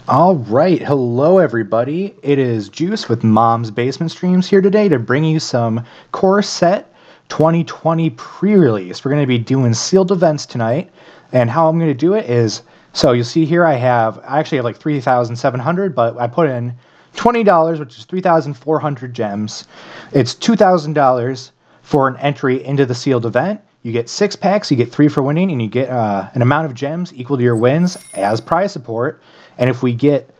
All right, hello everybody. It is Juice with Mom's Basement Streams here today to bring you some coreset 2020 pre-release. We're going to be doing sealed events tonight, and how I'm going to do it is, so you'll see here I actually have like 3,700, but I put in $20, which is 3,400 gems. It's $2,000 for an entry into the sealed event. You get 6 packs, you get 3 for winning, and you get an amount of gems equal to your wins as prize support. And if we get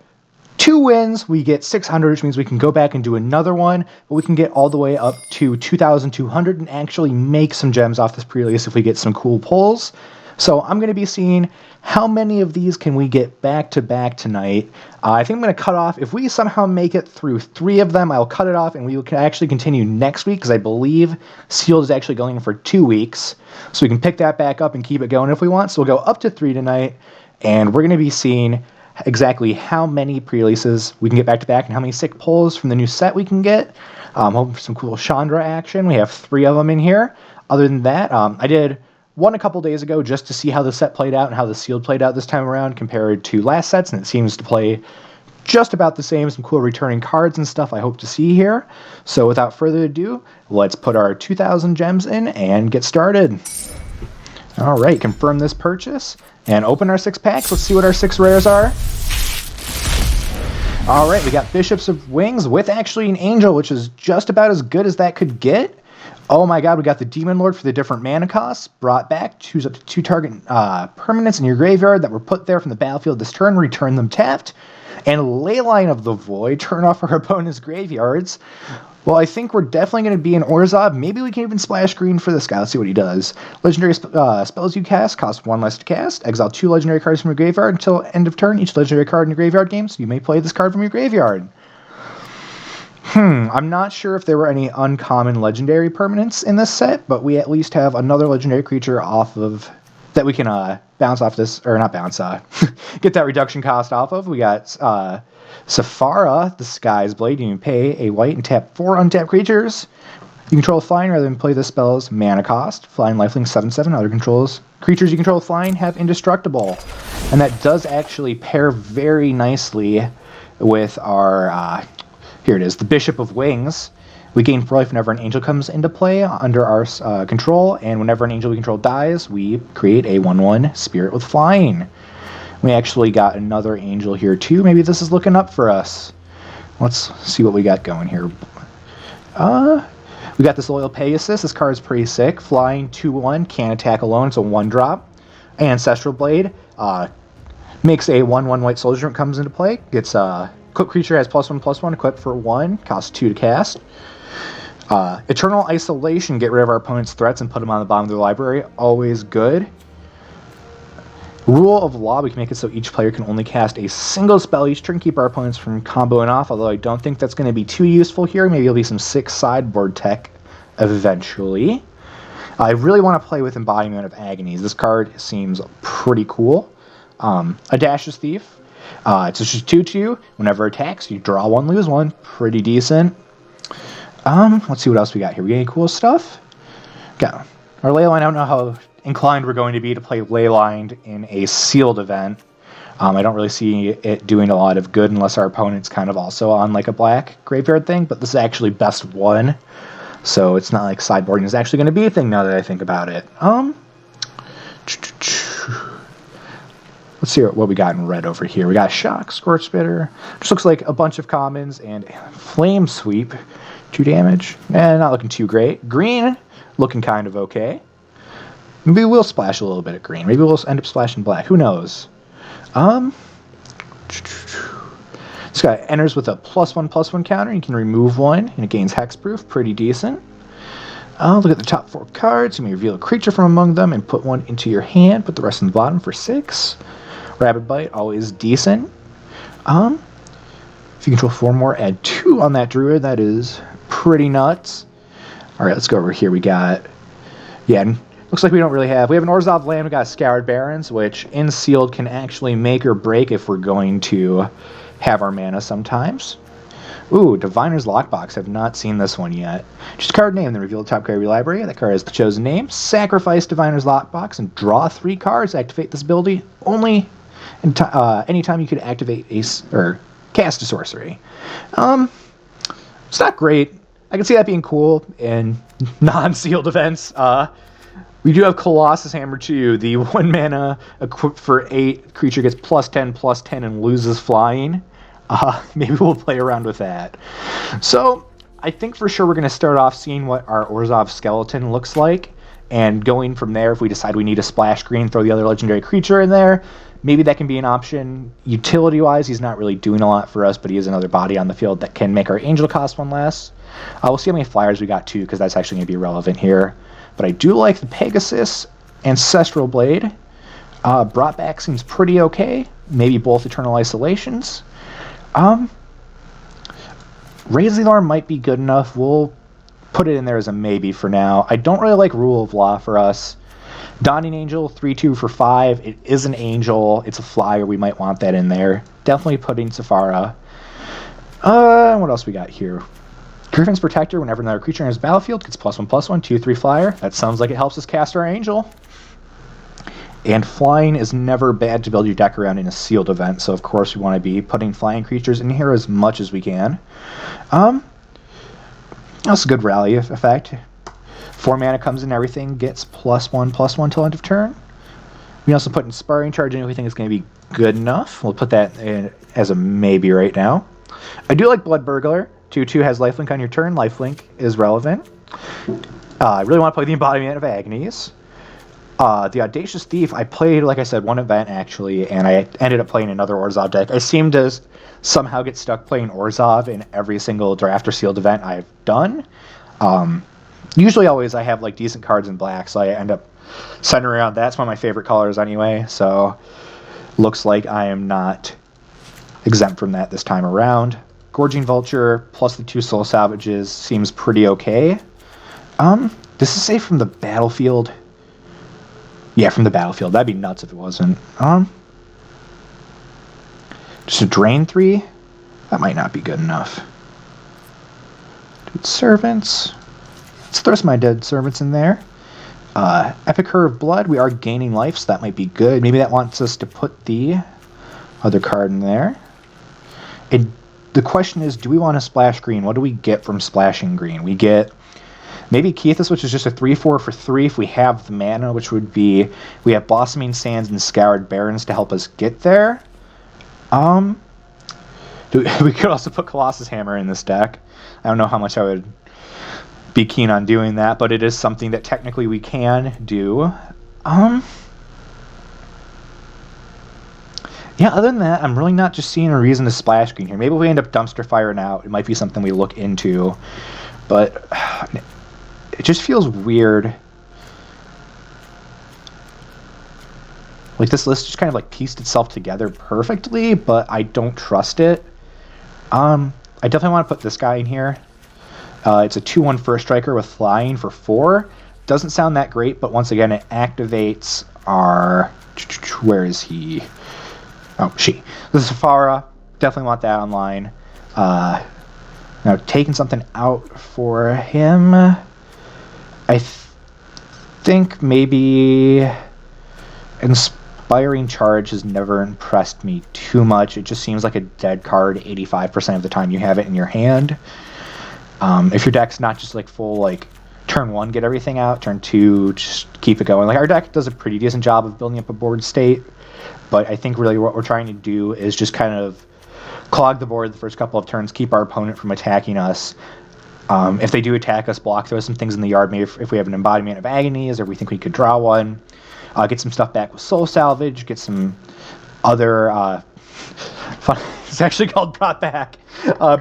2 wins, we get 600, which means we can go back and do another one, but we can get all the way up to 2,200 and actually make some gems off this pre-release if we get some cool pulls. So I'm going to be seeing how many of these can we get back to back tonight. I think I'm going to cut off, if we somehow make it through 3 of them, I'll cut it off and we can actually continue next week, because I believe Sealed is actually going for 2 weeks. So we can pick that back up and keep it going if we want. So we'll go up to 3 tonight, and we're going to be seeing exactly how many pre-releases we can get back to back and how many sick pulls from the new set we can get. Hoping for some cool Chandra action. We have 3 of them in here. Other than that, I did one a couple days ago just to see how the set played out and how the sealed played out this time around compared to last sets, and it seems to play just about the same. Some cool returning cards and stuff I hope to see here. So without further ado, let's put our 2,000 gems in and get started. All right, confirm this purchase and open our 6 packs. Let's see what our 6 rares are. All right, we got Bishops of Wings with actually an Angel, which is just about as good as that could get. Oh my god, we got the Demon Lord for the different mana costs. Brought back, choose up to 2 target permanents in your graveyard that were put there from the battlefield this turn, return them tapped. And Leyline of the Void, turn off our opponent's graveyards. Well, I think we're definitely going to be in Orzhov. Maybe we can even splash green for this guy. Let's see what he does. Legendary spells you cast cost 1 less to cast. Exile 2 legendary cards from your graveyard until end of turn. Each legendary card in your graveyard game, so you may play this card from your graveyard. I'm not sure if there were any uncommon legendary permanents in this set, but we at least have another legendary creature off of that we can bounce off this, or not bounce, get that reduction cost off of. We got Safara, the Sky's Blade. You can pay a white and tap 4 untapped creatures. You control flying rather than play the spell's mana cost. Flying lifelink 7/7. Other controls. Creatures you control flying have indestructible. And that does actually pair very nicely with our, here it is, the Bishop of Wings. We gain 4 life whenever an angel comes into play under our control, and whenever an angel we control dies, we create a 1/1 Spirit with Flying. We actually got another angel here too. Maybe this is looking up for us. Let's see what we got going here. We got this Loyal Pegasus. This card is pretty sick. Flying 2/1, can't attack alone. It's a 1-drop. Ancestral Blade makes a 1/1 white soldier when it comes into play. Gets equipped creature has +1/+1, equipped for 1, costs 2 to cast. Eternal Isolation, get rid of our opponent's threats and put them on the bottom of their library. Always good. Rule of Law, we can make it so each player can only cast a single spell each turn, keep our opponents from comboing off, although I don't think that's going to be too useful here. Maybe it'll be some 6 sideboard tech eventually. I really want to play with Embodiment of Agonies. This card seems pretty cool. Audacious Thief. It's just 2/2. Whenever it attacks, you draw 1, lose 1. Pretty decent. Let's see what else we got here. We got any cool stuff? Got our Leyline. I don't know how inclined we're going to be to play Leyline in a sealed event. I don't really see it doing a lot of good unless our opponent's kind of also on like a black graveyard thing, but this is actually best 1, so it's not like sideboarding is actually going to be a thing now that I think about it. Let's see what we got in red over here. We got Shock, Scorch Spitter. Just looks like a bunch of commons, and Flame Sweep. 2 damage. Not looking too great. Green, looking kind of okay. Maybe we'll splash a little bit of green. Maybe we'll end up splashing black. Who knows? This guy enters with a +1/+1 counter. You can remove 1, and it gains hexproof. Pretty decent. Look at the top 4 cards. You may reveal a creature from among them and put 1 into your hand. Put the rest in the bottom for 6. Rapid Bite, always decent. If you control 4 more, add 2 on that druid. That is pretty nuts. Alright, let's go over here. We got, looks like we don't really have, we have an Orzhov land, we got Scoured Barrens, which in sealed can actually make or break if we're going to have our mana sometimes. Ooh, Diviner's Lockbox. Have not seen this one yet. Just a card name, then reveal the top card of your library. That card has the chosen name. Sacrifice Diviner's Lockbox and draw 3 cards. Activate this ability only And anytime you could activate or cast a sorcery. It's not great. I can see that being cool in non-sealed events. We do have Colossus Hammer too. The 1 mana equipped for 8 creature gets +10/+10 and loses flying. Maybe we'll play around with that. So I think for sure we're going to start off seeing what our Orzhov skeleton looks like, and going from there, if we decide we need a splash screen, throw the other legendary creature in there. Maybe that can be an option. Utility-wise, he's not really doing a lot for us, but he is another body on the field that can make our Angel cost 1 less. We'll see how many flyers we got too, because that's actually going to be relevant here. But I do like the Pegasus Ancestral Blade. Brought back seems pretty okay. Maybe both Eternal Isolations. Razor might be good enough. We'll put it in there as a maybe for now. I don't really like Rule of Law for us. Dawning Angel, 3/2 for 5. It is an angel. It's a flyer. We might want that in there. Definitely putting Safara. What else we got here? Griffin's Protector. Whenever another creature in his battlefield gets +1/+1, 2/3 flyer. That sounds like it helps us cast our angel. And flying is never bad to build your deck around in a sealed event, so of course we want to be putting flying creatures in here as much as we can. That's a good rally effect. 4 mana comes in, everything gets +1/+1 till end of turn. We also put Inspiring Charge in if we think it's going to be good enough. We'll put that in as a maybe right now. I do like Blood Burglar. 2/2 has lifelink on your turn. Lifelink is relevant. I really want to play the Embodiment of Agonies. The Audacious Thief, I played, like I said, 1 event actually, and I ended up playing another Orzhov deck. I seem to somehow get stuck playing Orzhov in every single draft or sealed event I've done. Usually always I have like decent cards in black, so I end up centering around. That's one of my favorite colors anyway, so looks like I am not exempt from that this time around. Gorging Vulture plus the 2 Soul Salvages seems pretty okay. This is safe from the battlefield. Yeah, from the battlefield. That'd be nuts if it wasn't. Just a Drain 3? That might not be good enough. Dude, Servants. Let's throw some of my dead servants in there. Epic Curve Blood. We are gaining life, so that might be good. Maybe that wants us to put the other card in there. The question is, do we want to splash green? What do we get from splashing green? We get maybe Kethis, which is just a 3/4 for 3 if we have the mana, which would be, we have Blossoming Sands and Scoured Barrens to help us get there. We could also put Colossus Hammer in this deck. I don't know how much I would be keen on doing that, but it is something that technically we can do. Yeah, other than that, I'm really not just seeing a reason to splash green here. Maybe if we end up dumpster firing out, it might be something we look into, but it just feels weird. Like, this list just kind of like pieced itself together perfectly, but I don't trust it. I definitely want to put this guy in here. It's a 2/1 First Striker with flying for 4. Doesn't sound that great, but once again, it activates our... Where is he? Oh, she. The Safara. Definitely want that online. Now, taking something out for him. I think maybe Inspiring Charge has never impressed me too much. It just seems like a dead card 85% of the time you have it in your hand. If your deck's not just like full, like turn 1 get everything out, turn 2 just keep it going. Like, our deck does a pretty decent job of building up a board state, but I think really what we're trying to do is just kind of clog the board the first couple of turns, keep our opponent from attacking us. If they do attack us, block, throw some things in the yard, maybe if we have an Embodiment of Agonies or we think we could draw one. Get some stuff back with Soul Salvage, get some other fun. It's actually called Brought Back.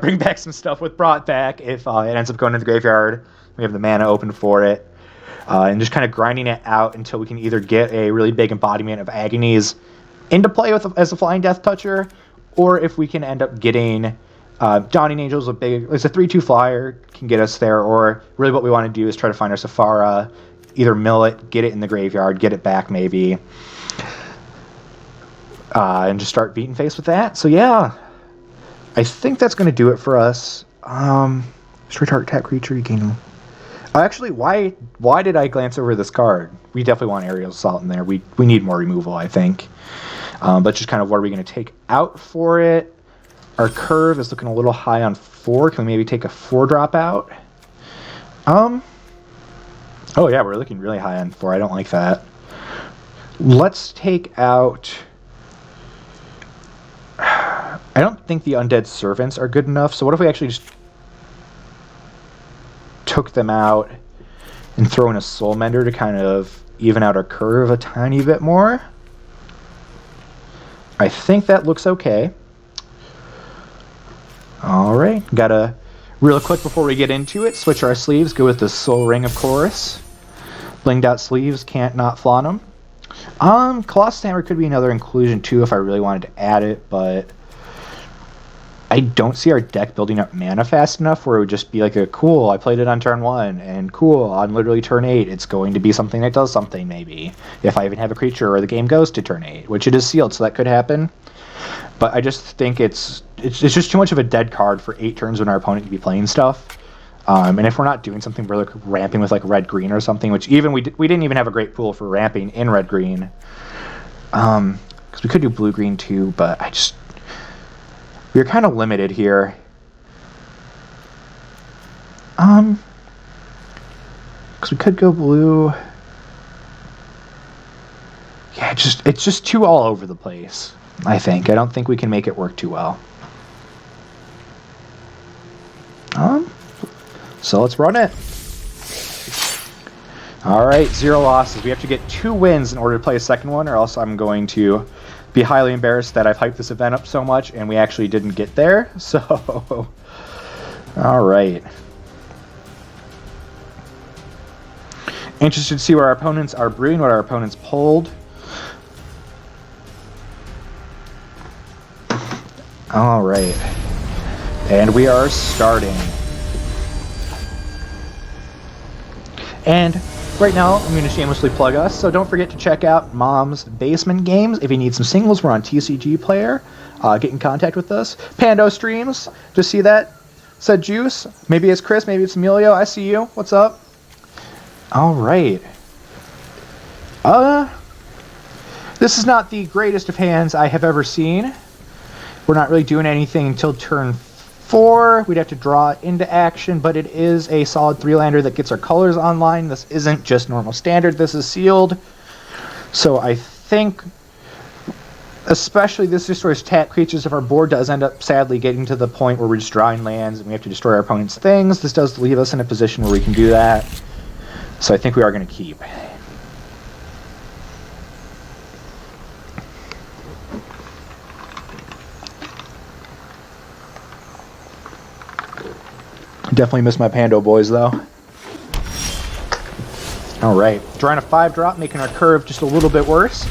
Bring back some stuff with Brought Back if it ends up going to the graveyard. We have the mana open for it. And just kind of grinding it out until we can either get a really big Embodiment of Agonies into play as a Flying Death Toucher, or if we can end up getting Dawning Angel's it's a 3/2 flyer, can get us there, or really what we want to do is try to find our Safara, either mill it, get it in the graveyard, get it back maybe, and just start beating face with that. So yeah, I think that's going to do it for us. Destroy target tap creature, you gain... Actually, why did I glance over this card? We definitely want Aerial Assault in there. We need more removal, I think. But just kind of what are we going to take out for it? Our curve is looking a little high on 4. Can we maybe take a 4-drop out? Oh yeah, we're looking really high on 4. I don't like that. Let's take out... I don't think the Undead Servants are good enough, so what if we actually just took them out and throw in a Soul Mender to kind of even out our curve a tiny bit more? I think that looks okay. Alright, gotta, real quick before we get into it, switch our sleeves, go with the Soul Ring, of course. Blinged out sleeves, can't not flaunt them. Colossus Hammer could be another inclusion too if I really wanted to add it, but I don't see our deck building up mana fast enough where it would just be like a cool, I played it on turn 1, and cool, on literally turn 8, it's going to be something that does something maybe. If I even have a creature or the game goes to turn 8, which it is sealed, so that could happen. But I just think it's just too much of a dead card for 8 turns when our opponent could be playing stuff. And if we're not doing something, we're like ramping with like red-green or something, which even we didn't even have a great pool for ramping in red-green. Because we could do blue-green too, but we're kind of limited here. Because we could go blue. Yeah, it's just too all over the place, I think. I don't think we can make it work too well. So let's run it. Alright, 0 losses. We have to get 2 wins in order to play a second one, or else I'm going to be highly embarrassed that I've hyped this event up so much and we actually didn't get there. So, alright. Interested to see where our opponents are brewing, what our opponents pulled. Alright. And we are starting. And right now, I'm going to shamelessly plug us, so don't forget to check out Mom's Basement Games. If you need some singles, we're on TCG Player. Get in contact with us. Pando Streams, just see that? Said Juice. Maybe it's Chris, maybe it's Emilio. I see you. What's up? Alright. This is not the greatest of hands I have ever seen. We're not really doing anything until turn 4. We'd have to draw it into action, but it is a solid 3-lander that gets our colors online. This isn't just normal standard. This is sealed. So I think, especially this destroys tap creatures. If our board does end up sadly getting to the point where we're just drawing lands and we have to destroy our opponent's things, this does leave us in a position where we can do that. So I think we are going to keep. Definitely miss my Pando boys, though. Alright. Drawing a 5-drop, making our curve just a little bit worse.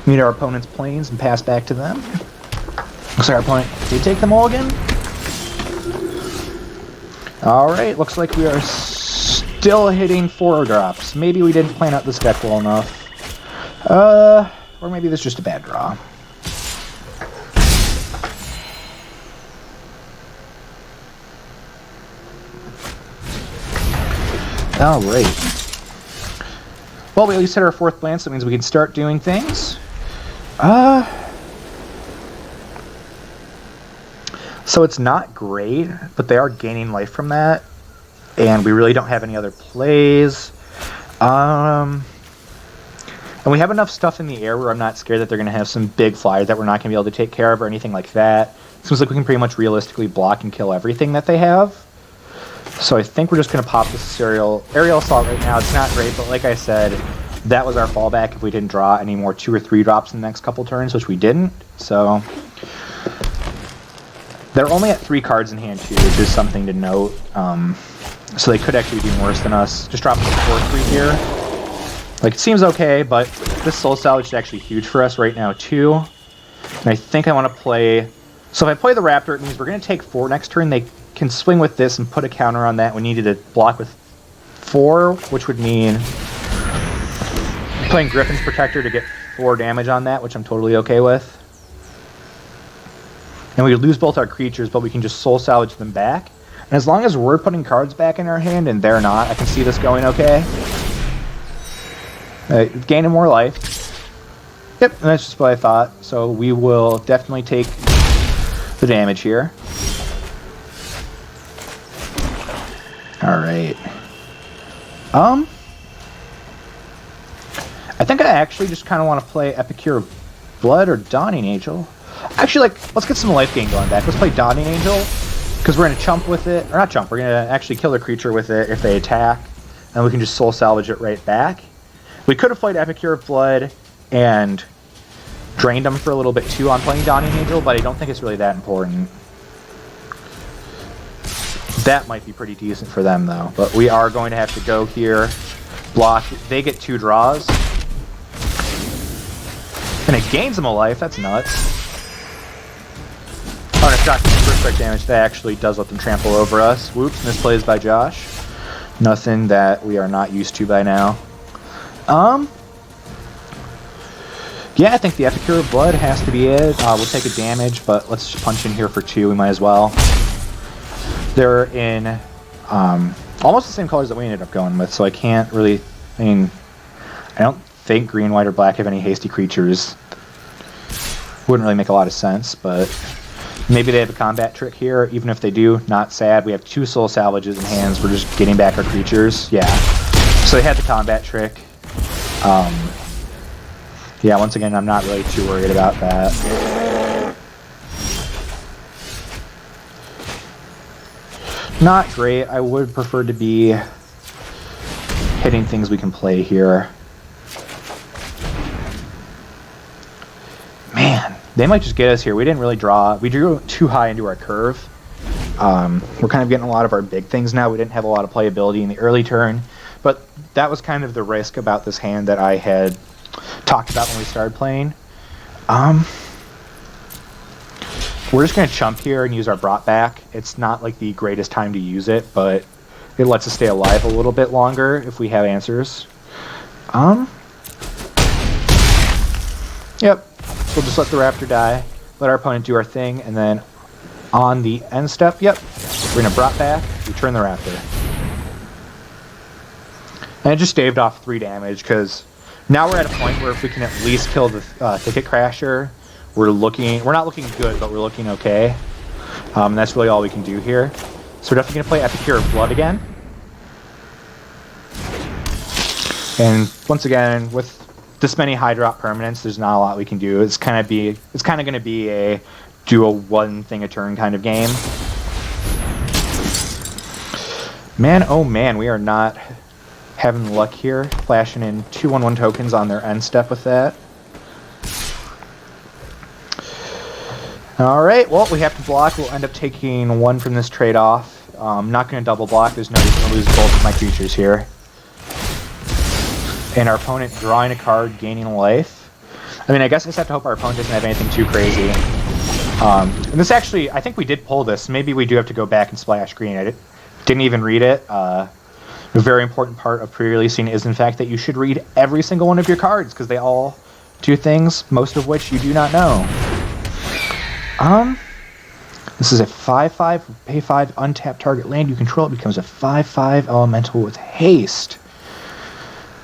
Meet our opponent's planes and pass back to them. Looks like our opponent did take the mulligan. Alright, looks like we are still hitting 4-drops. Maybe we didn't plan out this deck well enough. Or maybe this is just a bad draw. Alright. Well, we at least hit our 4th glance, so that means we can start doing things. So it's not great, but they are gaining life from that. And we really don't have any other plays. And we have enough stuff in the air where I'm not scared that they're going to have some big flyer that we're not going to be able to take care of or anything like that. It seems like we can pretty much realistically block and kill everything that they have. So I think we're just going to pop this aerial assault right now. It's not great, but like I said, that was our fallback if we didn't draw any more 2 or 3 drops in the next couple turns, which we didn't. So they're only at 3 cards in hand too, which is something to note. So they could actually be worse than us. Just dropping a 4-3 here. Like, it seems okay, but this Soul Salvage is actually huge for us right now too. And I think I want to play... So if I play the Raptor, it means we're going to take 4 next turn. They can swing with this and put a counter on that. We needed to block with 4, which would mean playing Griffin's Protector to get 4 damage on that, which I'm totally okay with. And we lose both our creatures, but we can just Soul Salvage them back. And as long as we're putting cards back in our hand and they're not, I can see this going okay. Gaining more life. Yep, and that's just what I thought. So we will definitely take the damage here. Alright. I think I actually just kind of want to play Epicure Blood or Dawning Angel. Actually, let's get some life gain going back. Let's play Dawning Angel, because we're going to chump with it. Or not chump, we're going to actually kill the creature with it if they attack. And we can just soul salvage it right back. We could have played Epicure Blood and drained them for a little bit too on playing Dawning Angel, but I don't think it's really that important. That might be pretty decent for them, though. But we are going to have to go here, block. They get 2 draws. And it gains them a life. That's nuts. Oh, and it's got super strike damage. That actually does let them trample over us. Whoops, misplays by Josh. Nothing that we are not used to by now. Yeah, I think the Epicure of Blood has to be it. We'll take a damage, but let's just punch in here for 2. We might as well. They're in almost the same colors that we ended up going with, so I can't really... I mean, I don't think green, white, or black have any hasty creatures. Wouldn't really make a lot of sense, but maybe they have a combat trick here. Even if they do, not sad. We have 2 soul salvages in hands. We're just getting back our creatures. Yeah. So they had the combat trick. Yeah, once again, I'm not really too worried about that. Not great. I would prefer to be hitting things we can play here. Man, they might just get us here. We didn't really draw. We drew too high into our curve. We're kind of getting a lot of our big things now. We didn't have a lot of playability in the early turn, but that was kind of the risk about this hand that I had talked about when we started playing. We're just going to chump here and use our brought back. It's not like the greatest time to use it, but it lets us stay alive a little bit longer if we have answers. Yep. We'll just let the raptor die, let our opponent do our thing, and then on the end step, yep, we're going to brought back, return the raptor. And it just staved off 3 damage, because now we're at a point where if we can at least kill the Thicket Crasher, we're not looking good, but we're looking okay. And that's really all we can do here. So we're definitely going to play Epicure of Blood again. And once again, with this many high drop permanents, there's not a lot we can do. It's kind of going to be a do a 1 thing a turn kind of game. Man, oh man, we are not having luck here. Flashing in 2/1/1 tokens on their end step with that. Alright, well, we have to block. We'll end up taking 1 from this trade-off. I'm not going to double block. There's no reason to lose both of my creatures here. And our opponent drawing a card, gaining a life. I mean, I guess I just have to hope our opponent doesn't have anything too crazy. And this actually, I think we did pull this. Maybe we do have to go back and splash green. I didn't even read it. A very important part of pre-releasing is, in fact, that you should read every single one of your cards, because they all do things, most of which you do not know. This is a 5/5, pay 5, untap target land you control. It becomes a 5/5 elemental with haste.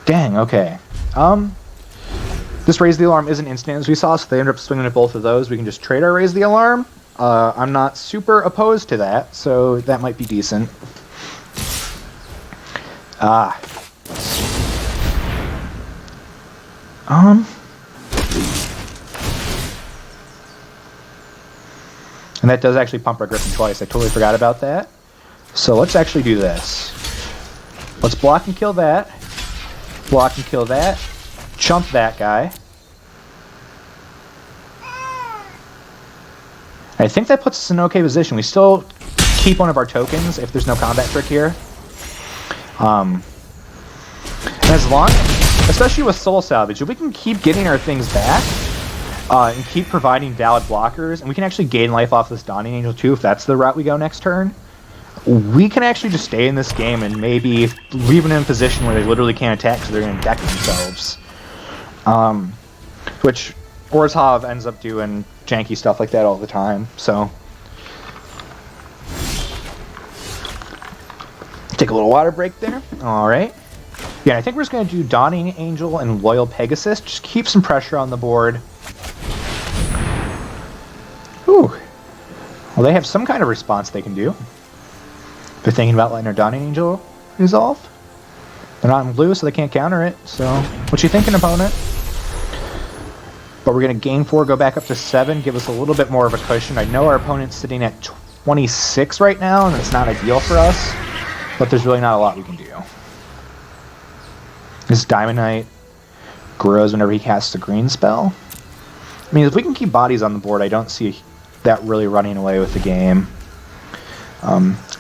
Dang, okay. This Raise the Alarm isn't instant, as we saw, so they end up swinging at both of those. We can just trade our Raise the Alarm. I'm not super opposed to that, so that might be decent. And that does actually pump our Griffin twice. I totally forgot about that. So let's actually do this. Let's block and kill that. Block and kill that. Chump that guy. I think that puts us in an okay position. We still keep one of our tokens if there's no combat trick here. And as long, especially with Soul Salvage, if we can keep getting our things back, and keep providing valid blockers, and we can actually gain life off this Dawning Angel too, if that's the route we go next turn, we can actually just stay in this game and maybe leave them in a position where they literally can't attack because they're going to deck themselves. Which Orzhov ends up doing janky stuff like that all the time, so. Take a little water break there. Alright. Yeah, I think we're just going to do Dawning Angel and Loyal Pegasus. Just keep some pressure on the board. Ooh. Well, they have some kind of response they can do. They're thinking about letting their Dawning Angel resolve. They're not in blue, so they can't counter it. So, what you thinking, opponent? But we're going to gain 4, go back up to 7, give us a little bit more of a cushion. I know our opponent's sitting at 26 right now, and it's not ideal for us. But there's really not a lot we can do. This Diamond Knight grows whenever he casts a green spell. I mean, if we can keep bodies on the board, I don't see that really running away with the game.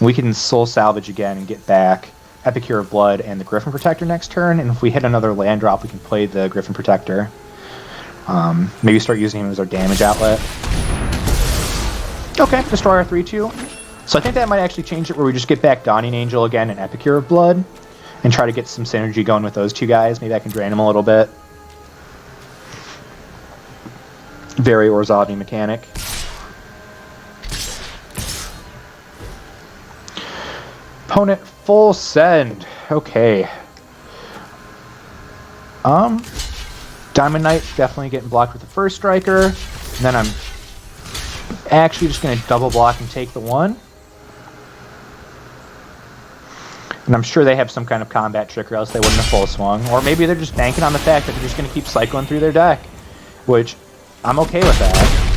We can Soul Salvage again and get back Epicure of Blood and the Griffin Protector next turn, and if we hit another land drop, we can play the Griffin Protector. Maybe start using him as our damage outlet. Okay, destroy our 3-2. So I think that might actually change it where we just get back Dawning Angel again and Epicure of Blood, and try to get some synergy going with those two guys. Maybe I can drain them a little bit. Very Orzhov mechanic. Opponent full send. Okay. Diamond Knight definitely getting blocked with the first striker. And then I'm actually just going to double block and take the 1. And I'm sure they have some kind of combat trick or else they wouldn't have full swung. Or maybe they're just banking on the fact that they're just going to keep cycling through their deck. Which, I'm okay with that.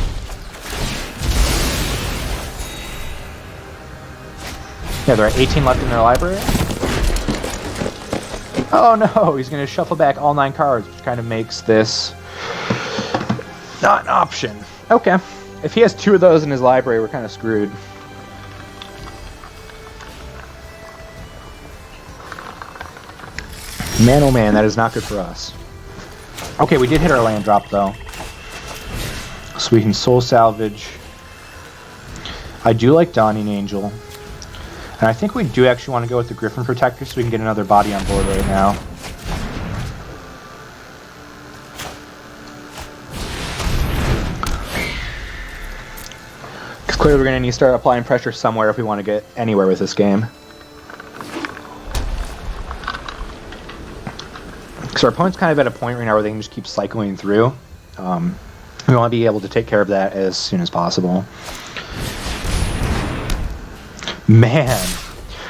Yeah, they're at 18 left in their library. Oh no, he's going to shuffle back all 9 cards, which kind of makes this not an option. Okay, if he has 2 of those in his library, we're kind of screwed. Man, oh man, that is not good for us. Okay, we did hit our land drop, though. So we can Soul Salvage. I do like Dawning Angel. And I think we do actually want to go with the Griffin Protector so we can get another body on board right now. Because clearly we're going to need to start applying pressure somewhere if we want to get anywhere with this game. Because our opponent's kind of at a point right now where they can just keep cycling through. We want to be able to take care of that as soon as possible. Man,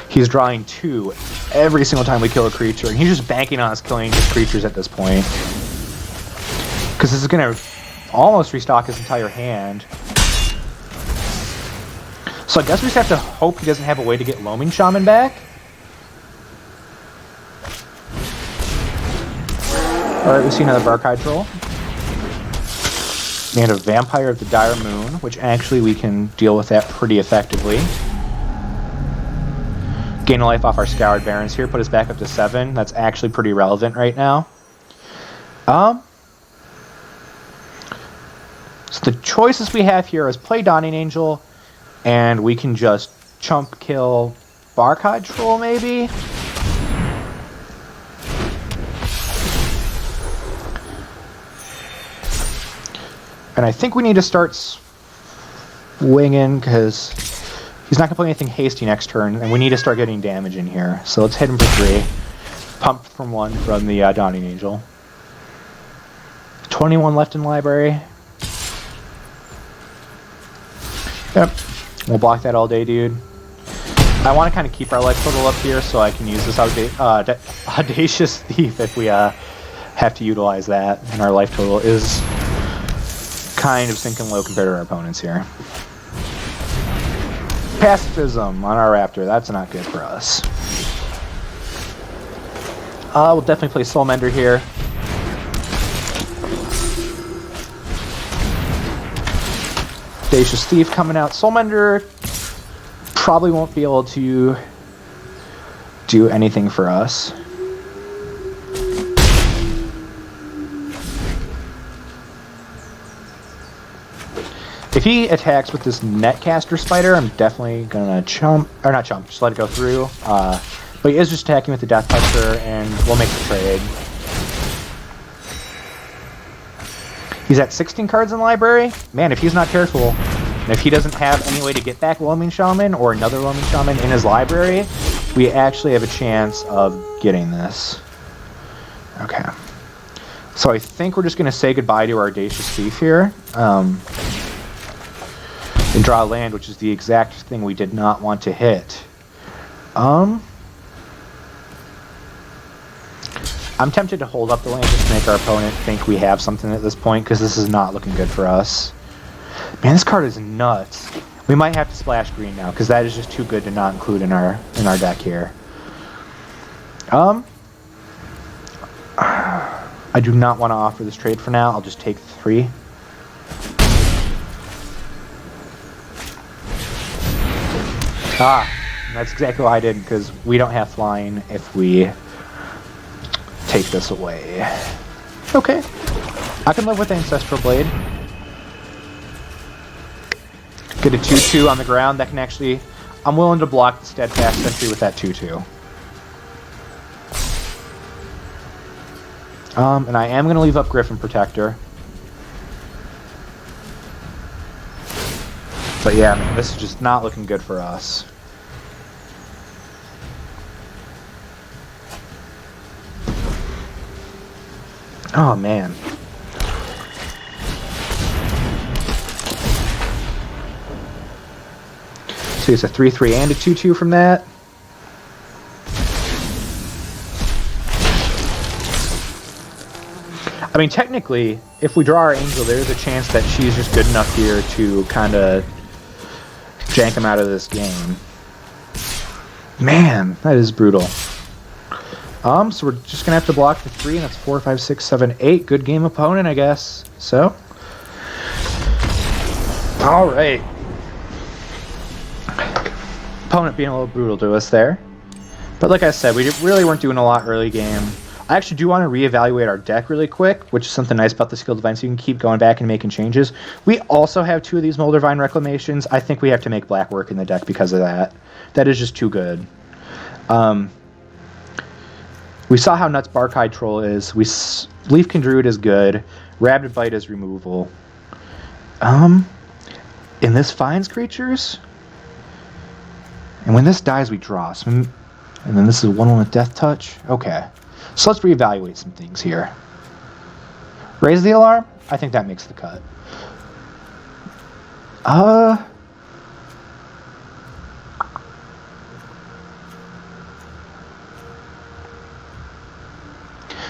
he's drawing 2 every single time we kill a creature, and he's just banking on us killing his creatures at this point. Because this is going to almost restock his entire hand. So I guess we just have to hope he doesn't have a way to get Loaming Shaman back. Alright, we see another Barkhide Troll. And a Vampire of the Dire Moon, which actually we can deal with that pretty effectively. Gain a life off our Scoured Barrens here, put us back up to 7. That's actually pretty relevant right now. So the choices we have here is play Dawning Angel, and we can just chump kill Barkhide Troll, maybe? And I think we need to start swinging, because he's not going to play anything hasty next turn, and we need to start getting damage in here. So let's hit him for 3. Pump from 1 from the Dawning Angel. 21 left in library. Yep. We'll block that all day, dude. I want to kind of keep our life total up here so I can use this Audacious Thief if we have to utilize that. And our life total is kind of sinking low compared to our opponents here. Pacifism on our Raptor, that's not good for us. We'll definitely play Soulmender here. Audacious Thief coming out. Soulmender probably won't be able to do anything for us. If he attacks with this Netcaster Spider, I'm definitely gonna chump, or not chump, just let it go through. But he is just attacking with the Death Toucher, and we'll make the trade. He's at 16 cards in library. Man, if he's not careful, and if he doesn't have any way to get back Loaming Shaman or another Loaming Shaman in his library, we actually have a chance of getting this. Okay. So I think we're just going to say goodbye to our Audacious Thief here. And draw land, which is the exact thing we did not want to hit. I'm tempted to hold up the land just to make our opponent think we have something at this point, because this is not looking good for us. Man, this card is nuts. We might have to splash green now, because that is just too good to not include in our deck here. I do not want to offer this trade for now. I'll just take 3. That's exactly what I did, because we don't have flying if we take this away. Okay. I can live with Ancestral Blade. Get a 2/2 on the ground. That can actually... I'm willing to block the Steadfast Sentry with that 2/2. And I am going to leave up Griffin Protector. But yeah, man, this is just not looking good for us. Oh, man. So it's a 3/3 and a 2/2 from that. I mean, technically, if we draw our Angel, there's a chance that she's just good enough here to kind of jank him out of this game. Man, that is brutal. So we're just going to have to block for 3, and that's 4, 5, 6, 7, 8. Good game opponent, I guess. So. Alright. Opponent being a little brutal to us there. But like I said, we really weren't doing a lot early game. I actually do want to reevaluate our deck really quick, which is something nice about the Skilled Divine, so you can keep going back and making changes. We also have 2 of these Moldavine Reclamations. I think we have to make black work in the deck because of that. That is just too good. We saw how nuts Barkhide Troll is. Leafkin Druid is good. Rabid Bite is removal. And this finds creatures. And when this dies, we draw. So, and then this is 1/1 with Death Touch. Okay. So let's reevaluate some things here. Raise the Alarm? I think that makes the cut.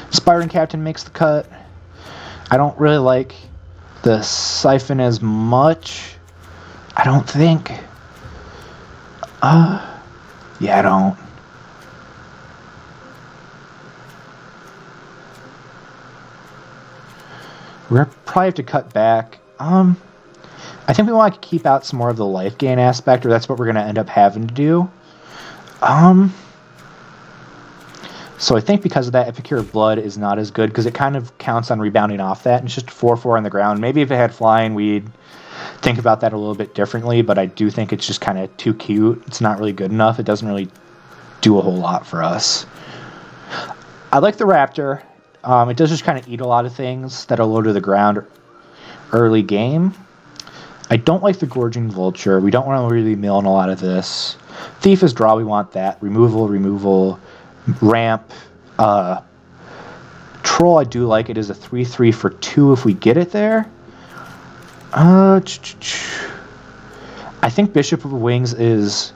Inspiring Captain makes the cut. I don't really like the Siphon as much. I don't think. Yeah, I don't. We'll probably have to cut back. I think we want to keep out some more of the life gain aspect, or that's what we're going to end up having to do. So I think because of that, Epicure of Blood is not as good, because it kind of counts on rebounding off that, and it's just 4/4 on the ground. Maybe if it had flying, we'd think about that a little bit differently, but I do think it's just kind of too cute. It's not really good enough. It doesn't really do a whole lot for us. I like the Raptor. It does just kind of eat a lot of things that are low to the ground early game. I don't like the Gorging Vulture. We don't want to really mill in a lot of this. Thief is draw. We want that. Removal. Ramp. Troll, I do like. It is a 3/3 for 2 if we get it there. I think Bishop of Wings is...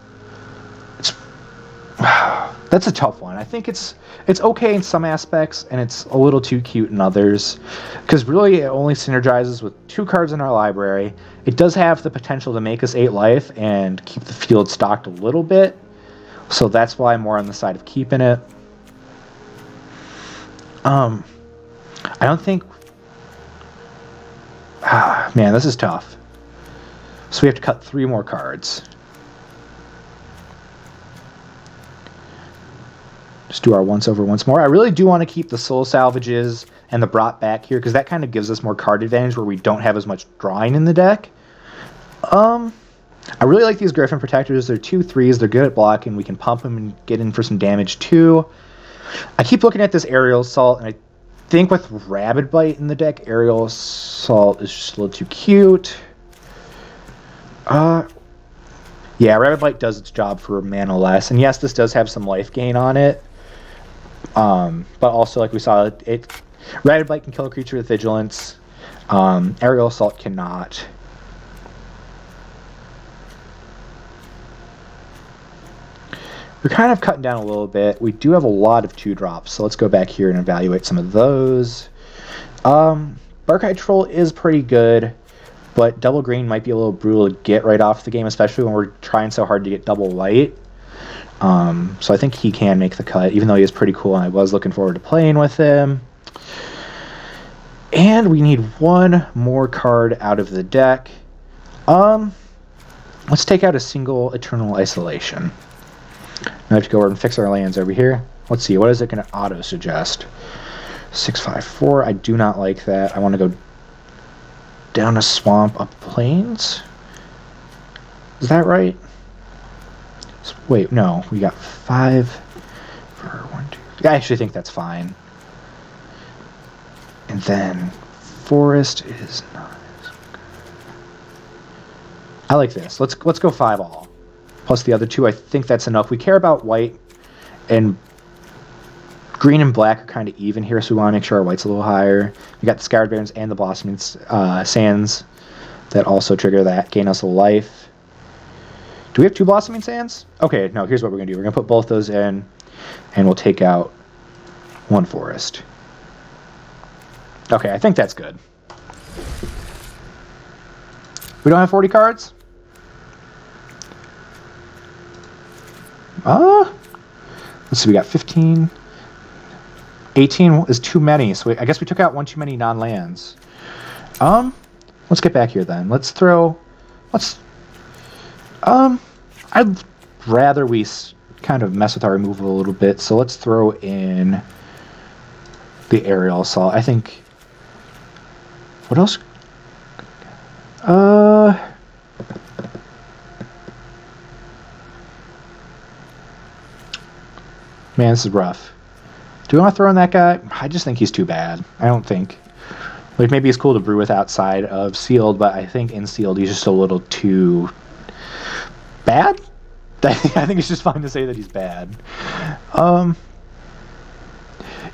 That's a tough one. I think it's okay in some aspects, and it's a little too cute in others. Because really, it only synergizes with 2 cards in our library. It does have the potential to make us 8 life and keep the field stocked a little bit. So that's why I'm more on the side of keeping it. I don't think... man, this is tough. So we have to cut 3 more cards. Just do our once over once more. I really do want to keep the Soul Salvages and the Brought back here, because that kind of gives us more card advantage where we don't have as much drawing in the deck. I really like these Griffin Protectors. They're 2/3. They're good at blocking. We can pump them and get in for some damage too. I keep looking at this Aerial Assault, and I think with Rabid Bite in the deck, Aerial Assault is just a little too cute. Yeah, Rabid Bite does its job for mana less. And yes, this does have some life gain on it. But also, like we saw, Rapid Bite can kill a creature with Vigilance. Aerial Assault cannot. We're kind of cutting down a little bit. We do have a lot of 2-drops, so let's go back here and evaluate some of those. Barkeye Troll is pretty good, but double green might be a little brutal to get right off the game, especially when we're trying so hard to get double white. So I think he can make the cut, even though he is pretty cool, and I was looking forward to playing with him. And we need one more card out of the deck. Let's take out a single Eternal Isolation. Now I have to go over and fix our lands over here. Let's see, what is it going to auto-suggest? 6/5/4, I do not like that. I want to go down a swamp, up plains? Is that right? Wait, no, we got 5 for 1, 2. I actually think that's fine. And then forest is not as good. I like this. Let's go 5 all. Plus the other 2, I think that's enough. We care about white, and green and black are kind of even here, so we want to make sure our white's a little higher. We got the Scoured Barrens and the Blossoming Sands that also trigger that, gain us a life. Do we have 2 Blossoming Sands? Okay, no, here's what we're going to do. We're going to put both those in, and we'll take out 1 forest. Okay, I think that's good. We don't have 40 cards? Let's see, we got 15. 18 is too many, so I guess we took out 1 too many non-lands. Let's get back here then. I'd rather we kind of mess with our removal a little bit, so let's throw in the Aerial Assault. I think... What else? Man, this is rough. Do we want to throw in that guy? I just think he's too bad. I don't think... Like, maybe he's cool to brew with outside of Sealed, but I think in Sealed he's just a little too... bad? I think it's just fine to say that he's bad.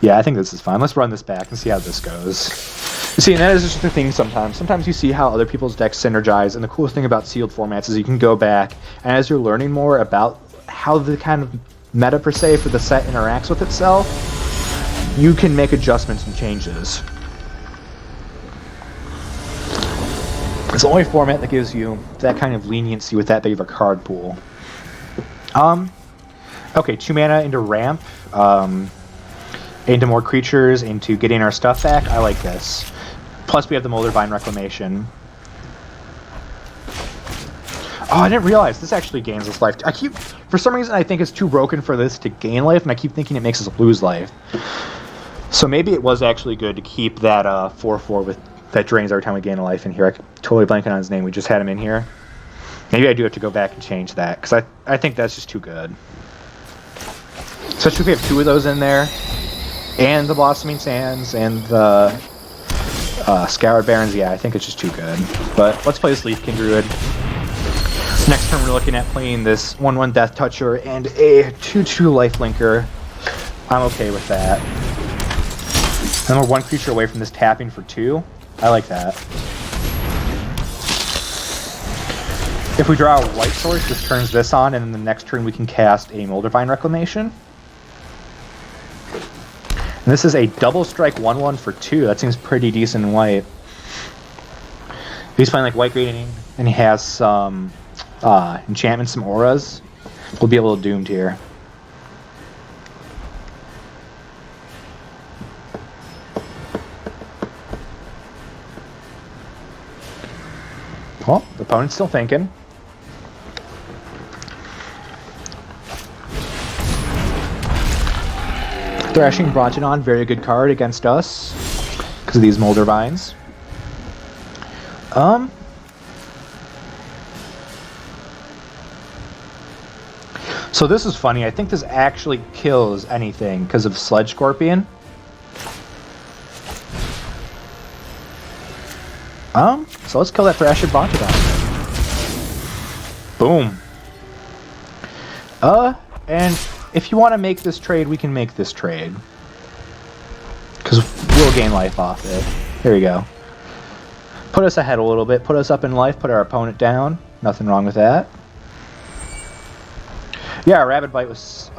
Yeah, I think this is fine. Let's run this back and see how this goes. You see, and that is just the thing sometimes. Sometimes you see how other people's decks synergize, and the coolest thing about Sealed formats is you can go back, and as you're learning more about how the kind of meta, per se, for the set interacts with itself, you can make adjustments and changes. It's the only format that gives you that kind of leniency with that big of a card pool. Okay, 2 mana into ramp, into more creatures, into getting our stuff back. I like this. Plus we have the Moldervine Reclamation. Oh, I didn't realize this actually gains us life. For some reason I think it's too broken for this to gain life, and I keep thinking it makes us lose life. So maybe it was actually good to keep that 4/4 with that drains every time we gain a life in here. I'm totally blanking on his name. We just had him in here. Maybe I do have to go back and change that, because I think that's just too good. Especially if we have 2 of those in there, and the Blossoming Sands, and the Scoured Barrens. Yeah, I think it's just too good. But let's play this Leafkin Druid. Next turn we're looking at playing this 1/1 Death Toucher and a 2/2 Lifelinker. I'm okay with that. And we're 1 creature away from this tapping for 2. I like that. If we draw a white source, this turns this on, and then the next turn we can cast a Moldervine Reclamation. And this is a double strike 1/1 for 2. That seems pretty decent in white. If he's playing like white green and he has some enchantments, some auras, we'll be a little doomed here. Well, the opponent's still thinking. Thrashing Brontodon, very good card against us because of these Moldervines. So this is funny. I think this actually kills anything because of Sledge Scorpion. So let's kill that Thrashing Brontodon. Boom. And if you want to make this trade, we can make this trade. because we'll gain life off it. Here we go. Put us ahead a little bit, put us up in life, put our opponent down. Nothing wrong with that. Yeah, Rabid Bite was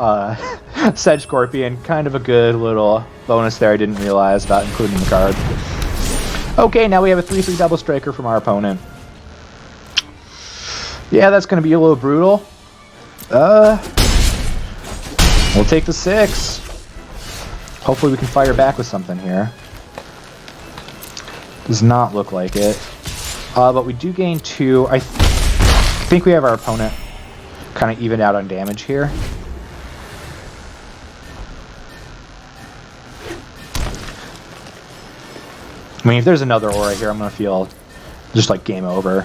Sedge Scorpion. Kind of a good little bonus there I didn't realize about including the card. Okay, now we have a 3/3 double striker from our opponent. Yeah, that's going to be a little brutal. We'll take the 6. Hopefully we can fire back with something here. Does not look like it. But we do gain 2. I think we have our opponent kind of evened out on damage here. I mean, if there's another aura here, I'm going to feel just like game over.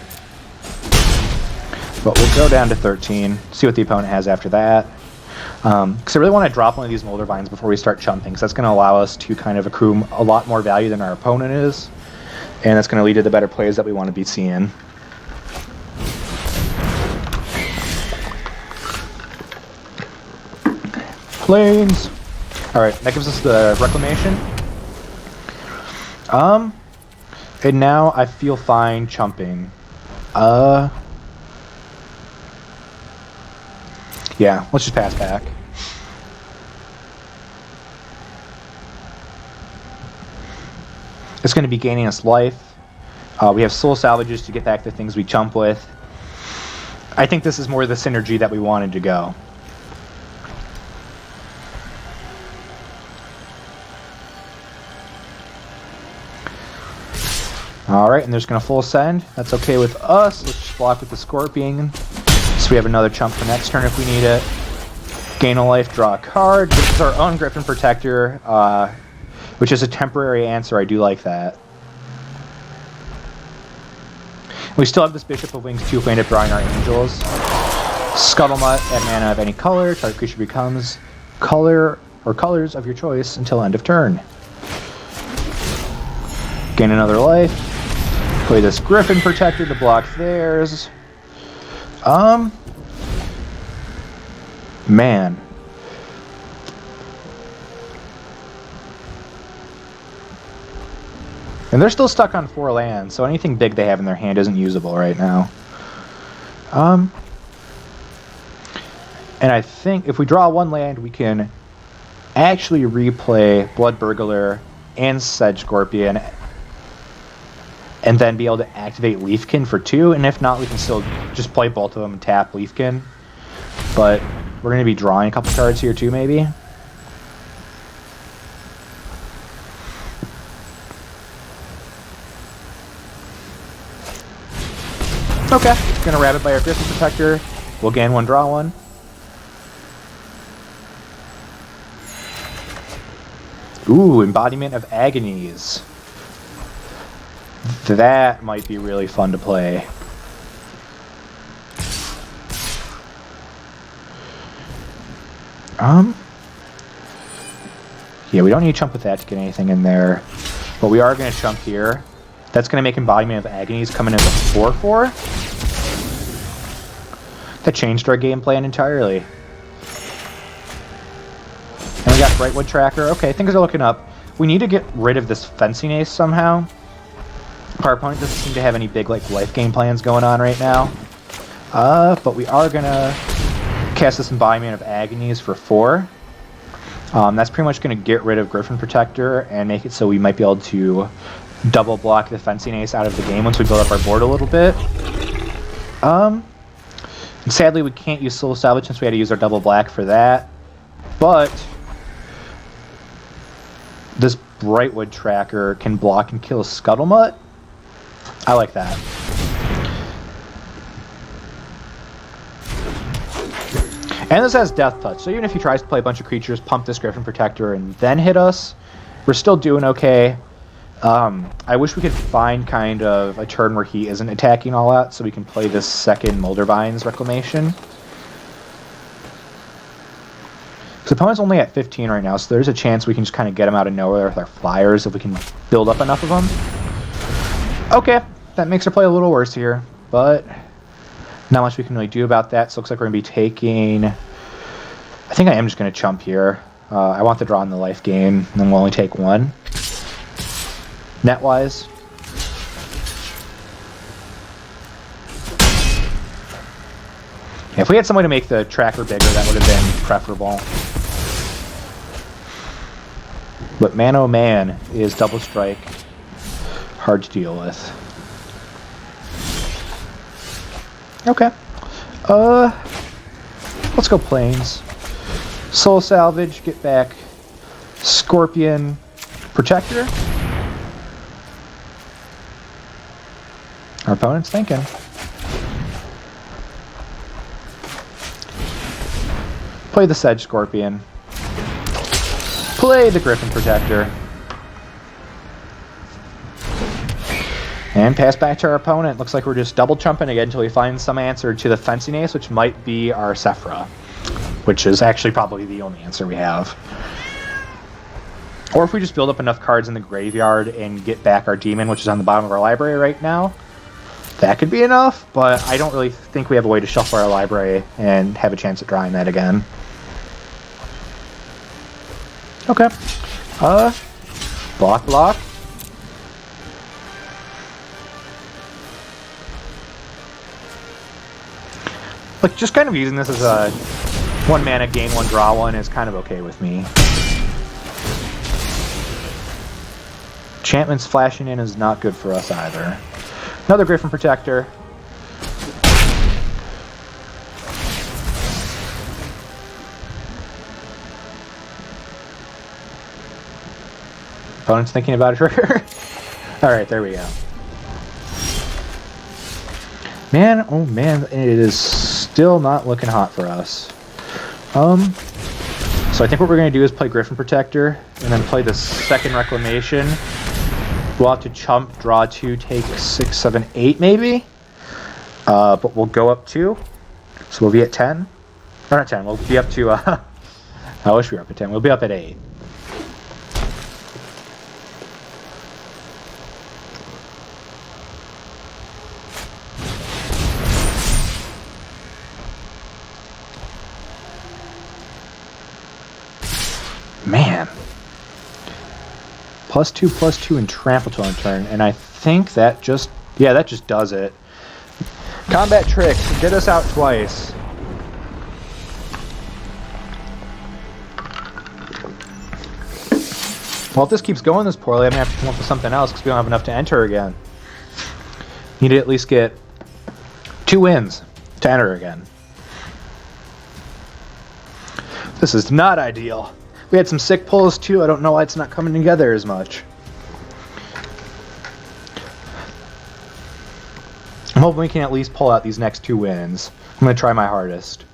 But we'll go down to 13, see what the opponent has after that. Because I really want to drop one of these Molder Vines before we start chumping, because that's going to allow us to kind of accrue a lot more value than our opponent is. And that's going to lead to the better plays that we want to be seeing. Planes! Alright, that gives us the Reclamation. And now I feel fine chumping. Yeah, let's just pass back. It's going to be gaining us life. We have soul salvages to get back the things we chump with. I think this is more the synergy that we wanted to go. Alright, and there's going to full send. That's okay with us. Let's just block with the Scorpion. So we have another chump for next turn if we need it. Gain a life, draw a card. This is our own Griffin Protector, which is a temporary answer. I do like that. We still have this Bishop of Wings 2 if we end up drawing our Angels. Scuttlemutt at mana of any color. Target creature becomes color or colors of your choice until end of turn. Gain another life. Play this Griffin Protector to block theirs. Man. And they're still stuck on 4 lands, so anything big they have in their hand isn't usable right now. And I think if we draw 1 land, we can actually replay Blood Burglar and Sedge Scorpion, and then be able to activate Leafkin for 2, and if not, we can still just play both of them and tap Leafkin. But we're going to be drawing a couple cards here too, maybe. Okay, going to Rabid by our Griffin Protector. We'll gain 1, draw 1. Ooh, Embodiment of Agonies. That might be really fun to play. Yeah, we don't need to chump with that to get anything in there. But we are going to chump here. That's going to make Embodiment of Agonies come in as a 4/4. That changed our game plan entirely. And we got Brightwood Tracker. Okay, things are looking up. We need to get rid of this Fencing Ace somehow. Our opponent doesn't seem to have any big life game plans going on right now. But we are going to cast this Embodiment of Agonies for 4. That's pretty much going to get rid of Griffin Protector and make it so we might be able to double block the Fencing Ace out of the game once we build up our board a little bit. Sadly, we can't use Soul Salvage since we had to use our double black for that. But this Brightwood Tracker can block and kill Scuttlemutt. I like that. And this has Death Touch, so even if he tries to play a bunch of creatures, pump this Griffin Protector, and then hit us, we're still doing okay. I wish we could find kind of a turn where he isn't attacking all out, so we can play this second Molder Vines Reclamation. His opponent's only at 15 right now, so there's a chance we can just kind of get him out of nowhere with our flyers if we can build up enough of them. Okay, that makes our play a little worse here, but not much we can really do about that. So it looks like we're going to be taking... I think I am just going to chump here. I want the draw in the life gain, and then we'll only take 1. net-wise. If we had some way to make the tracker bigger, that would have been preferable. But man oh man, is double strike hard to deal with. Okay. Let's go planes. Soul salvage, get back Scorpion Protector. Our opponent's thinking. Play the Sedge Scorpion. Play the Griffin Protector. And pass back to our opponent. Looks like we're just double chumping again until we find some answer to the Fencing Ace, which might be our Sephra, which is actually probably the only answer we have. Or if we just build up enough cards in the graveyard and get back our Demon, which is on the bottom of our library right now, that could be enough, but I don't really think we have a way to shuffle our library and have a chance at drawing that again. Okay. Block. Like, just kind of using this as a 1 mana gain 1 draw 1 is kind of okay with me. Enchantments flashing in is not good for us either. Another Griffin Protector. Opponent's thinking about a trigger. Alright, there we go. Man, oh man, it is still not looking hot for us. So I think what we're going to do is play Griffin Protector, and then play the second Reclamation. We'll have to chump, draw 2, take 6, 7, 8 maybe? But we'll go up 2. So we'll be at 10. Or not 10, we'll be up to, I wish we were up at 10. We'll be up at 8. Man. +2/+2 and trample till end turn, and I think that just, yeah, that just does it. Combat tricks, get us out twice. Well, if this keeps going this poorly, I'm gonna have to come up with something else because we don't have enough to enter again. Need to at least get 2 wins to enter again. This is not ideal. We had some sick pulls too. I don't know why it's not coming together as much. I'm hoping we can at least pull out these next 2 wins. I'm going to try my hardest.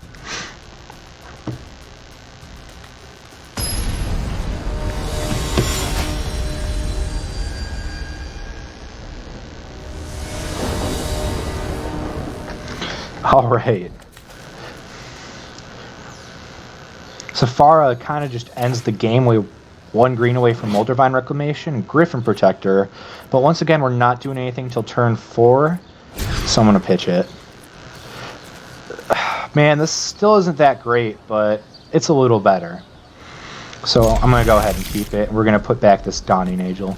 All right. Safara kind of just ends the game. We 1 green away from Moldavine Reclamation, Griffin Protector. But once again, we're not doing anything till turn 4. So I'm going to pitch it. Man, this still isn't that great, but it's a little better. So I'm going to go ahead and keep it. We're going to put back this Dawning Angel.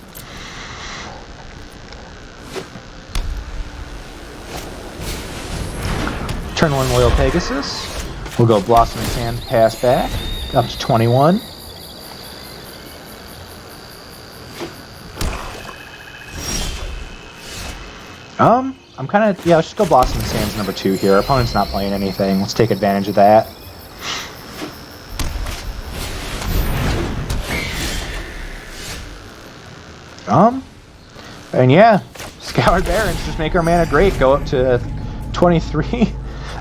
Turn 1 Loyal Pegasus. We'll go Blossoming Sands, pass back. Up to 21. I'm kind of, yeah, let's just go Blossoming Sands number 2 here. Our opponent's not playing anything. Let's take advantage of that. And yeah, Scoured Barrens, just make our mana great, go up to 23.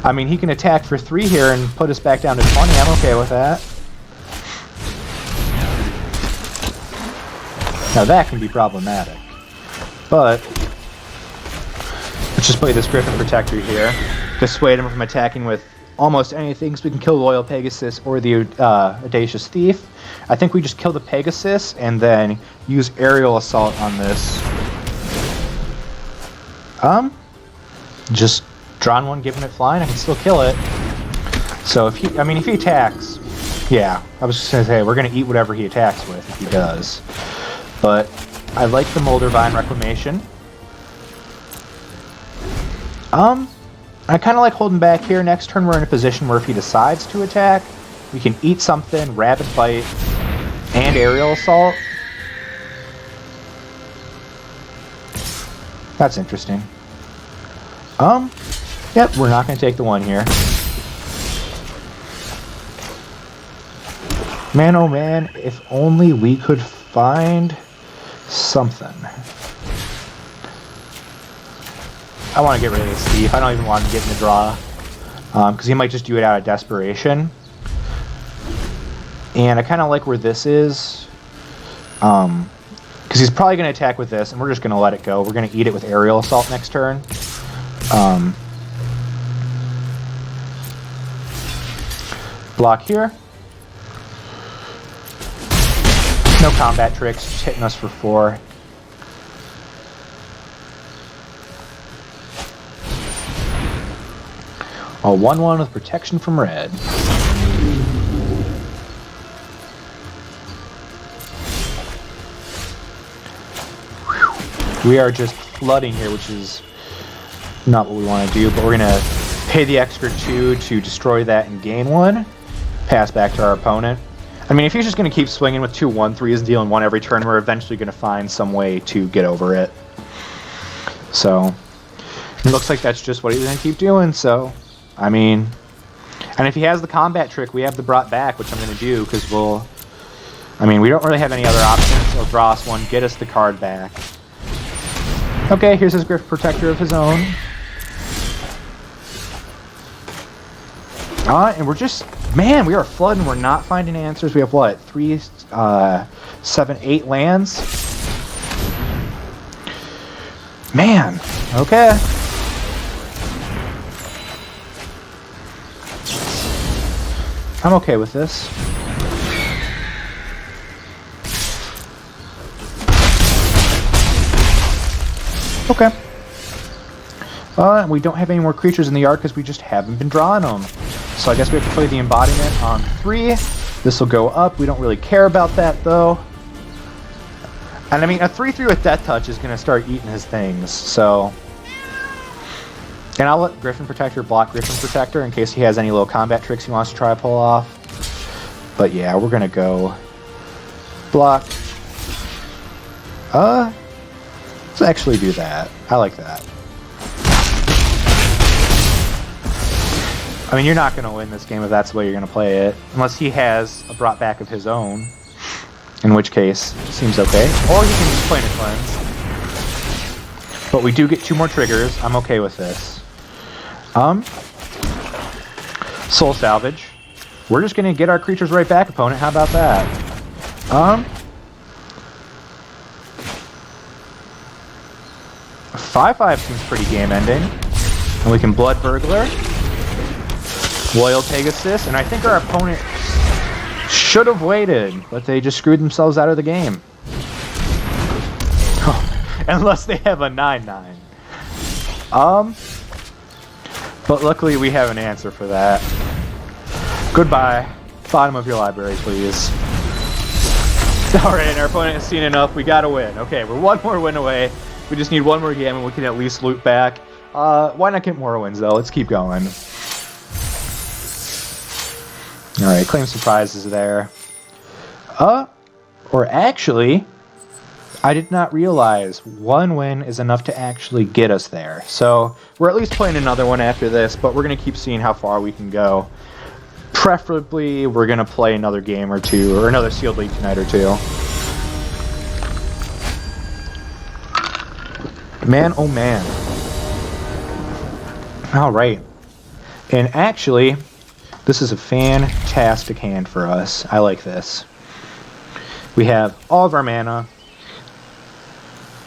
I mean, he can attack for 3 here and put us back down to 20. I'm okay with that. Now that can be problematic. But let's just play this Griffin Protector here. Dissuade him from attacking with almost anything, so we can kill Loyal Pegasus or the Audacious Thief. I think we just kill the Pegasus and then use Aerial Assault on this. Just drawing 1, giving it flying, I can still kill it. So if he, I mean, if he attacks, yeah, I was just gonna say we're gonna eat whatever he attacks with if he does. But I like the Moldervine Reclamation. I kind of like holding back here. Next turn we're in a position where if he decides to attack, we can eat something, Rapid Bite, and Aerial Assault. That's interesting. Yep, we're not going to take the 1 here. Man, oh man, if only we could find something. I want to get rid of this thief. I don't even want him to get in the draw. Because he might just do it out of desperation. And I kind of like where this is. Because he's probably going to attack with this, and we're just going to let it go. We're going to eat it with Aerial Assault next turn. Block here. No combat tricks, just hitting us for 4. A 1/1 with protection from red. Whew. We are just flooding here, which is not what we want to do, but we're going to pay the extra 2 to destroy that and gain 1. Pass back to our opponent. I mean, if he's just going to keep swinging with 2 1/3s and dealing 1 every turn, we're eventually going to find some way to get over it. So, it looks like that's just what he's going to keep doing, so... I mean, and if he has the combat trick, we have the brought back, which I'm going to do, because we'll... I mean, we don't really have any other options. He'll draw us 1, get us the card back. Okay, here's his Griff Protector of his own. And we're just... Man, we are flooding. We're not finding answers. We have, what, 3, 7, 8 lands? Man, okay. I'm okay with this. Okay. We don't have any more creatures in the yard because we just haven't been drawing them. So I guess we have to play the Embodiment on 3. This will go up. We don't really care about that, though. And I mean, a 3/3 with Death Touch is going to start eating his things, so... And I'll let Griffin Protector block Griffin Protector in case he has any little combat tricks he wants to try to pull off. But yeah, we're going to go... block. Let's actually do that. I like that. I mean, you're not going to win this game if that's the way you're going to play it. Unless he has a brought back of his own. In which case, it seems okay. Or he can just play in a cleanse. But we do get 2 more triggers. I'm okay with this. Soul Salvage. We're just going to get our creatures right back, opponent. How about that? 5/5 seems pretty game-ending. And we can Blood Burglar. Loyal Pegasus. And I think our opponent should have waited, but they just screwed themselves out of the game. Unless they have a 9/9. But luckily we have an answer for that. Goodbye. Bottom of your library, please. Alright, our opponent has seen enough. We gotta win. Okay, we're 1 more win away. We just need 1 more game and we can at least loot back. Why not get more wins, though? Let's keep going. Alright, claim surprise is there. Or actually... I did not realize 1 win is enough to actually get us there. So we're at least playing another one after this, but we're going to keep seeing how far we can go. Preferably, we're going to play another game or 2, or another Sealed League tonight or 2. Man, oh man. Alright. And actually, this is a fantastic hand for us. I like this. We have all of our mana.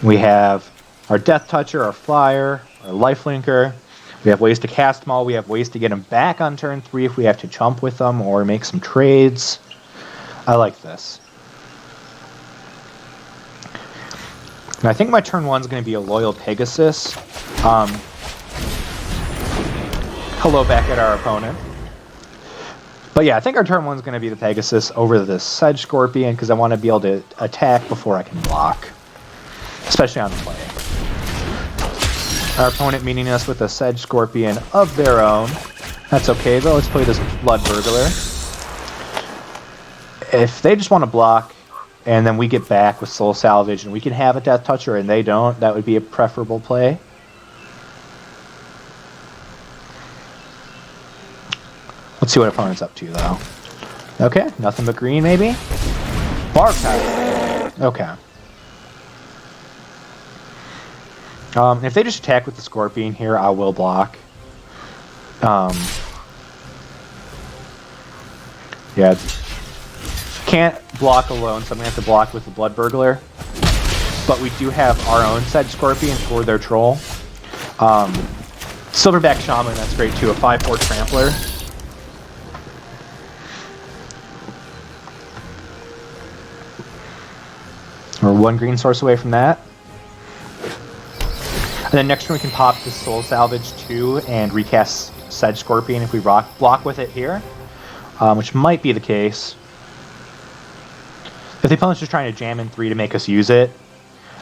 We have our Death Toucher, our Flyer, our Lifelinker. We have ways to cast them all. We have ways to get them back on turn 3 if we have to chump with them or make some trades. I like this. And I think my turn 1 is going to be a Loyal Pegasus. Hello back at our opponent. But yeah, I think our turn 1 is going to be the Pegasus over the Sedge Scorpion because I want to be able to attack before I can block. especially on the play. Our opponent meeting us with a Sedge Scorpion of their own. That's okay though, let's play this Blood Burglar. If they just want to block, and then we get back with Soul Salvage, and we can have a Death Toucher and they don't, that would be a preferable play. Let's see what opponent's up to though. Okay, nothing but green maybe? Bark Power. Okay. If they just attack with the Scorpion here, I will block. Yeah. Can't block alone, so I'm going to have to block with the Blood Burglar. But we do have our own Sedge Scorpion for their troll. Silverback Shaman, that's great too. A 5/4 Trampler. We're one green source away from that. And then next turn we can pop the Soul Salvage 2 and recast Sedge Scorpion if we block with it here, which might be the case. If the opponent's just trying to jam in 3 to make us use it,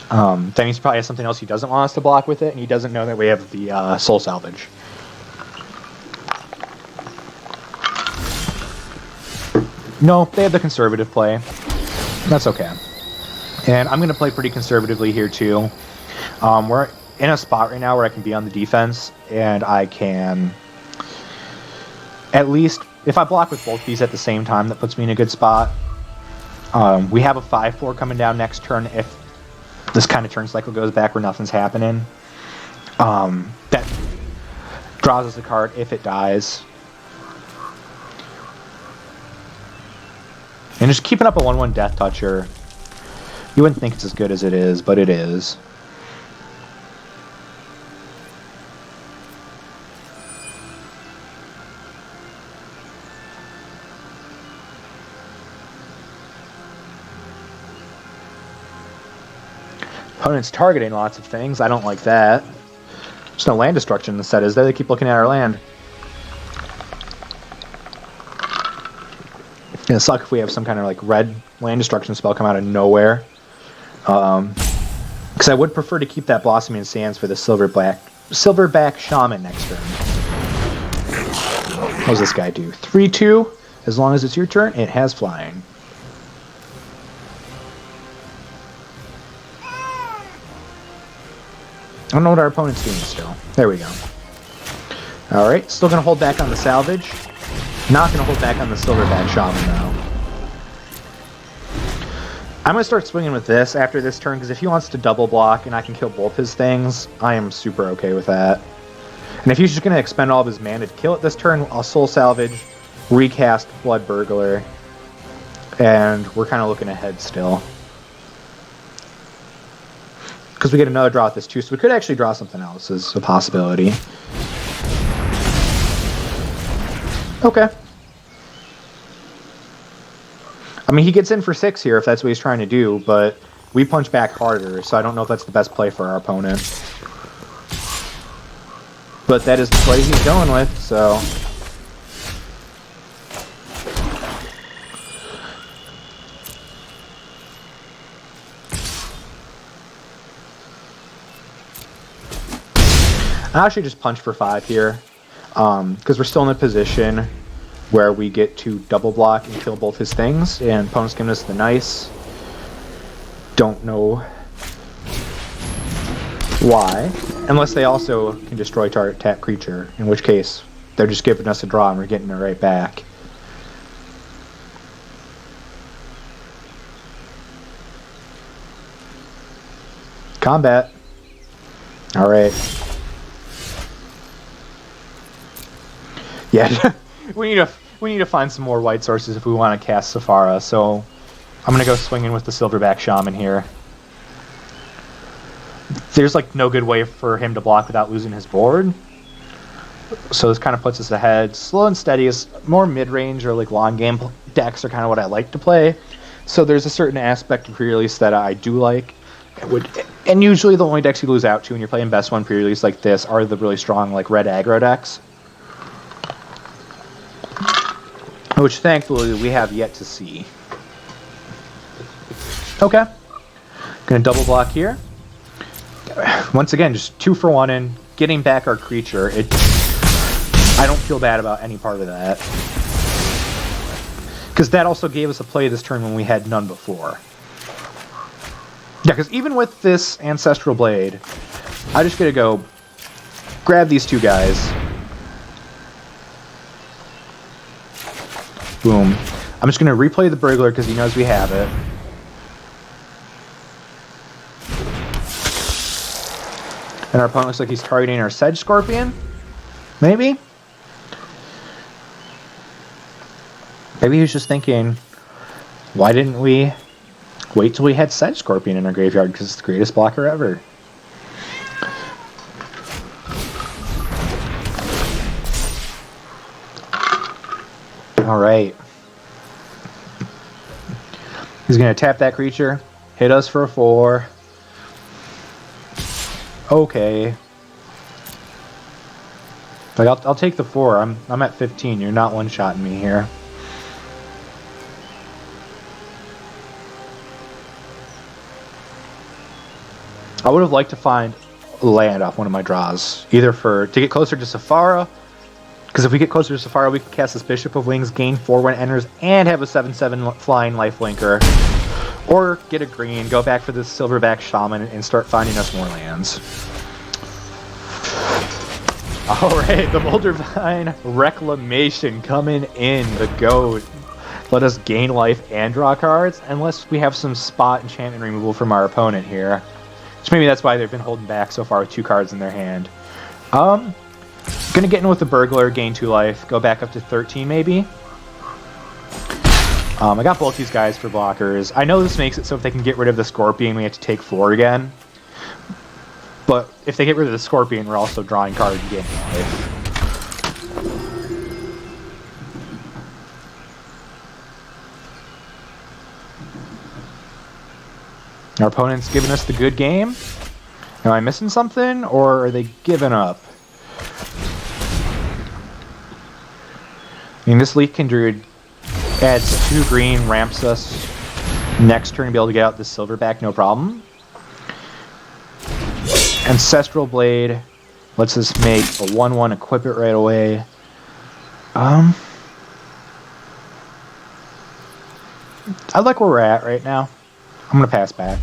then he's probably has something else he doesn't want us to block with it, and he doesn't know that we have the Soul Salvage. No, they have the conservative play. That's okay. And I'm going to play pretty conservatively here too. We're in a spot right now where I can be on the defense, and I can at least, if I block with both these at the same time, that puts me in a good spot. We have a 5/4 coming down next turn if this kind of turn cycle goes back where nothing's happening. That draws us a card if it dies. And just keeping up a 1/1 Death Toucher, you wouldn't think it's as good as it is, but it is. Opponent's targeting lots of things. I don't like that. There's no land destruction in the set, is there? They keep looking at our land. It's gonna suck if we have some kind of like red land destruction spell come out of nowhere. Because I would prefer to keep that Blossoming Sands for the Silverback Shaman next turn. What does this guy do? 3/2. As long as it's your turn, it has flying. I don't know what our opponent's doing still. There we go. Alright, still going to hold back on the salvage. Not going to hold back on the Silverback Shaman though. I'm going to start swinging with this after this turn, because if he wants to double block and I can kill both his things, I am super okay with that. And if he's just going to expend all of his mana to kill it this turn, I'll Soul Salvage, recast Blood Burglar, and we're kind of looking ahead still. Because we get another draw at this too, so we could actually draw something else as a possibility. Okay. I mean, he gets in for 6 here if that's what he's trying to do, but we punch back harder, so I don't know if that's the best play for our opponent. But that is the play he's going with, so... I actually just punch for 5 here, because we're still in a position where we get to double block and kill both his things, and opponent's giving us the nice. Don't know why, unless they also can destroy target tap creature, in which case they're just giving us a draw and we're getting it right back. Combat. Alright. Yeah, we need to find some more white sources if we want to cast Sephara, so I'm gonna go swinging with the Silverback Shaman here. There's like no good way for him to block without losing his board, so this kind of puts us ahead. Slow and Steady is more mid-range or like long game decks are kind of what I like to play, so there's a certain aspect of pre-release that I do like. And usually the only decks you lose out to when you're playing best one pre-release like this are the really strong like red aggro decks, which thankfully we have yet to see. Okay. Gonna double block here. Once again, just 2 for 1 in getting back our creature. I don't feel bad about any part of that. Because that also gave us a play this turn when we had none before. Yeah, because even with this Ancestral Blade, I just gotta go grab these 2 guys. Boom. I'm just gonna replay the Burglar because he knows we have it. And our opponent looks like he's targeting our Sedge Scorpion. Maybe? Maybe he was just thinking, why didn't we wait till we had Sedge Scorpion in our graveyard, because it's the greatest blocker ever. Alright. He's going to tap that creature, hit us for a 4. Okay. Like, I'll take the 4. I'm at 15. You're not one-shotting me here. I would have liked to find land off one of my draws, either to get closer to Safara, because if we get closer to Safara, we can cast this Bishop of Wings, gain 4 when it enters, and have a 7/7 flying lifelinker, or get a green, go back for this Silverback Shaman, and start finding us more lands. Alright, the Moldervine Reclamation coming in, the GOAT. Let us gain life and draw cards, unless we have some spot enchantment removal from our opponent here. So maybe that's why they've been holding back so far with 2 cards in their hand. Gonna get in with the Burglar, gain 2 life, go back up to 13 maybe. I got both these guys for blockers. I know this makes it so if they can get rid of the Scorpion, we have to take 4 again. But if they get rid of the Scorpion, we're also drawing cards and gaining life. Our opponent's giving us the good game. Am I missing something, or are they giving up? I mean, this Leaf Druid adds 2 green, ramps us next turn to be able to get out this Silverback, no problem. Ancestral Blade lets us make a 1/1, equip it right away. I like where we're at right now. I'm going to pass back.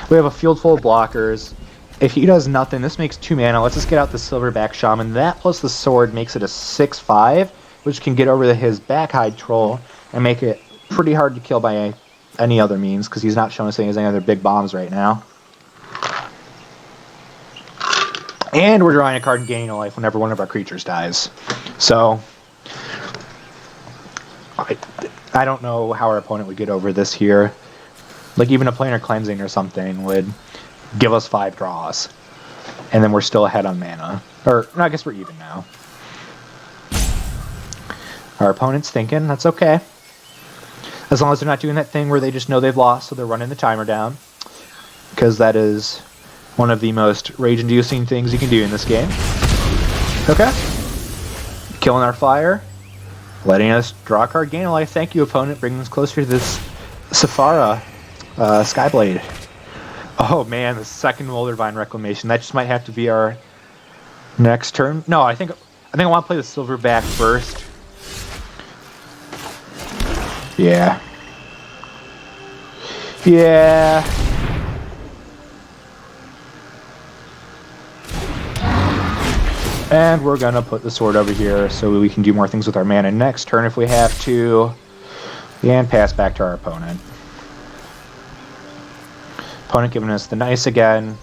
We have a field full of blockers. If he does nothing, this makes 2 mana. Let's just get out the Silverback Shaman. That plus the sword makes it a 6/5, which can get over his Backhide Troll and make it pretty hard to kill by any other means, because he's not showing us any other big bombs right now. And we're drawing a card and gaining a life whenever one of our creatures dies. So, I don't know how our opponent would get over this here. Like, even a Planar Cleansing or something would give us 5 draws. And then we're still ahead on mana. Or, no, I guess we're even now. Our opponent's thinking, that's okay. As long as they're not doing that thing where they just know they've lost, so they're running the timer down. Because that is one of the most rage-inducing things you can do in this game. Okay. Killing our flyer. Letting us draw a card, gain a life. Thank you, opponent. Bringing us closer to this Safara Skyblade. Oh man, the second Moldervine Reclamation. That just might have to be our next turn. No, I think I want to play the Silverback first. Yeah. Yeah. And we're gonna put the sword over here so we can do more things with our mana next turn if we have to. And pass back to our opponent. Opponent giving us the nice again.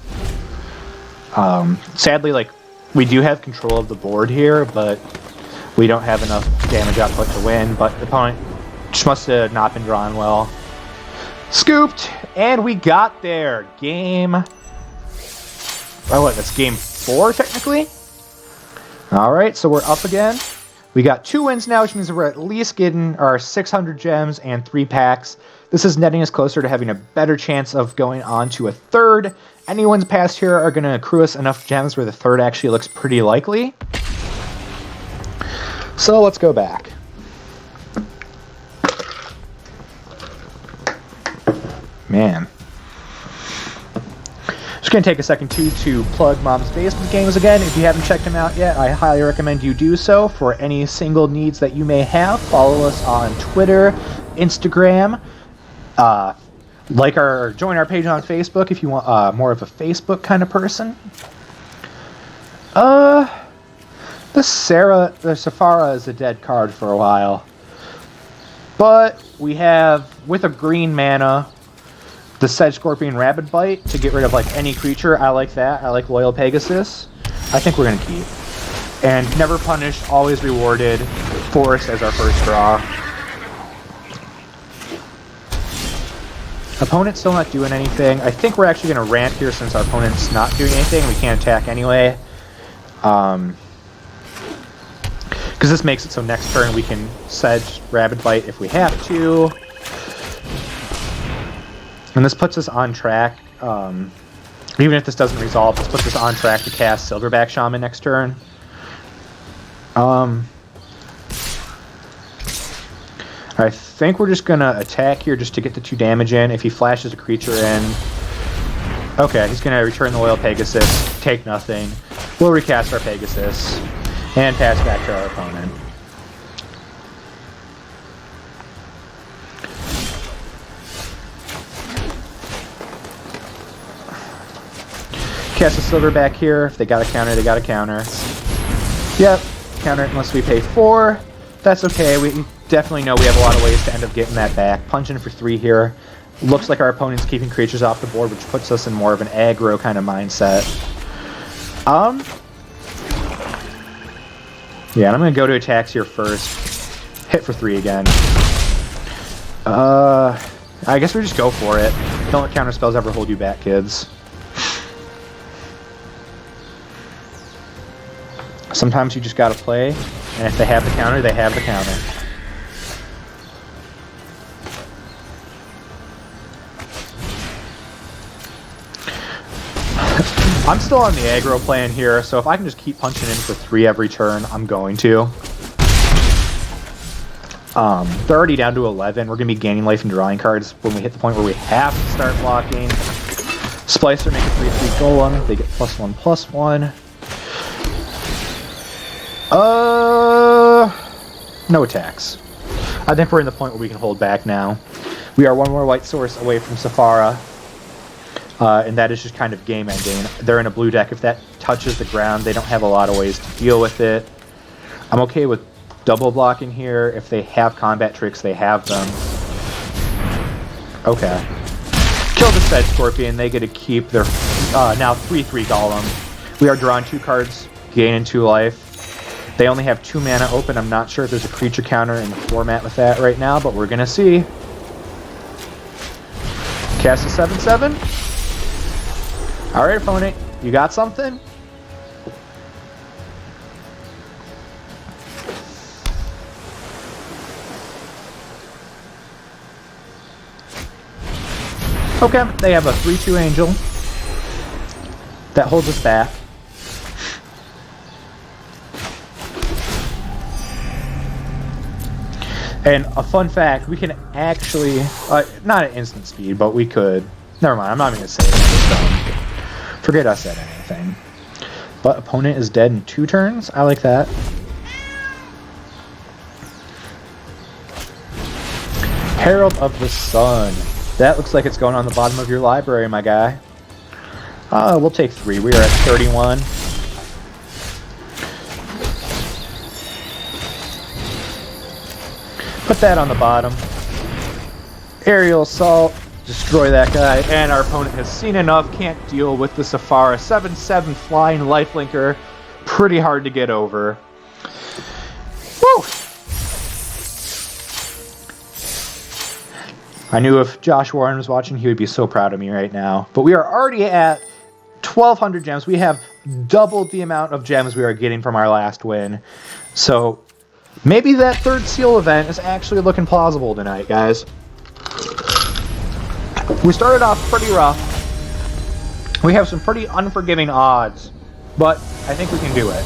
Sadly, like, we do have control of the board here, but we don't have enough damage output to win. But the opponent just must have not been drawn well. Scooped, and we got there. Game. Oh, what? That's game 4 technically. All right, so we're up again. We got 2 wins now, which means we're at least getting our 600 gems and 3 packs. This is netting us closer to having a better chance of going on to a 3rd. Any wins past here are going to accrue us enough gems where the 3rd actually looks pretty likely. So let's go back. Man. Just Gonna take a second to plug Mom's Basement Games again. If you haven't checked them out yet, I highly recommend you do so for any single needs that you may have. Follow us on Twitter, Instagram, join our page on Facebook if you want more of a Facebook kind of person. The Safara is a dead card for a while, but we have, with a green mana, the Sedge Scorpion Rabid Bite to get rid of like any creature. I like that. I like Loyal Pegasus. I think we're gonna keep. And never punished, always rewarded. Forest as our first draw. Opponent's still not doing anything. I think we're actually gonna ramp here since our opponent's not doing anything. We can't attack anyway. Because this makes it so next turn we can Sedge Rabid Bite if we have to. And this puts us on track, even if this doesn't resolve, this puts us on track to cast Silverback Shaman next turn. I think we're just going to attack here just to get the 2 damage in. If he flashes a creature in... Okay, he's going to return the Loyal Pegasus, take nothing. We'll recast our Pegasus, and pass back to our opponent. Cast a Silverback here. If they got a counter, they got a counter. Yep, counter it unless we pay 4. That's okay. We definitely know we have a lot of ways to end up getting that back. Punching for 3 here. Looks like our opponent's keeping creatures off the board, which puts us in more of an aggro kind of mindset. Yeah, and I'm going to go to attacks here first. Hit for 3 again. I guess we just go for it. Don't let counter spells ever hold you back, kids. Sometimes you just gotta play, and if they have the counter, they have the counter. I'm still on the aggro plan here, so if I can just keep punching in for 3 every turn, I'm going to. They're already down to 11. We're gonna be gaining life and drawing cards when we hit the point where we have to start blocking. Splicer make a 3/3 golem. They get +1/+1. No attacks. I think we're in the point where we can hold back now. We are 1 more white source away from Safara. And that is just kind of game ending. They're in a blue deck. If that touches the ground, they don't have a lot of ways to deal with it. I'm okay with double blocking here. If they have combat tricks, they have them. Okay. Kill the Sedge Scorpion. They get to keep their now 3/3 Golem. We are drawing 2 cards, gaining 2 life. They only have 2 mana open. I'm not sure if there's a creature counter in the format with that right now, but we're gonna see. Cast a 7/7. Alright, opponent, you got something? Okay, they have a 3/2 Angel. That holds us back. And a fun fact, we can actually, not at instant speed, but we could. Never mind, I'm not even going to say it. Forget I said anything. But opponent is dead in 2 turns. I like that. Herald of the Sun. That looks like it's going on the bottom of your library, my guy. We'll take 3. We are at 31. Put that on the bottom. Aerial Assault. Destroy that guy. And our opponent has seen enough. Can't deal with the Safara. 7/7 flying lifelinker. Pretty hard to get over. Woo! I knew if Josh Warren was watching, he would be so proud of me right now. But we are already at 1,200 gems. We have doubled the amount of gems we are getting from our last win. So maybe that 3rd seal event is actually looking plausible tonight, guys. We started off pretty rough. We have some pretty unforgiving odds, but I think we can do it.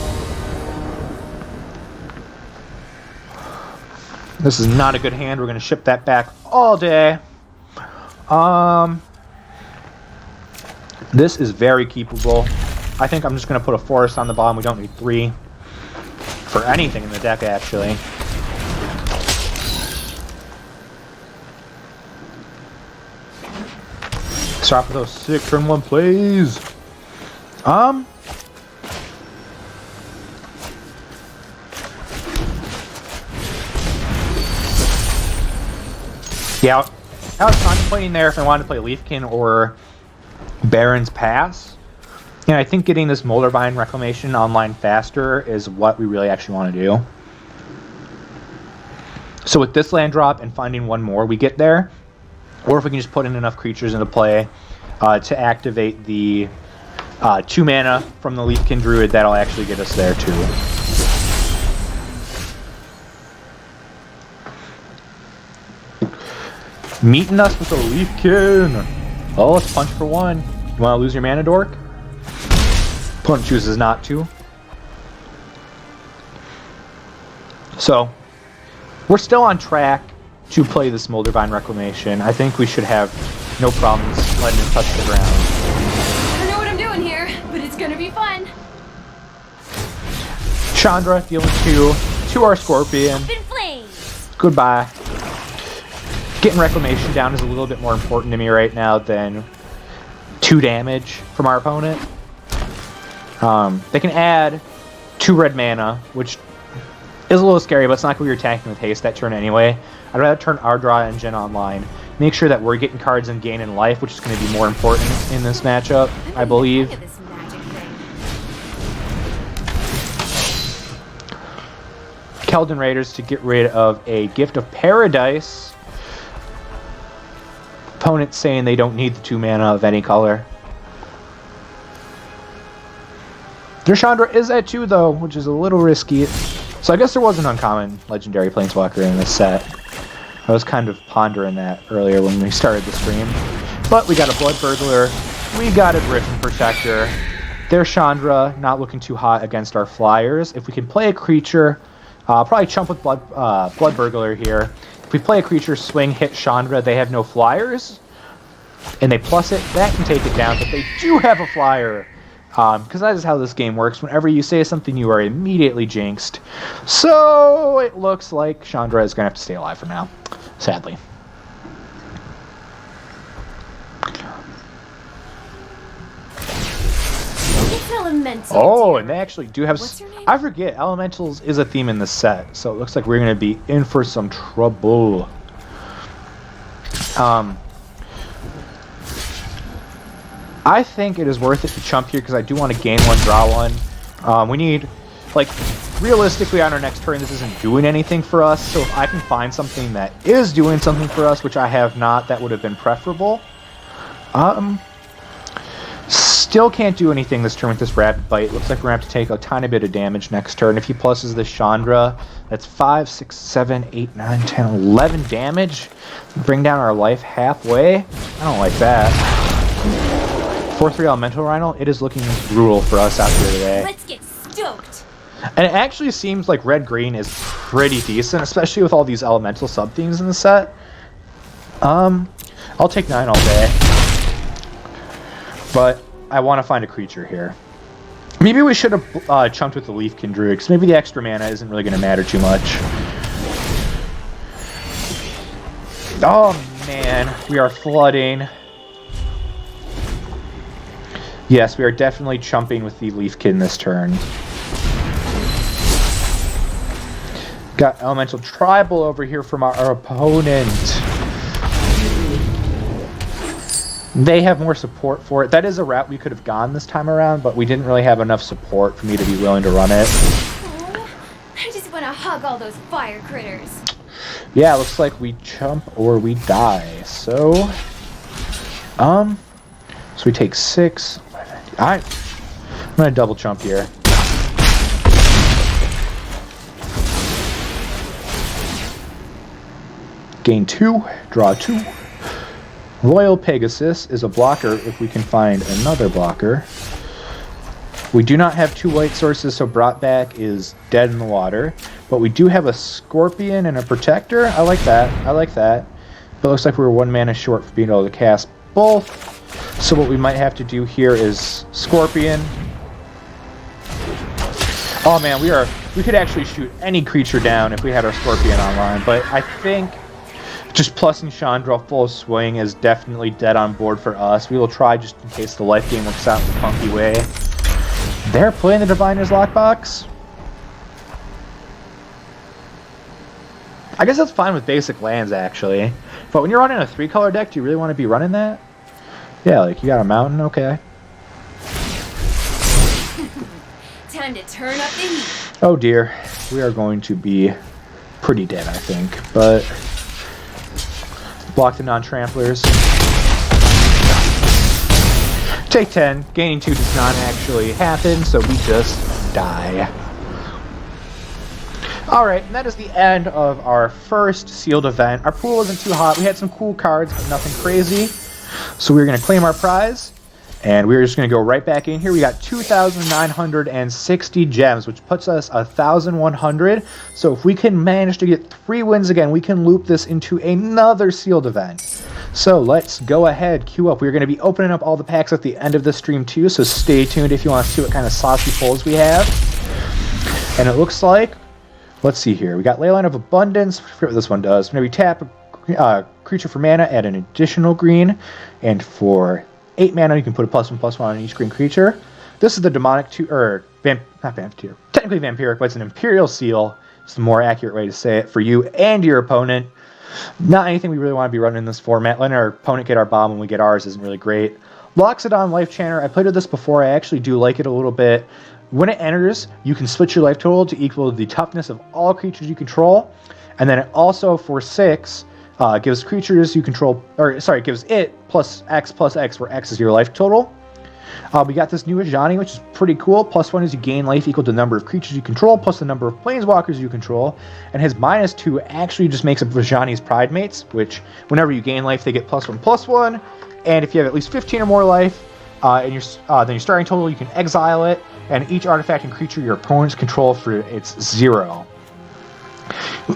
This is not a good hand. We're going to ship that back all day. This is very keepable. I think I'm just going to put a forest on the bottom. We don't need 3 for anything in the deck, actually. Start with those sick turn 1 plays. Yeah, I was contemplating there if I wanted to play Leafkin or Baron's Pass. And I think getting this Moldervine Reclamation online faster is what we really actually want to do. So with this land drop and finding one more, we get there. Or if we can just put in enough creatures into play to activate the 2 mana from the Leafkin Druid, that'll actually get us there too. Meeting us with a Leafkin. Oh, let's punch for 1. You want to lose your mana dork? Opponent chooses not to. So, we're still on track to play this Moldervine Reclamation. I think we should have no problems letting it touch the ground. I don't know what I'm doing here, but it's gonna be fun. Chandra dealing 2 to our Scorpion. Up in flames. Goodbye. Getting Reclamation down is a little bit more important to me right now than 2 damage from our opponent. They can add 2 red mana, which is a little scary, but it's not like we were attacking with haste that turn anyway. I'd rather turn our draw engine online. Make sure that we're getting cards and gaining life, which is going to be more important in this matchup, I believe. Look at this magic thing. Keldon Raiders to get rid of a Gift of Paradise. Opponent saying they don't need the 2 mana of any color. Their Chandra is at 2 though, which is a little risky. So I guess there was an uncommon legendary planeswalker in this set. I was kind of pondering that earlier when we started the stream. But we got a Blood Burglar, we got a Griffin Protector. Their Chandra not looking too hot against our Flyers. If we can play a creature, probably chump with Blood Burglar here. If we play a creature, swing, hit Chandra, they have no Flyers. And they plus it, that can take it down, but they do have a Flyer. Because that is how this game works. Whenever you say something, you are immediately jinxed. So it looks like Chandra is going to have to stay alive for now, sadly. It's elemental. Oh, and they actually do have... What's your name? I forget, Elementals is a theme in this set, so it looks like we're going to be in for some trouble. I think it is worth it to chump here because I do want to gain 1, draw 1. We need, like, realistically on our next turn, this isn't doing anything for us. So if I can find something that is doing something for us, which I have not, that would have been preferable. Still can't do anything this turn with this Rapid Bite. Looks like we're going to have to take a tiny bit of damage next turn. If he pluses the Chandra, that's 5, 6, 7, 8, 9, 10, 11 damage. Bring down our life halfway. I don't like that. 4/3 Elemental Rhino, it is looking brutal for us out here today. Let's get stoked. And it actually seems like red-green is pretty decent, especially with all these elemental sub-themes in the set. I'll take 9 all day. But I want to find a creature here. Maybe we should have chunked with the Leafkin Druid, because maybe the extra mana isn't really going to matter too much. Oh man, we are flooding. Yes, we are definitely chumping with the Leafkin this turn. Got Elemental Tribal over here from our opponent. They have more support for it. That is a route we could have gone this time around, but we didn't really have enough support for me to be willing to run it. Oh, I just want to hug all those fire critters. Yeah, looks like we chump or we die. So we take 6. I'm gonna double chump here. Gain 2, draw 2. Royal Pegasus is a blocker if we can find another blocker. We do not have 2 white sources, so Brought Back is dead in the water. But we do have a Scorpion and a Protector. I like that. I like that. But it looks like we were 1 mana short for being able to cast both. So what we might have to do here is Scorpion. Oh man, we could actually shoot any creature down if we had our Scorpion online, but I think just plussing Chandra full swing is definitely dead on board for us. We will try just in case the life game works out in a funky way. They're playing the Diviner's Lockbox. I guess that's fine with basic lands, actually. But when you're running a 3-color deck, do you really want to be running that? Yeah, like, you got a mountain? Okay. Time to turn up the heat. Oh dear. We are going to be pretty dead, I think. But block the non-tramplers. Take 10. Gaining 2 does not actually happen, so we just die. Alright, and that is the end of our first sealed event. Our pool wasn't too hot. We had some cool cards, but nothing crazy. So we're going to claim our prize, and we're just going to go right back in here. We got 2,960 gems, which puts us 1,100. So if we can manage to get 3 wins again, we can loop this into another sealed event. So let's go ahead, queue up. We're going to be opening up all the packs at the end of the stream too, so stay tuned if you want to see what kind of saucy pulls we have. And it looks like, let's see here, we got Leyline of Abundance. I forget what this one does. Whenever you tap a creature for mana, add an additional green, and for 8 mana you can put a +1/+1 on each green creature. This is the demonic not vampire, technically vampiric, but it's an Imperial Seal. It's the more accurate way to say it for you and your opponent. Not anything we really want to be running in this format. Letting our opponent get our bomb when we get ours isn't really great. Loxodon Life Chanter, I played with this before. I actually do like it a little bit. When it enters, you can switch your life total to equal the toughness of all creatures you control. And then it also, for 6, gives creatures you control, gives it +X, where X is your life total. We got this new Ajani, which is pretty cool. +1 is you gain life equal to the number of creatures you control, plus the number of planeswalkers you control. And his -2 actually just makes up Ajani's Pride Mates, which whenever you gain life, they get +1/+1. And if you have at least 15 or more life, then your starting total, you can exile it. And each artifact and creature your opponents control for its 0.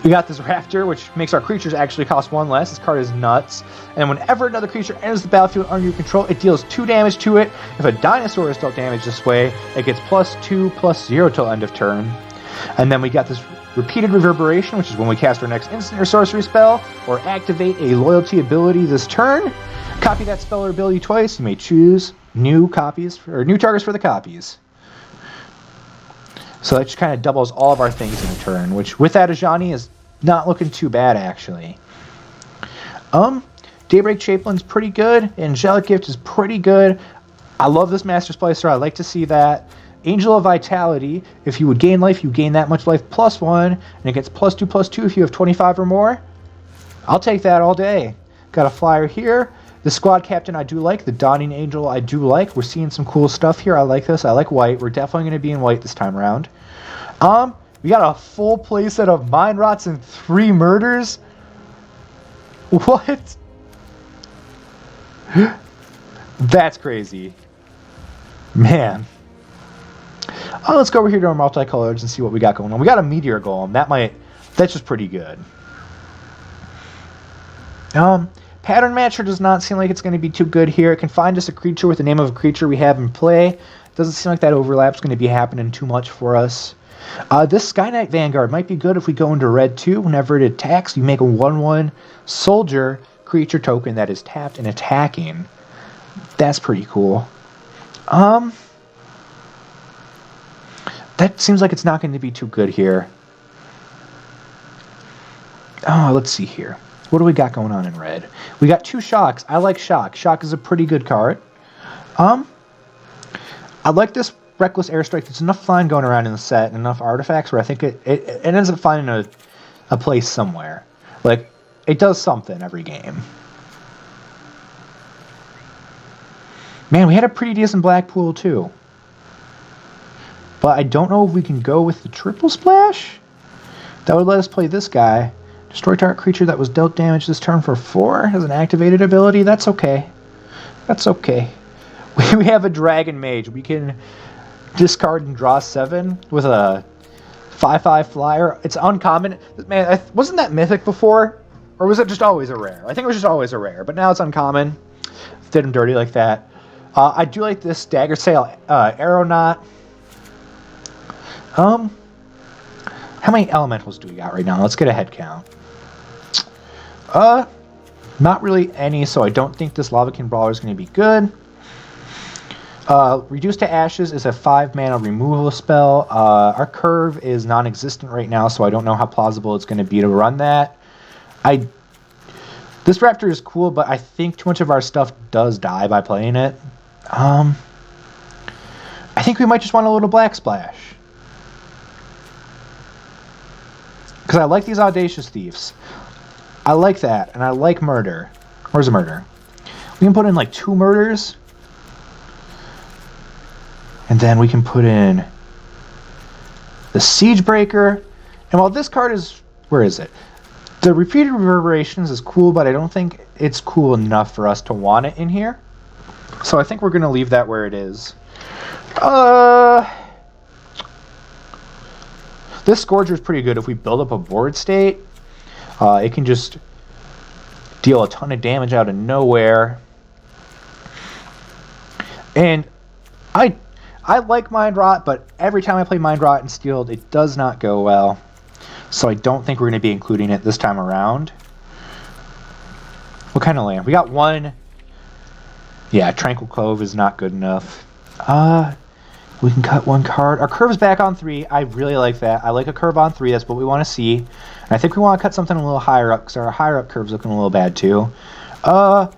We got this Raptor, which makes our creatures actually cost 1 less. This card is nuts. And whenever another creature enters the battlefield under your control, it deals 2 damage to it. If a dinosaur is dealt damage this way, it gets +2/+0 till end of turn. And then we got this Repeated Reverberation, which is when we cast our next instant or sorcery spell, or activate a loyalty ability this turn. Copy that spell or ability twice. You may choose new targets for the copies. So that just kind of doubles all of our things in a turn, which with that Ajani is not looking too bad, actually. Daybreak Chaplain's pretty good. Angelic Gift is pretty good. I love this Master Splicer. I like to see that. Angel of Vitality, if you would gain life, you gain that much life +1, and it gets +2/+2 if you have 25 or more. I'll take that all day. Got a flyer here. The squad captain I do like. The Dawning Angel I do like. We're seeing some cool stuff here. I like this. I like white. We're definitely going to be in white this time around. We got a full playset of Mind Rots and 3 Murders. What? That's crazy. Man. Let's go over here to our multicolors and see what we got going on. We got a Meteor Golem. That's just pretty good. Pattern Matcher does not seem like it's going to be too good here. It can find us a creature with the name of a creature we have in play. Doesn't seem like that overlap's going to be happening too much for us. This Sky Knight Vanguard might be good if we go into red 2. Whenever it attacks, you make a 1/1 soldier creature token that is tapped and attacking. That's pretty cool. That seems like it's not going to be too good here. Let's see here. What do we got going on in red? We got 2 Shocks. I like Shock. Shock is a pretty good card. I like this Reckless Airstrike. There's enough flying going around in the set and enough artifacts where I think it ends up finding a place somewhere. Like, it does something every game. Man, we had a pretty decent black pool too. But I don't know if we can go with the triple splash. That would let us play this guy. Destroy target creature that was dealt damage this turn for 4 as an activated ability. That's okay. That's okay. We have a Dragon Mage. We can discard and draw 7 with a 5/5 flyer. It's uncommon. Man, wasn't that mythic before? Or was it just always a rare? I think it was just always a rare, but now it's uncommon. did him dirty like that. I do like this dagger sail aeronaut. How many elementals do we got right now? Let's get a head count. Not really any, so I don't think this Lavakin Brawler is going to be good. Reduce to Ashes is a 5-mana removal spell. Our curve is non-existent right now, so I don't know how plausible it's going to be to run that. This Raptor is cool, but I think too much of our stuff does die by playing it. I think we might just want a little Black Splash. Because I like these Audacious Thieves. I like that, and I like Murder. Where's the Murder? We can put in like 2 Murders. And then we can put in the Siegebreaker. And while this card is... Where is it? The Repeated Reverberations is cool, but I don't think it's cool enough for us to want it in here. So I think we're going to leave that where it is. This Scourger is pretty good if we build up a board state. It can just deal a ton of damage out of nowhere. And I like Mind Rot, but every time I play Mind Rot and Steeled, it does not go well. So I don't think we're going to be including it this time around. What kind of land? We got 1. Yeah, Tranquil Cove is not good enough. We can cut 1 card. Our curve's back on 3. I really like that. I like a curve on 3. That's what we want to see. And I think we want to cut something a little higher up, because our higher up curve's looking a little bad too. I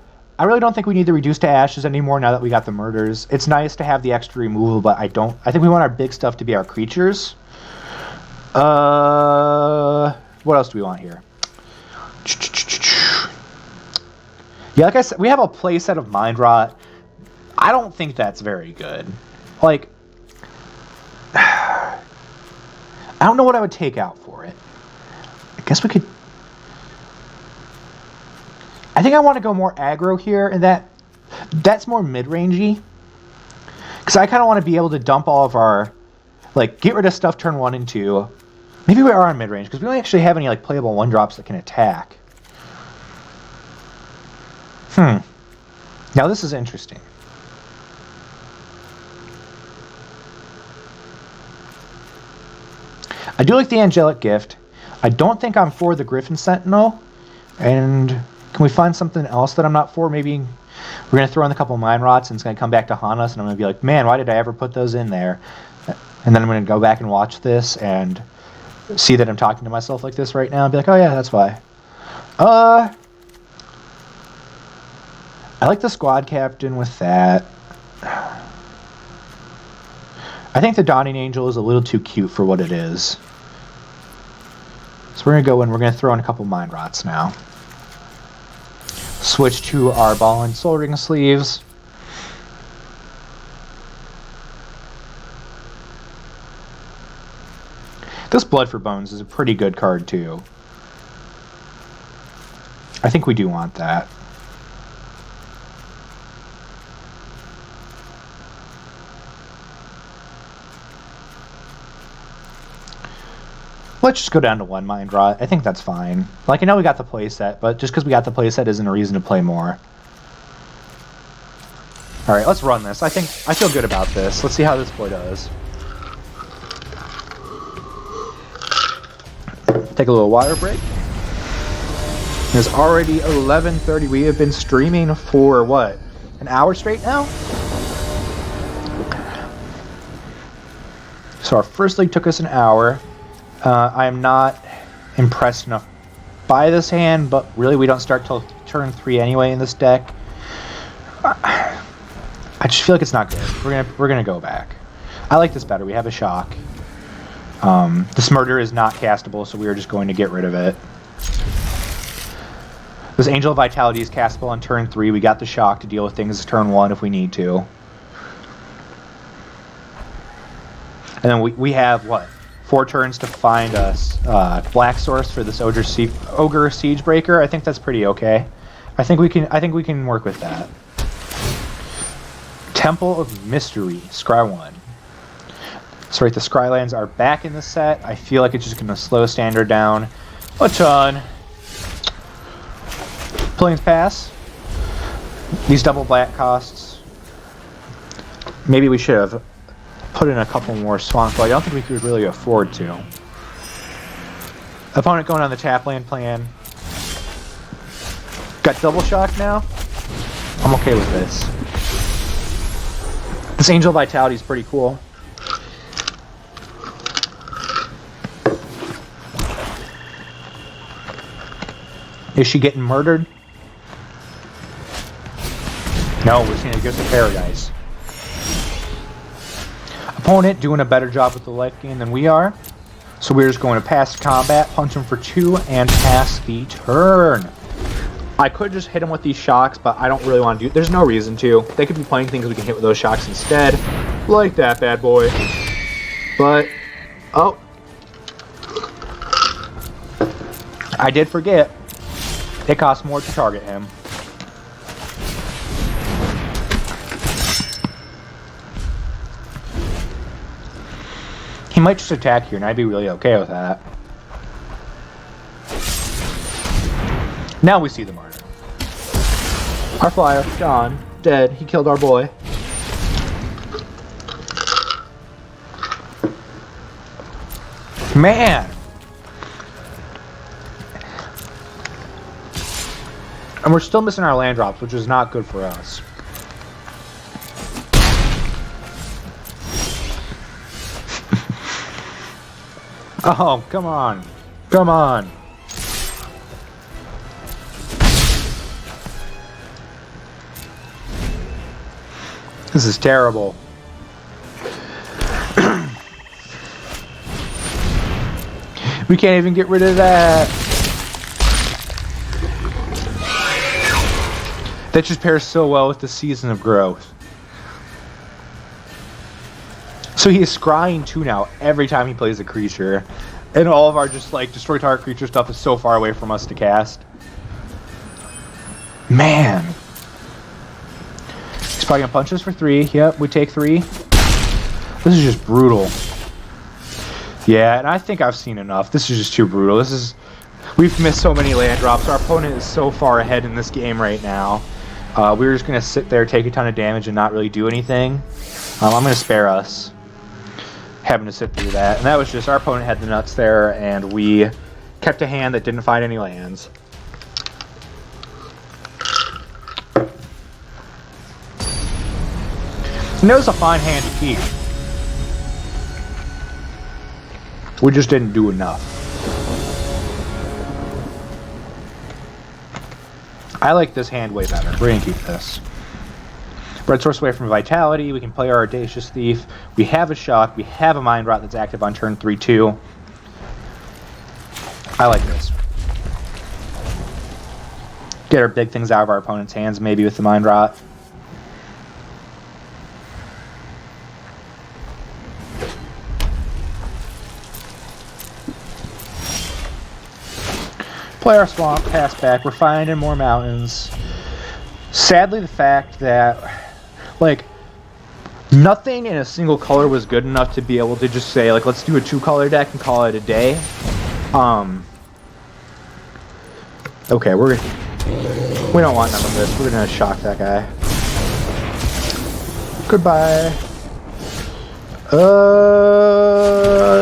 really don't think we need to reduce to Ashes anymore now that we got the Murders. It's nice to have the extra removal, but I think we want our big stuff to be our creatures. What else do we want here? Yeah, like I said, we have a playset of Mind Rot. I don't think that's very good. Like, I don't know what I would take out for it. I guess we could... I think I want to go more aggro here, and that's more mid-rangey. Because I kind of want to be able to dump all of our... Like, get rid of stuff turn 1 and 2. Maybe we are on mid-range, because we don't actually have any like playable 1-drops that can attack. Now this is interesting. I do like the Angelic Gift. I don't think I'm for the Griffin Sentinel. And can we find something else that I'm not for? Maybe we're going to throw in a couple Mind Rots and it's going to come back to haunt us. And I'm going to be like, man, why did I ever put those in there? And then I'm going to go back and watch this and see that I'm talking to myself like this right now and be like, oh yeah, that's why. I like the Squad Captain with that. I think the Dawning Angel is a little too cute for what it is. So we're going to go in, we're going to throw in a couple Mind Rots now. Switch to our Ball and Soul Ring Sleeves. This Blood for Bones is a pretty good card too. I think we do want that. Let's just go down to 1 Mind Rot. I think that's fine. Like, I know we got the playset, but just because we got the playset isn't a reason to play more. Alright, let's run this. I feel good about this. Let's see how this boy does. Take a little water break. It's already 11:30. We have been streaming for, what, an hour straight now? So our first league took us an hour. I am not impressed enough by this hand, but really we don't start till turn 3 anyway in this deck. I just feel like it's not good. We're gonna go back. I like this better. We have a shock. This Murder is not castable, so we are just going to get rid of it. This Angel of Vitality is castable on turn 3. We got the shock to deal with things turn 1 if we need to. And then we have, what, 4 turns to find a black source for this Ogre Siegebreaker. I think that's pretty okay. I think we can work with that. Temple of Mystery, Scry 1. So right, the Scrylands are back in the set. I feel like it's just going to slow Standard down a ton. Plains Pass. These double black costs. Maybe we should have put in a couple more swamp, but I don't think we could really afford to. Opponent going on the tap land plan. Got double shock now. I'm okay with this. This Angel Vitality is pretty cool. Is she getting murdered? No, we're seeing a Gifts of Paradise. Opponent doing a better job with the life gain than we are. So we're just going to pass combat, punch him for 2, and pass the turn. I could just hit him with these shocks, but I don't really want to do it. There's no reason to. They could be playing things we can hit with those shocks instead. Like that bad boy. But, oh. I did forget. It costs more to target him. He might just attack here, and I'd be really okay with that. Now we see the martyr. Our flyer, John, dead. He killed our boy. Man! And we're still missing our land drops, which is not good for us. Oh, come on. Come on. This is terrible. We can't even get rid of that. That just pairs so well with the Season of Growth. So he is scrying 2 now every time he plays a creature. And all of our just like destroy target creature stuff is so far away from us to cast. Man. He's probably gonna punch us for 3. Yep, we take 3. This is just brutal. Yeah, and I think I've seen enough. This is just too brutal. We've missed so many land drops. Our opponent is so far ahead in this game right now. We're just gonna sit there, take a ton of damage, and not really do anything. I'm gonna spare us having to sit through that. And that was just, our opponent had the nuts there, and we kept a hand that didn't find any lands. And it was a fine hand to keep. We just didn't do enough. I like this hand way better. We're gonna keep this. Red source away from Vitality. We can play our Audacious Thief. We have a Shock. We have a Mind Rot that's active on turn 3/2. I like this. Get our big things out of our opponent's hands, maybe with the Mind Rot. Play our swamp, pass back. We're finding more mountains. Sadly, the fact that, like, nothing in a single color was good enough to be able to just say, like, let's do a 2-color deck and call it a day. Okay, we don't want none of this. We're gonna shock that guy. Goodbye.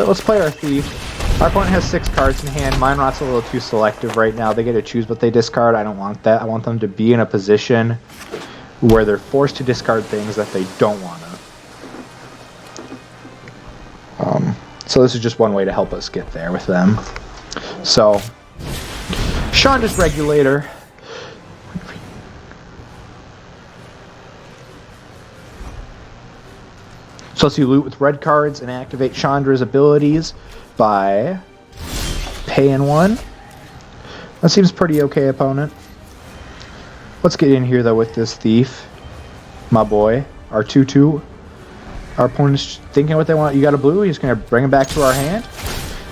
Let's play our Thief. Our opponent has 6 cards in hand. Mind Rot's a little too selective right now. They get to choose what they discard. I don't want that. I want them to be in a position where they're forced to discard things that they don't want to. So this is just one way to help us get there with them. So, Chandra's Regulator. So let's do loot with red cards and activate Chandra's abilities by paying 1. That seems pretty okay, opponent. Let's get in here though with this Thief, my boy. Our 2/2. Our opponent's thinking what they want. You got a blue. He's gonna bring him back to our hand.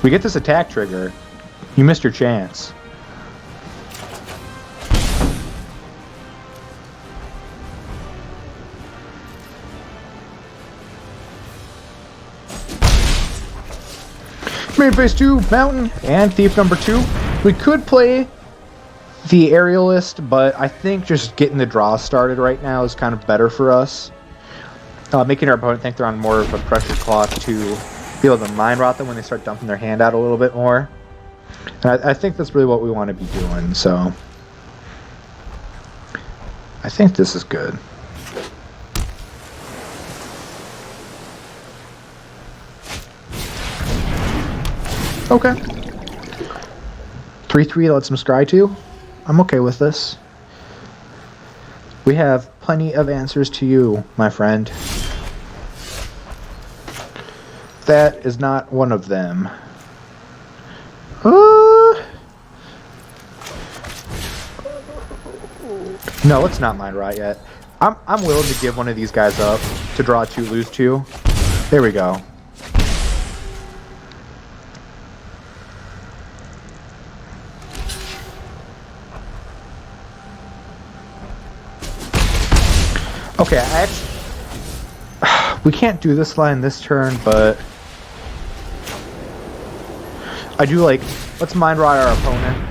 We get this attack trigger. You missed your chance. Main phase 2, Mountain, and Thief number 2. We could play the aerialist, but I think just getting the draw started right now is kind of better for us. Making our opponent think they're on more of a pressure clock to be able to mind rot them when they start dumping their hand out a little bit more. And I think that's really what we want to be doing, so I think this is good. Okay. 3-3 lets him scry too. I'm okay with this. We have plenty of answers to you, my friend. That is not one of them. No, let's not mind rot yet. I'm willing to give one of these guys up to draw 2, lose 2. There we go. Okay, we can't do this line this turn, but I do like, let's mind rot our opponent.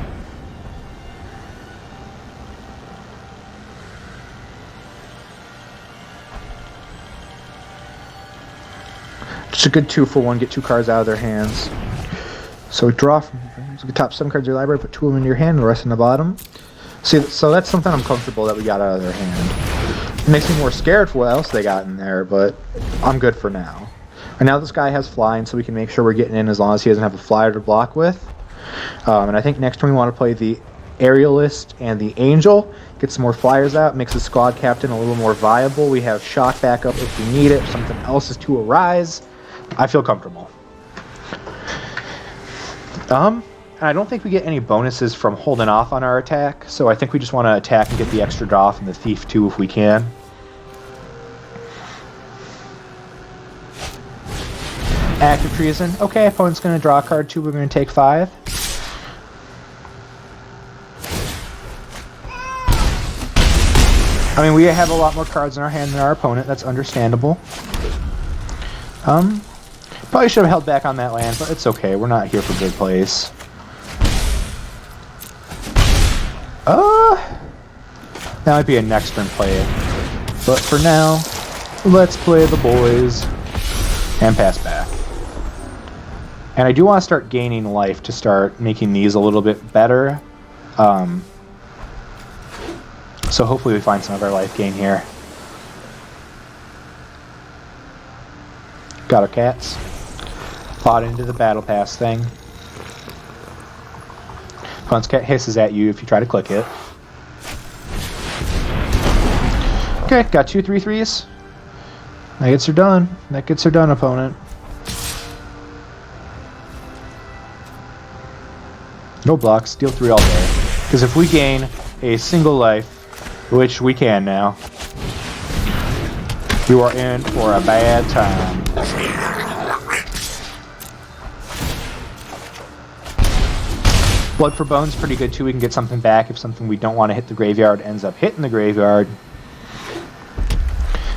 Just a good 2-for-1, get 2 cards out of their hands. So we draw from the top 7 cards of your library, put 2 of them in your hand, and the rest in the bottom. See, so that's something I'm comfortable that we got out of their hand. It makes me more scared for what else they got in there, but I'm good for now. And now this guy has flying, so we can make sure we're getting in as long as he doesn't have a flyer to block with. And I think next turn we want to play the aerialist and the angel. Get some more flyers out, makes the squad captain a little more viable. We have shock backup if we need it, if something else is to arise. I feel comfortable. And I don't think we get any bonuses from holding off on our attack, so I think we just want to attack and get the extra draw from the thief too if we can. Active treason. Okay, opponent's going to draw a card too. We're going to take 5. I mean, we have a lot more cards in our hand than our opponent. That's understandable. Probably should have held back on that land, but it's okay. We're not here for good plays. That might be a next turn play. But for now, let's play the boys and pass back. And I do want to start gaining life to start making these a little bit better. So hopefully we find some of our life gain here. Got our cats. Fought into the battle pass thing. Opponent's cat hisses at you if you try to click it. Okay, got 2 3/3s. That gets her done. That gets her done, opponent. No blocks, steal 3 all day. Because if we gain a single life, which we can now, you are in for a bad time. Blood for Bones pretty good too. We can get something back if something we don't want to hit the graveyard ends up hitting the graveyard.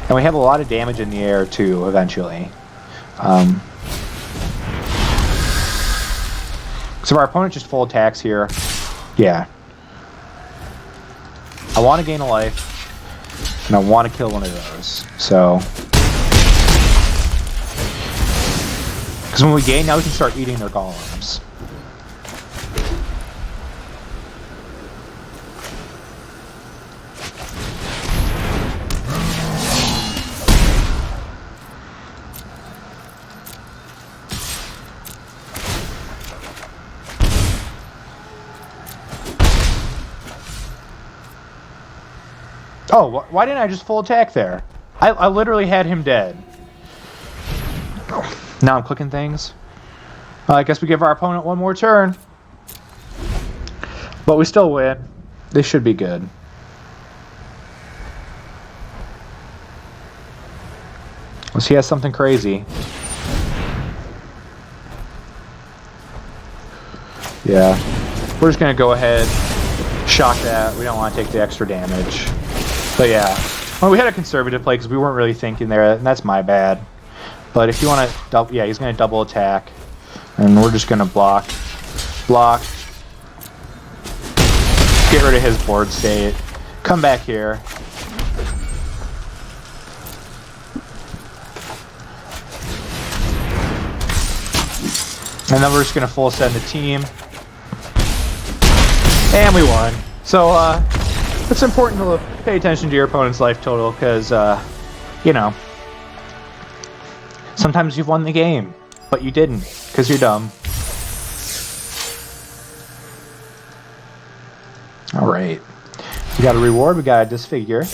And we have a lot of damage in the air too, eventually. So our opponent just full attacks here. Yeah. I want to gain a life, and I want to kill one of those. So, because when we gain, now we can start eating their golems. Oh, why didn't I just full attack there? I literally had him dead. Now I'm clicking things. I guess we give our opponent one more turn. But we still win. This should be good. Unless he has something crazy. Yeah. We're just going to go ahead, shock that. We don't want to take the extra damage. But yeah, well, we had a conservative play because we weren't really thinking there, and that's my bad. But if you want to, yeah, he's going to double attack, and we're just going to block, get Get rid of his board state. Come back here. And then we're just going to full send the team. And we won. So, it's important to pay attention to your opponent's life total because, you know, sometimes you've won the game, but you didn't because you're dumb. Alright. We got a reward, we got a disfigure.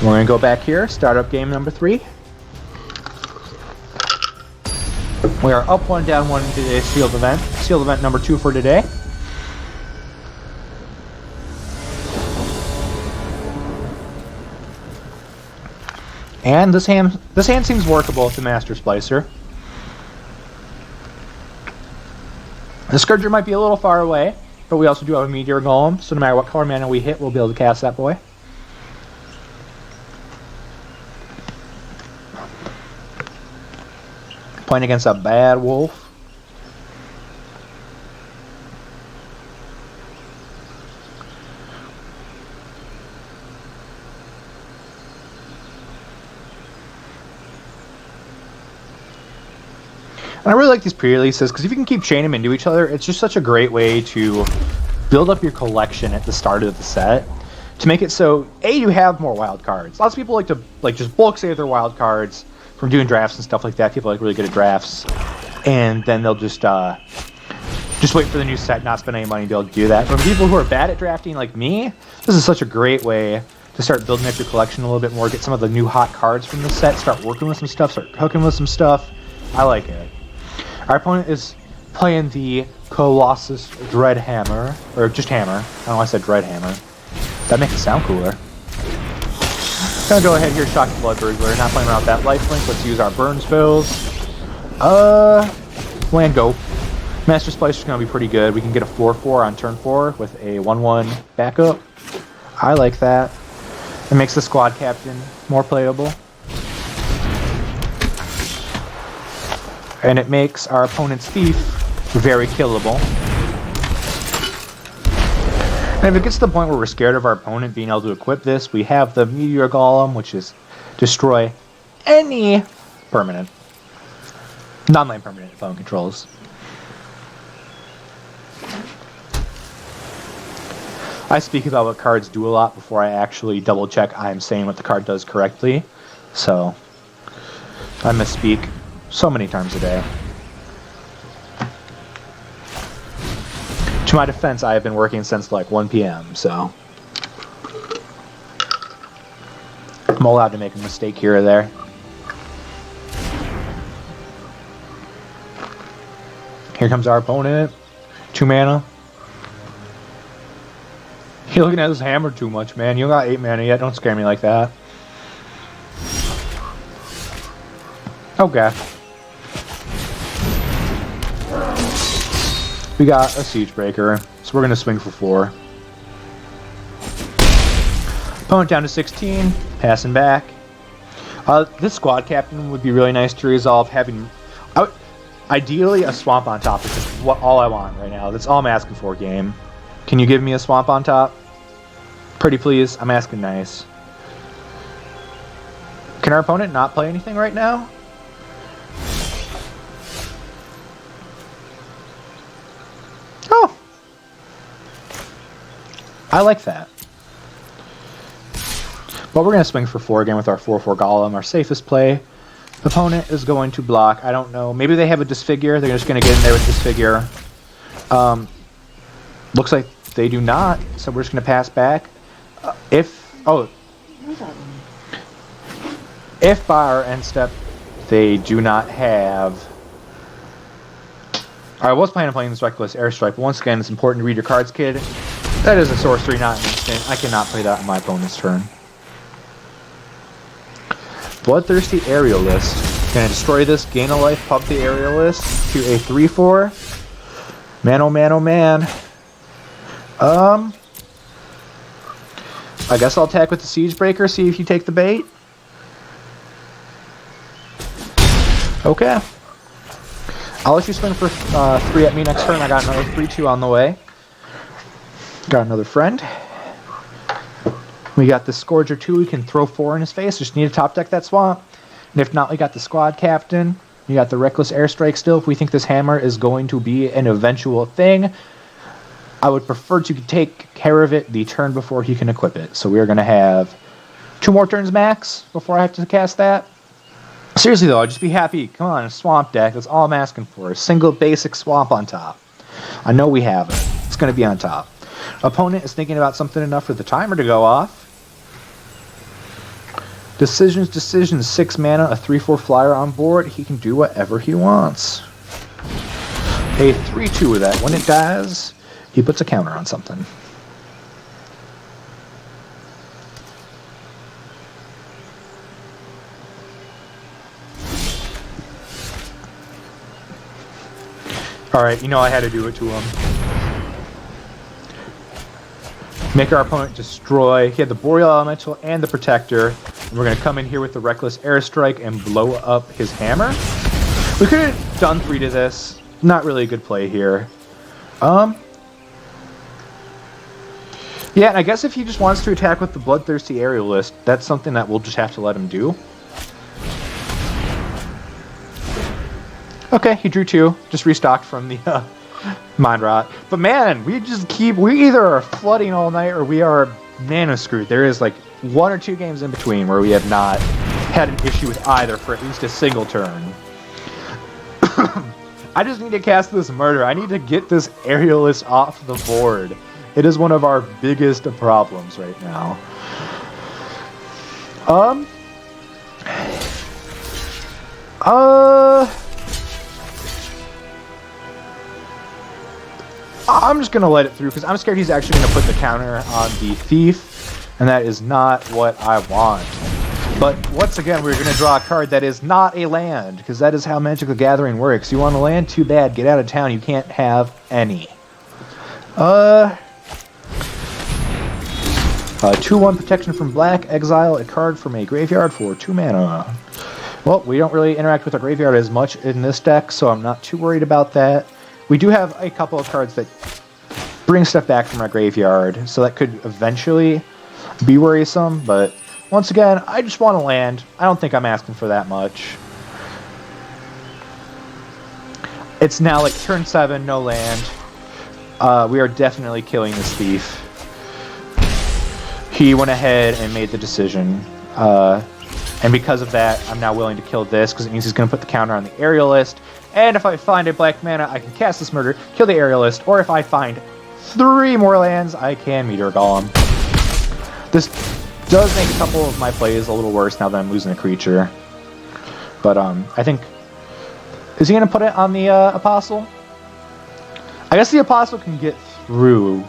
We're going to go back here, start up game number 3. We are up 1, down 1 in today's sealed event. Sealed event number 2 for today. And this hand seems workable with the Master Splicer. The Scourger might be a little far away, but we also do have a Meteor Golem, so no matter what color mana we hit, we'll be able to cast that boy. Playing against a bad wolf. And I really like these pre-releases because if you can keep chaining them into each other, it's just such a great way to build up your collection at the start of the set to make it so you have more wild cards. Lots of people like to just bulk save their wild cards from doing drafts and stuff like that. People are really good at drafts, and then they'll just wait for the new set, not spend any money to be able to do that. But for people who are bad at drafting like me, this is such a great way to start building up your collection a little bit more, get some of the new hot cards from the set, start working with some stuff, start hooking with some stuff. I like it. Our opponent is playing the Colossus Dreadhammer, or just Hammer. I don't know why I said Dreadhammer. That makes it sound cooler. Gonna go ahead here, shock the Blood Burglar. Not playing around with that lifelink. Let's use our burn spells. Land go. Master Splicer is gonna be pretty good. We can get a 4/4 on turn 4 with a 1/1 backup. I like that. It makes the squad captain more playable. And it makes our opponent's thief very killable. And if it gets to the point where we're scared of our opponent being able to equip this, we have the Meteor Golem, which is destroy any permanent, non-land permanent opponent controls. I speak about what cards do a lot before I actually double check I'm saying what the card does correctly. So, I misspeak so many times a day. To my defense, I have been working since like 1 p.m., so I'm allowed to make a mistake here or there. Here comes our opponent. 2 mana. You're looking at this hammer too much, man. You got 8 mana yet. Don't scare me like that. Okay. We got a Siege Breaker, so we're going to swing for 4. Opponent down to 16, passing back. This squad captain would be really nice to resolve, having ideally a swamp on top is just all I want right now. That's all I'm asking for, game. Can you give me a swamp on top? Pretty please, I'm asking nice. Can our opponent not play anything right now? Oh! I like that. Well, we're going to swing for 4 again with our 4/4 Golem, our safest play. Opponent is going to block. I don't know. Maybe they have a Disfigure. They're just going to get in there with Disfigure. Looks like they do not, so we're just going to pass back. If by our end step they do not have... I was planning on playing this Reckless Airstrike, but once again, it's important to read your cards, kid. That is a sorcery, not an instant. I cannot play that on my opponent's turn. Bloodthirsty Aerialist. Gonna destroy this, gain a life, pump the Aerialist to a 3/4. Man, oh man, oh man. I guess I'll attack with the Siege Breaker, see if you take the bait. Okay. I'll let you swing for 3 at me next turn. I got another 3/2 on the way. Got another friend. We got the Scourger 2. We can throw 4 in his face. Just need to top deck that swamp. And if not, we got the squad captain. You got the reckless airstrike still. If we think this hammer is going to be an eventual thing, I would prefer to take care of it the turn before he can equip it. So we are going to have 2 more turns max before I have to cast that. Seriously though, I'd just be happy. Come on, a swamp deck. That's all I'm asking for. A single basic swamp on top. I know we have it. It's going to be on top. Opponent is thinking about something enough for the timer to go off. Decisions. 6 mana, a 3/4 flyer on board. He can do whatever he wants. A 3/2 with that. When it dies, he puts a counter on something. Alright, you know I had to do it to him. Make our opponent destroy. He had the Boreal Elemental and the Protector. And we're going to come in here with the Reckless Airstrike and blow up his hammer. We could have done 3 to this. Not really a good play here. Yeah, and I guess if he just wants to attack with the Bloodthirsty Aerialist, that's something that we'll just have to let him do. Okay, he drew 2. Just restocked from the Mind Rot. But man, we either are flooding all night or we are nano screwed. There is like 1 or 2 games in between where we have not had an issue with either for at least a single turn. I just need to cast this murder. I need to get this Aerialist off the board. It is one of our biggest problems right now. I'm just going to let it through because I'm scared he's actually going to put the counter on the Thief, and that is not what I want. But once again, we're going to draw a card that is not a land, because that is how Magic the Gathering works. You want a land? Too bad. Get out of town. You can't have any. 2/1 protection from black. Exile a card from a graveyard for 2 mana. Well, we don't really interact with our graveyard as much in this deck, so I'm not too worried about that. We do have a couple of cards that bring stuff back from our graveyard, so that could eventually be worrisome, but once again, I just want to land. I don't think I'm asking for that much. It's now like turn 7, no land. We are definitely killing this Thief. He went ahead and made the decision. And because of that, I'm now willing to kill this, because it means he's going to put the counter on the Aerialist. And if I find a black mana, I can cast this murder, kill the Aerialist, or if I find 3 more lands, I can Meteor Golem. This does make a couple of my plays a little worse now that I'm losing a creature. But I think... Is he going to put it on the Apostle? I guess the Apostle can get through,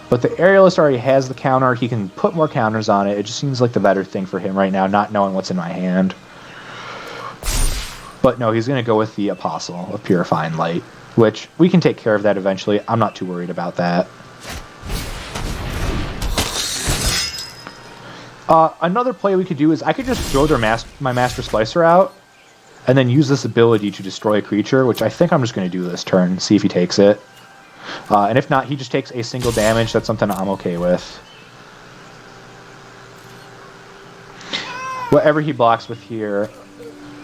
but the Aerialist already has the counter. He can put more counters on it. It just seems like the better thing for him right now, not knowing what's in my hand. But no, he's going to go with the Apostle of Purifying Light, which we can take care of that eventually. I'm not too worried about that. Another play we could do is I could just throw my Master Splicer out and then use this ability to destroy a creature, which I think I'm just going to do this turn, see if he takes it. And if not, he just takes a single damage. That's something I'm okay with. Whatever he blocks with here...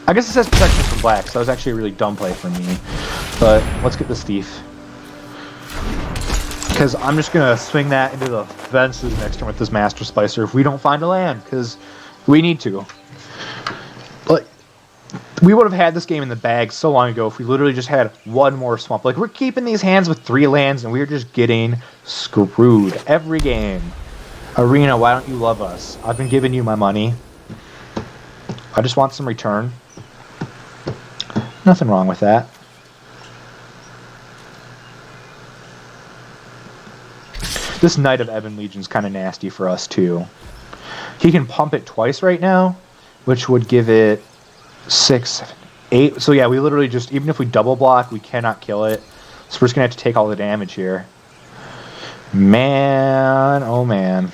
I guess it says protection from black, so that was actually a really dumb play for me. But let's get this Thief. Because I'm just going to swing that into the fences next turn with this Master Splicer if we don't find a land, because we need to. Like, we would have had this game in the bag so long ago if we literally just had 1 more swamp. Like, we're keeping these hands with 3 lands, and we're just getting screwed every game. Arena, why don't you love us? I've been giving you my money. I just want some return. Nothing wrong with that. This Knight of Ebon Legion's kind of nasty for us, too. He can pump it twice right now, which would give it 6, 7, 8. So yeah, we literally just, even if we double block, we cannot kill it. So we're just going to have to take all the damage here. Man, oh man.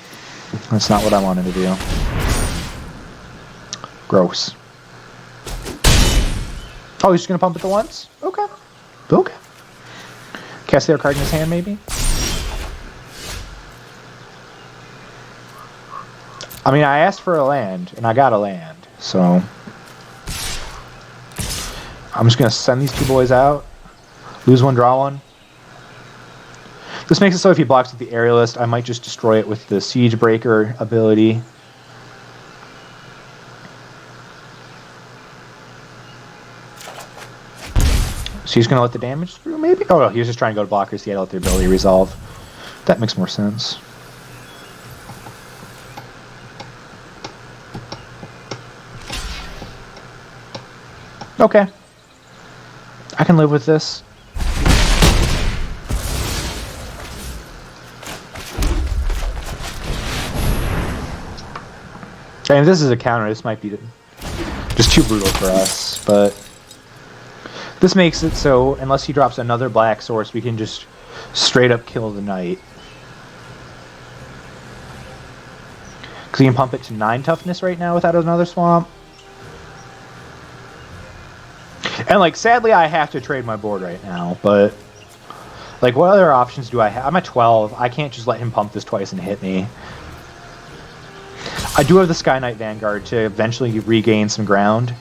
That's not what I wanted to do. Gross. Oh, he's just going to pump it the once? Okay. Okay. Cast their card in his hand, maybe? I mean, I asked for a land, and I got a land, so I'm just going to send these 2 boys out. Lose 1, draw 1. This makes it so if he blocks with the aerialist, I might just destroy it with the siege breaker ability. So he's going to let the damage through, maybe? Oh, no, he was just trying to go to blockers. He had to let the ability resolve. That makes more sense. Okay. I can live with this. And if this is a counter, this might be just too brutal for us, but this makes it so unless he drops another black source, we can just straight up kill the knight. Because he can pump it to 9 toughness right now without another swamp. And, like, sadly, I have to trade my board right now, but, like, what other options do I have? I'm at 12. I can't just let him pump this twice and hit me. I do have the Sky Knight Vanguard to eventually regain some ground.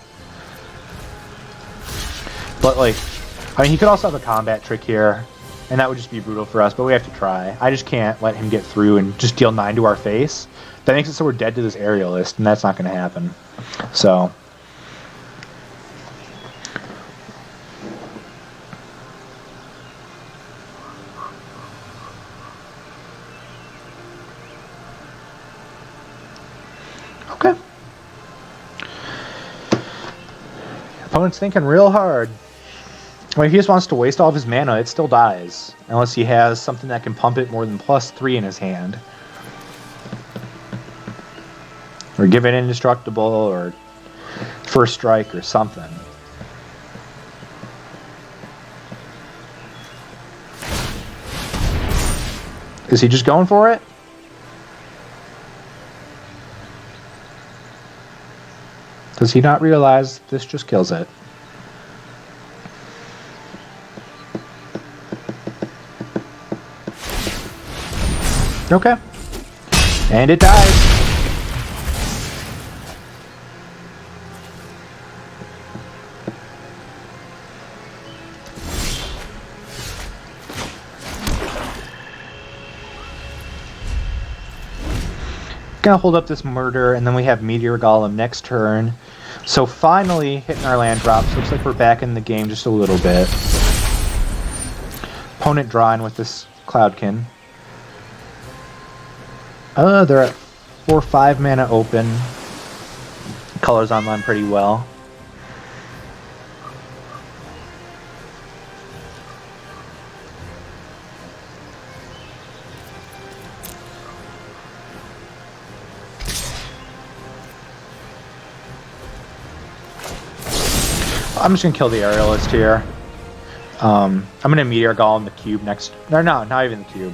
But, like, I mean, he could also have a combat trick here, and that would just be brutal for us, but we have to try. I just can't let him get through and just deal 9 to our face. That makes it so we're dead to this aerialist, and that's not going to happen. So okay. Opponent's thinking real hard. Well, if he just wants to waste all of his mana, it still dies. Unless he has something that can pump it more than +3 in his hand. Or give it indestructible, or first strike, or something. Is he just going for it? Does he not realize this just kills it? Okay. And it dies. Gonna hold up this murder, and then we have Meteor Golem next turn. So finally hitting our land drops. Looks like we're back in the game just a little bit. Opponent drawing with this Cloudkin. They're at 4/5 mana open. Colors online pretty well. I'm just gonna kill the aerialist here. I'm gonna Meteor Golem the cube next. No, not even the cube.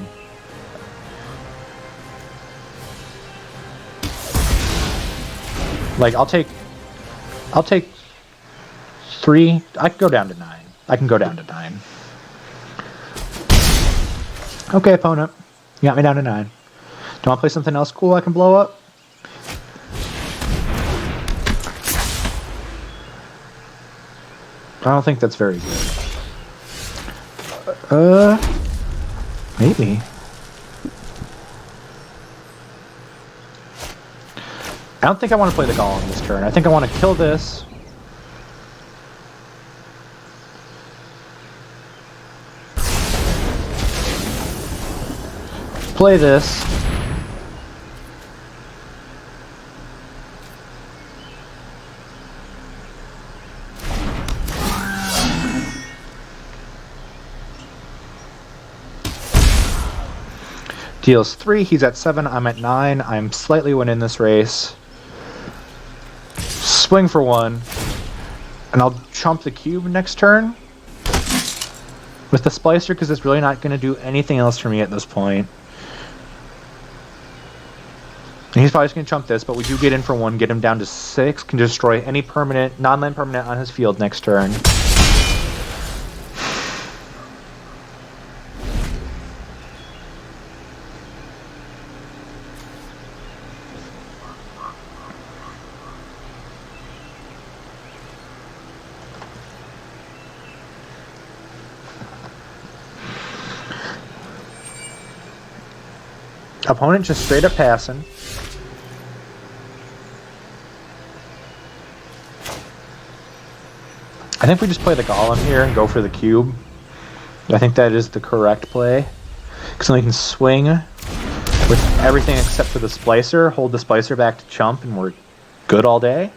Like, I'll take 3. I can go down to 9. I can go down to 9. Okay, opponent. You got me down to 9. Do you want to play something else cool I can blow up? I don't think that's very good. Maybe. I don't think I want to play the Golem this turn. I think I want to kill this. Play this. Deals 3, he's at 7, I'm at 9. I'm slightly winning this race. Swing for 1. And I'll chump the cube next turn with the Splicer, because it's really not going to do anything else for me at this point. And he's probably just going to chump this, but we do get in for 1, get him down to 6, can destroy any permanent, non-land permanent on his field next turn. Opponent just straight up passing. I think we just play the Golem here and go for the cube. I think that is the correct play. Because then we can swing with everything except for the Splicer, hold the Splicer back to chump, and we're good all day.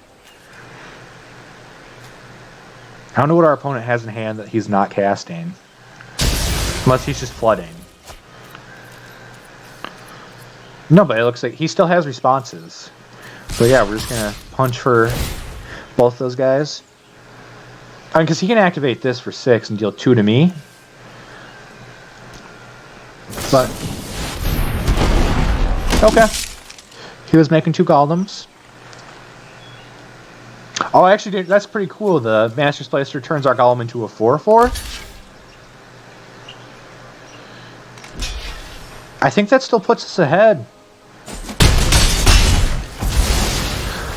I don't know what our opponent has in hand that he's not casting. Unless he's just flooding. No, but it looks like he still has responses. So yeah, we're just going to punch for both those guys. I mean, because he can activate this for 6 and deal 2 to me. But okay. He was making 2 golems. Oh, actually, that's pretty cool. The Master Splicer turns our golem into a 4/4. I think that still puts us ahead.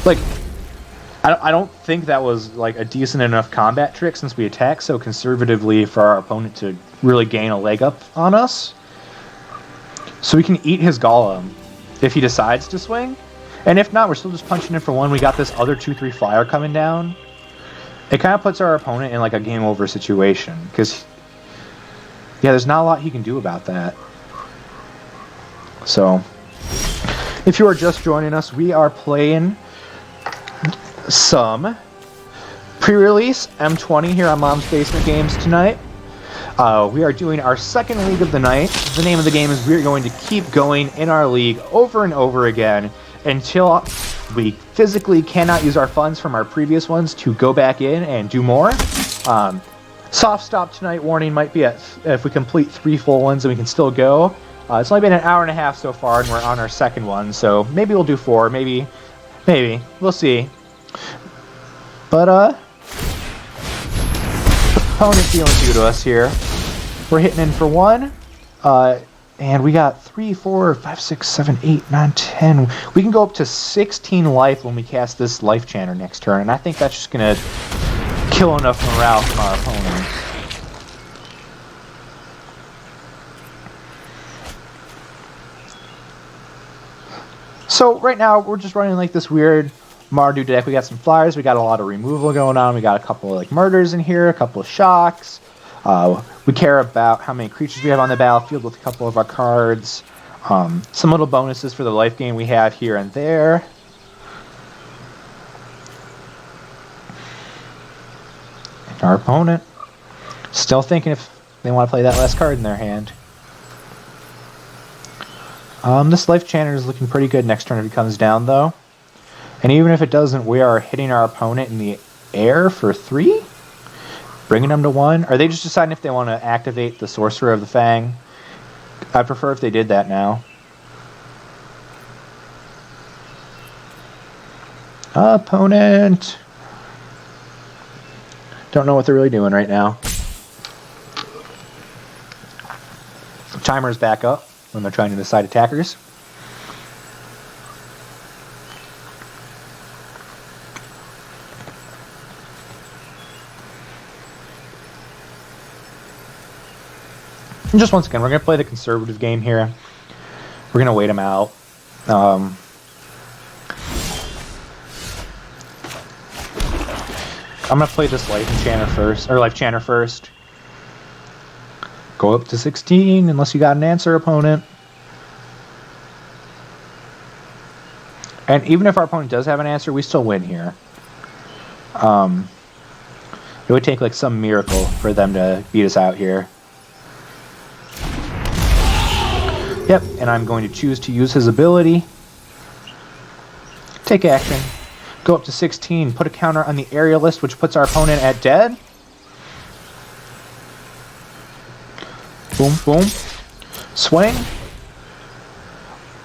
Like, I don't think that was like a decent enough combat trick since we attack so conservatively for our opponent to really gain a leg up on us. So we can eat his golem if he decides to swing. And if not, we're still just punching in for 1. We got this other 2/3 flyer coming down. It kind of puts our opponent in like a game over situation. Because, yeah, there's not a lot he can do about that. So, if you are just joining us, we are playing some pre-release M20 here on Mom's Basement Games tonight. We are doing our second league of the night. The name of the game is we're going to keep going in our league over and over again until we physically cannot use our funds from our previous ones to go back in and do more. Soft stop tonight warning might be at if we complete 3 full ones and we can still go. It's only been an hour and a half so far and we're on our second one, so maybe we'll do 4, maybe. We'll see. But, opponent dealing 2 to us here. We're hitting in for 1. And we got 3, 4, 5, 6, 7, 8, 9, 10. We can go up to 16 life when we cast this life chanter next turn, and I think that's just going to kill enough morale from our opponent. So right now we're just running like this weird Mardu deck. We got some flyers, we got a lot of removal going on, we got a couple of like murders in here, a couple of shocks. We care about how many creatures we have on the battlefield with a couple of our cards. Some little bonuses for the life gain we have here and there. Our opponent still thinking if they want to play that last card in their hand. This life chanter is looking pretty good next turn if it comes down though. And even if it doesn't, we are hitting our opponent in the air for 3? Bringing them to 1? Are they just deciding if they want to activate the Sorcerer of the Fang? I prefer if they did that now. Opponent! Don't know what they're really doing right now. Timer's back up when they're trying to decide attackers. And just once again, we're going to play the conservative game here. We're going to wait him out. I'm going to play this life chanter first. Go up to 16 unless you got an answer, opponent. And even if our opponent does have an answer, we still win here. It would take like some miracle for them to beat us out here. Yep, and I'm going to choose to use his ability. Take action. Go up to 16. Put a counter on the aerialist, which puts our opponent at dead. Boom, boom. Swing.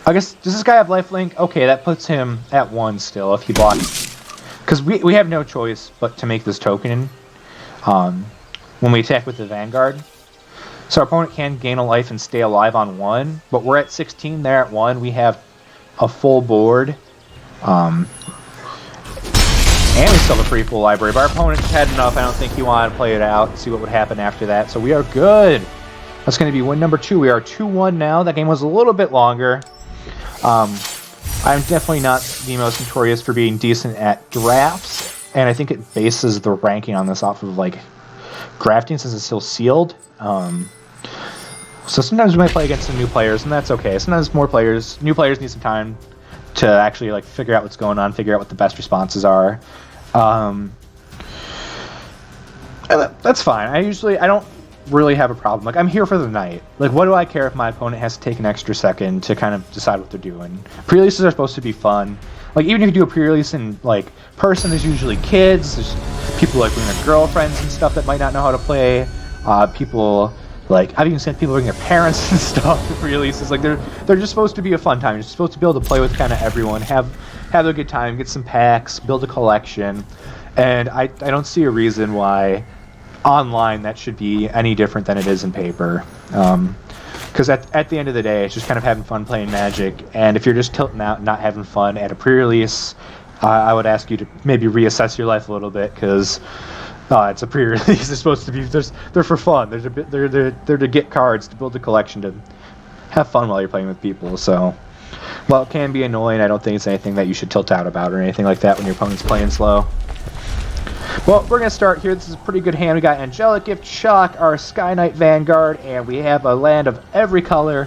I guess, does this guy have lifelink? Okay, that puts him at 1 still if he blocks. Because we have no choice but to make this token when we attack with the Vanguard. So our opponent can gain a life and stay alive on 1, but we're at 16, they're at 1. We have a full board. And we still have a pretty full library, but our opponent had enough. I don't think he wanted to play it out and see what would happen after that. So we are good. That's going to be win number 2. We are 2-1 now. That game was a little bit longer. I'm definitely not the most notorious for being decent at drafts, and I think it bases the ranking on this off of like drafting since it's still sealed. So sometimes we might play against some new players, and that's okay. Sometimes new players need some time to actually like figure out what's going on, figure out what the best responses are. And that's fine. I don't really have a problem. Like, I'm here for the night. Like, what do I care if my opponent has to take an extra second to kind of decide what they're doing? Pre-releases are supposed to be fun. Like, even if you do a pre-release in, like, person, there's usually kids. There's people, like, bring their girlfriends and stuff that might not know how to play. People, like, I've even seen people bring their parents and stuff to pre-releases. Like, they're just supposed to be a fun time. You're supposed to be able to play with kind of everyone, have a good time, get some packs, build a collection. And I don't see a reason why online that should be any different than it is in paper, because at the end of the day it's just kind of having fun playing Magic, and if you're just tilting out and not having fun at a pre-release, I would ask you to maybe reassess your life a little bit, because it's a pre-release. They're supposed to be they're for fun. They're to get cards, to build a collection, to have fun while you're playing with people. So while it can be annoying, I don't think it's anything that you should tilt out about or anything like that when your opponent's playing slow. Well, we're going to start here. This is a pretty good hand. We got Angelic Gift, Shock, our Sky Knight Vanguard, and we have a land of every color.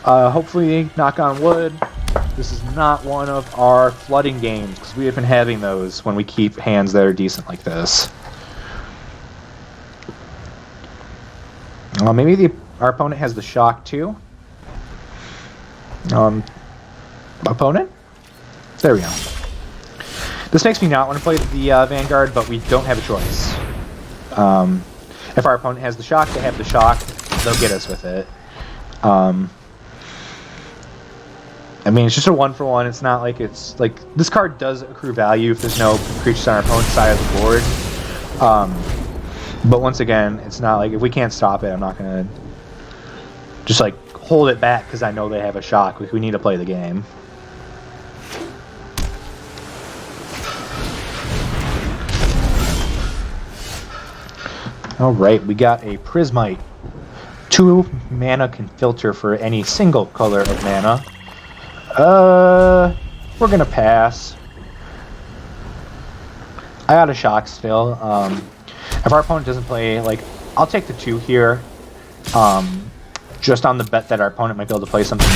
Hopefully, knock on wood, this is not one of our flooding games, because we have been having those when we keep hands that are decent like this. Maybe our opponent has the Shock, too. Opponent? There we go. This makes me not want to play the Vanguard, but we don't have a choice. If our opponent has the Shock, they have the Shock. They'll get us with it. I mean, it's just a 1-for-1. It's not like it's like this card does accrue value if there's no creatures on our opponent's side of the board. But once again, it's not like if we can't stop it, I'm not gonna just like hold it back because I know they have a Shock. We need to play the game. Alright, we got a Prismite. 2 mana can filter for any single color of mana. We're gonna pass. I got a Shock still. If our opponent doesn't play, like, I'll take the 2 here. Just on the bet that our opponent might be able to play something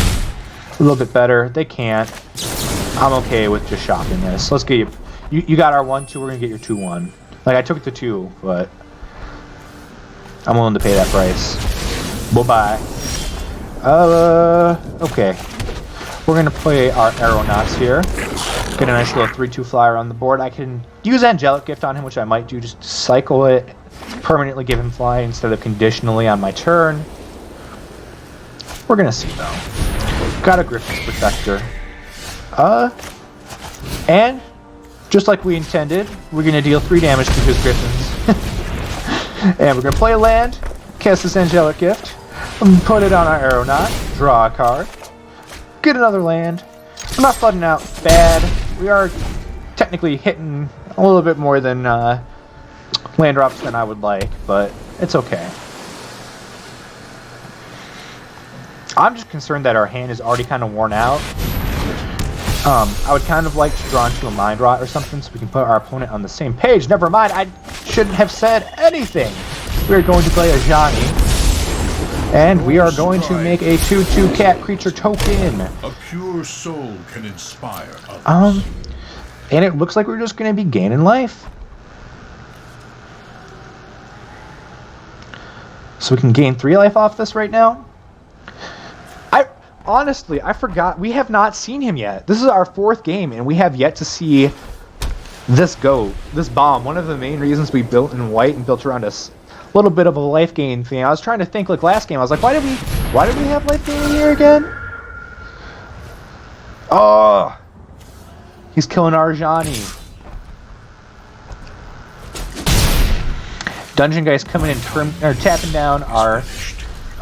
a little bit better. They can't. I'm okay with just shocking this. Let's get you got our 1-2, we're gonna get your 2-1. Like, I took the 2, but I'm willing to pay that price. Bye-bye. Okay. We're gonna play our Aeronauts here. Get a nice little 3-2 flyer on the board. I can use Angelic Gift on him, which I might do just to cycle it, permanently give him fly instead of conditionally on my turn. We're gonna see though. Got a Griffin's Protector. And just like we intended, we're gonna deal 3 damage to his Griffins. And we're going to play a land, cast this Angelic Gift, and put it on our Aeronaut, draw a card, get another land. I'm not flooding out bad. We are technically hitting a little bit more than land drops than I would like, but it's okay. I'm just concerned that our hand is already kind of worn out. I would kind of like to draw into a Mind Rot or something so we can put our opponent on the same page. Never mind, I shouldn't have said anything. We're going to play a Johnny. And we are going to make a 2/2 cat creature token. A pure soul can inspire others. And it looks like we're just going to be gaining life. So we can gain 3 life off this right now. Honestly, I forgot. We have not seen him yet. This is our 4th game, and we have yet to see this goat, this bomb. One of the main reasons we built in white and built around a little bit of a life gain thing. I was trying to think, like last game, I was like, why did we have life gain here again? Oh, he's killing Arjani. Dungeon Guy's coming in, tapping down our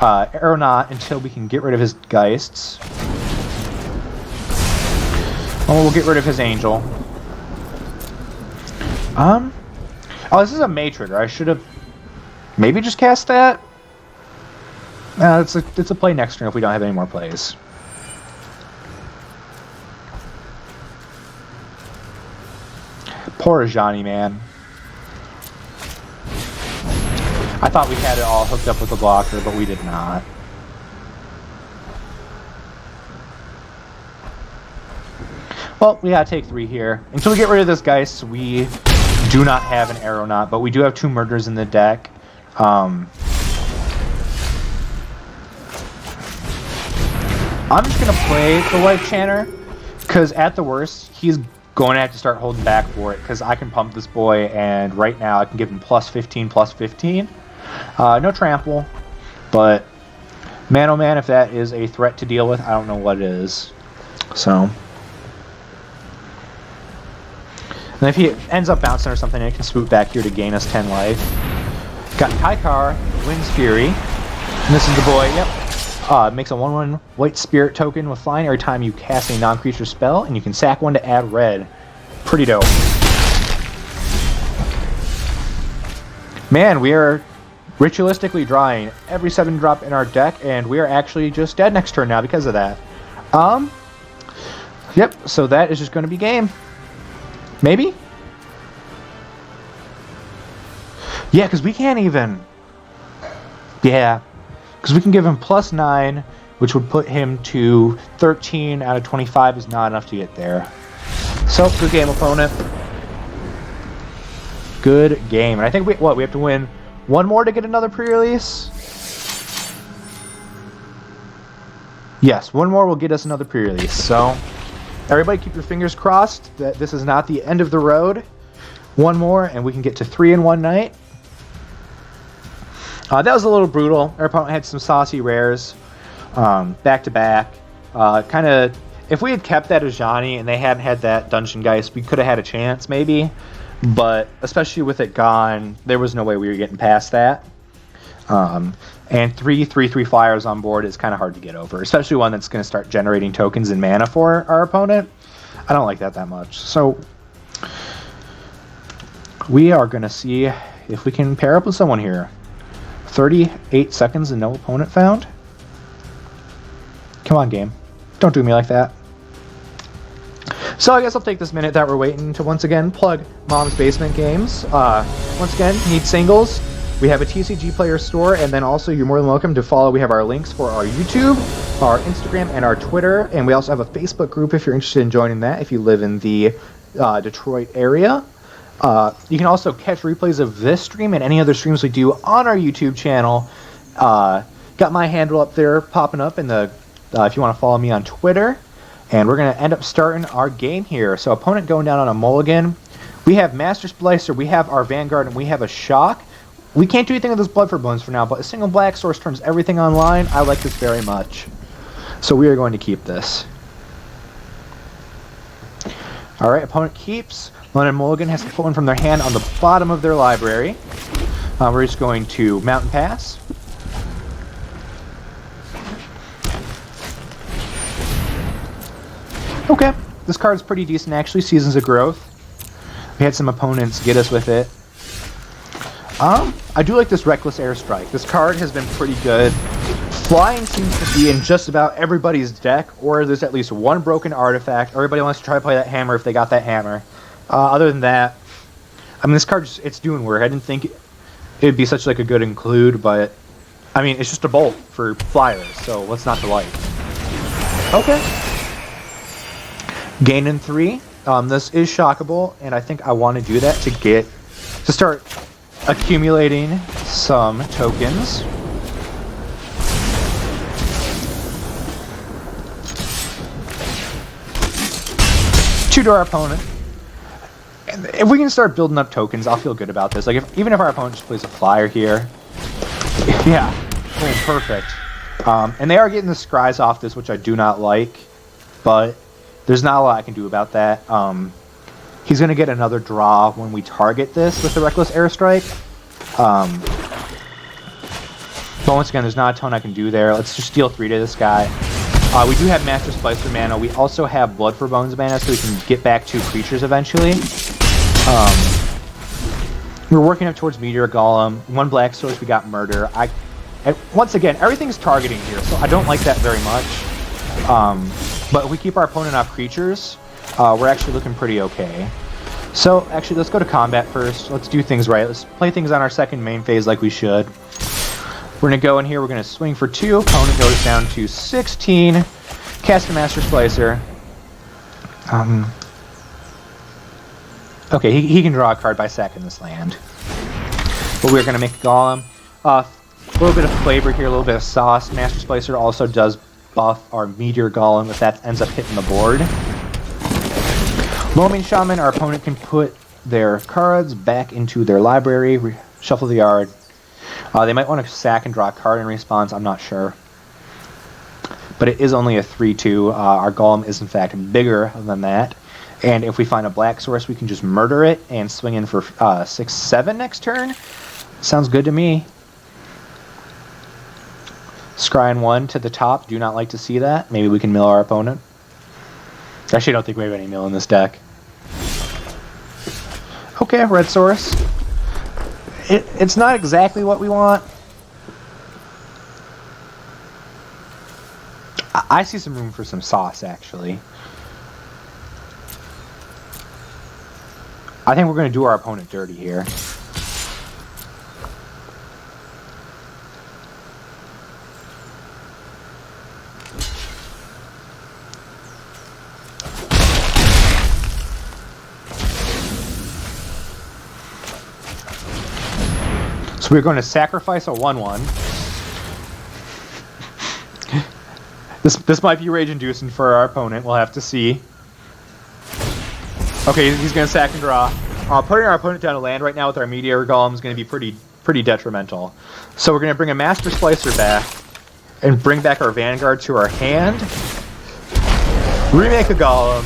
Aeronaut until we can get rid of his Geists. Oh, we'll get rid of his Angel. Oh, this is a Matrigger. I should have maybe just cast that. It's a play next turn if we don't have any more plays. Poor Johnny, man. I thought we had it all hooked up with the blocker, but we did not. Well, we gotta take 3 here. Until we get rid of this Geist, we do not have an Aeronaut, but we do have 2 murders in the deck. I'm just gonna play the Life Chanter, because at the worst, he's going to have to start holding back for it, because I can pump this boy, and right now I can give him plus 15, plus 15. No trample, but man oh man, if that is a threat to deal with, I don't know what it is. So, and if he ends up bouncing or something, it can swoop back here to gain us 10 life. Got Kaikar, Wind's Fury, and this is the boy, yep. Makes a 1/1 white spirit token with flying every time you cast a non-creature spell, and you can sack 1 to add red. Pretty dope. Man, we are ritualistically drawing every 7-drop in our deck, and we are actually just dead next turn now because of that. Yep, so that is just going to be game. Maybe? Yeah, because we can't even... Yeah. Because we can give him plus 9, which would put him to 13 out of 25 is not enough to get there. So, good game, opponent. Good game. And I think we have to win 1 more to get another pre-release? Yes, 1 more will get us another pre-release. So, everybody keep your fingers crossed that this is not the end of the road. 1 more, and we can get to 3 in 1 night. That was a little brutal. Our opponent had some saucy rares, back to back. Kind of, if we had kept that Ajani and they hadn't had that Dungeon Geist, we could have had a chance maybe. But especially with it gone, there was no way we were getting past that. And 3/3/3 flyers on board is kind of hard to get over, especially one that's going to start generating tokens and mana for our opponent. I don't like that much. So we are going to see if we can pair up with someone here. 38 seconds and no opponent found? Come on, game. Don't do me like that. So I guess I'll take this minute that we're waiting to once again plug Mom's Basement Games. Once again, need singles. We have a TCG Player store, and then also you're more than welcome to follow. We have our links for our YouTube, our Instagram, and our Twitter, and we also have a Facebook group if you're interested in joining that if you live in the Detroit area. You can also catch replays of this stream and any other streams we do on our YouTube channel. Got my handle up there popping up in the if you want to follow me on Twitter. And we're going to end up starting our game here. So opponent going down on a mulligan. We have Master Splicer, we have our Vanguard, and we have a Shock. We can't do anything with this Blood for Bones for now, but a single black source turns everything online. I like this very much. So we are going to keep this. Alright, opponent keeps. London Mulligan has to put one from their hand on the bottom of their library. We're just going to Mountain Pass. Okay, this card's pretty decent actually, Seasons of Growth. We had some opponents get us with it. I do like this Reckless Airstrike. This card has been pretty good. Flying seems to be in just about everybody's deck, or there's at least one broken artifact. Everybody wants to try to play that hammer if they got that hammer. Other than that, I mean, this card, it's doing work. I didn't think it'd be such like a good include, but I mean, it's just a bolt for flyers, so what's not to like? Okay. Gaining 3. This is shockable, and I think I want to do that to start accumulating some tokens. Two to our opponent. And if we can start building up tokens, I'll feel good about this. Like, even if our opponent just plays a flyer here. Yeah. Boom, perfect. And they are getting the scries off this, which I do not like. But there's not a lot I can do about that. He's going to get another draw when we target this with the Reckless Airstrike. But once again, there's not a ton I can do there. Let's just deal 3 to this guy. We do have Master Splicer mana. We also have Blood for Bones mana, so we can get back 2 creatures eventually. We're working up towards Meteor Golem. 1 black source, we got Murder. Once again, everything's targeting here, so I don't like that very much. But if we keep our opponent off creatures, we're actually looking pretty okay. So, actually, let's go to combat first. Let's do things right. Let's play things on our second main phase like we should. We're going to go in here. We're going to swing for 2. Opponent goes down to 16. Cast a Master Splicer. Okay, he can draw a card by sacking this land. But we're going to make a Golem. A little bit of flavor here, a little bit of sauce. Master Splicer also does buff our Meteor Golem if that ends up hitting the board. Loaming Shaman, our opponent can put their cards back into their library, shuffle the yard. They might want to sack and draw a card in response, I'm not sure. But it is only a 3-2. Our Golem is in fact bigger than that. And if we find a black source, we can just murder it and swing in for 6-7 next turn. Sounds good to me. Scrying 1 to the top. Do not like to see that. Maybe we can mill our opponent. Actually, I don't think we have any mill in this deck. Okay, red source. It's not exactly what we want. I see some room for some sauce, actually. I think we're going to do our opponent dirty here. So we're going to sacrifice a 1/1. This might be rage-inducing for our opponent. We'll have to see. Okay, he's going to sack and draw. Putting our opponent down to land right now with our Meteor Golem is going to be pretty detrimental. So we're going to bring a Master Splicer back and bring back our Vanguard to our hand. Remake a Golem.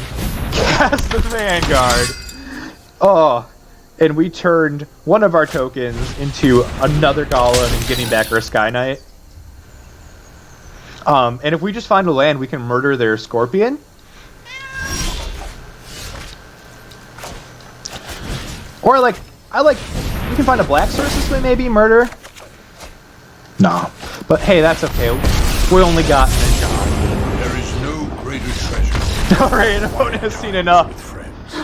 Cast the Vanguard. Oh, and we turned one of our tokens into another Golem and getting back our Sky Knight. And if we just find a land, we can murder their Scorpion. Or we can find a black source this way, maybe, murder. No. But hey, that's okay. We only got Najani. There is no greater treasure. Alright, opponent has seen enough.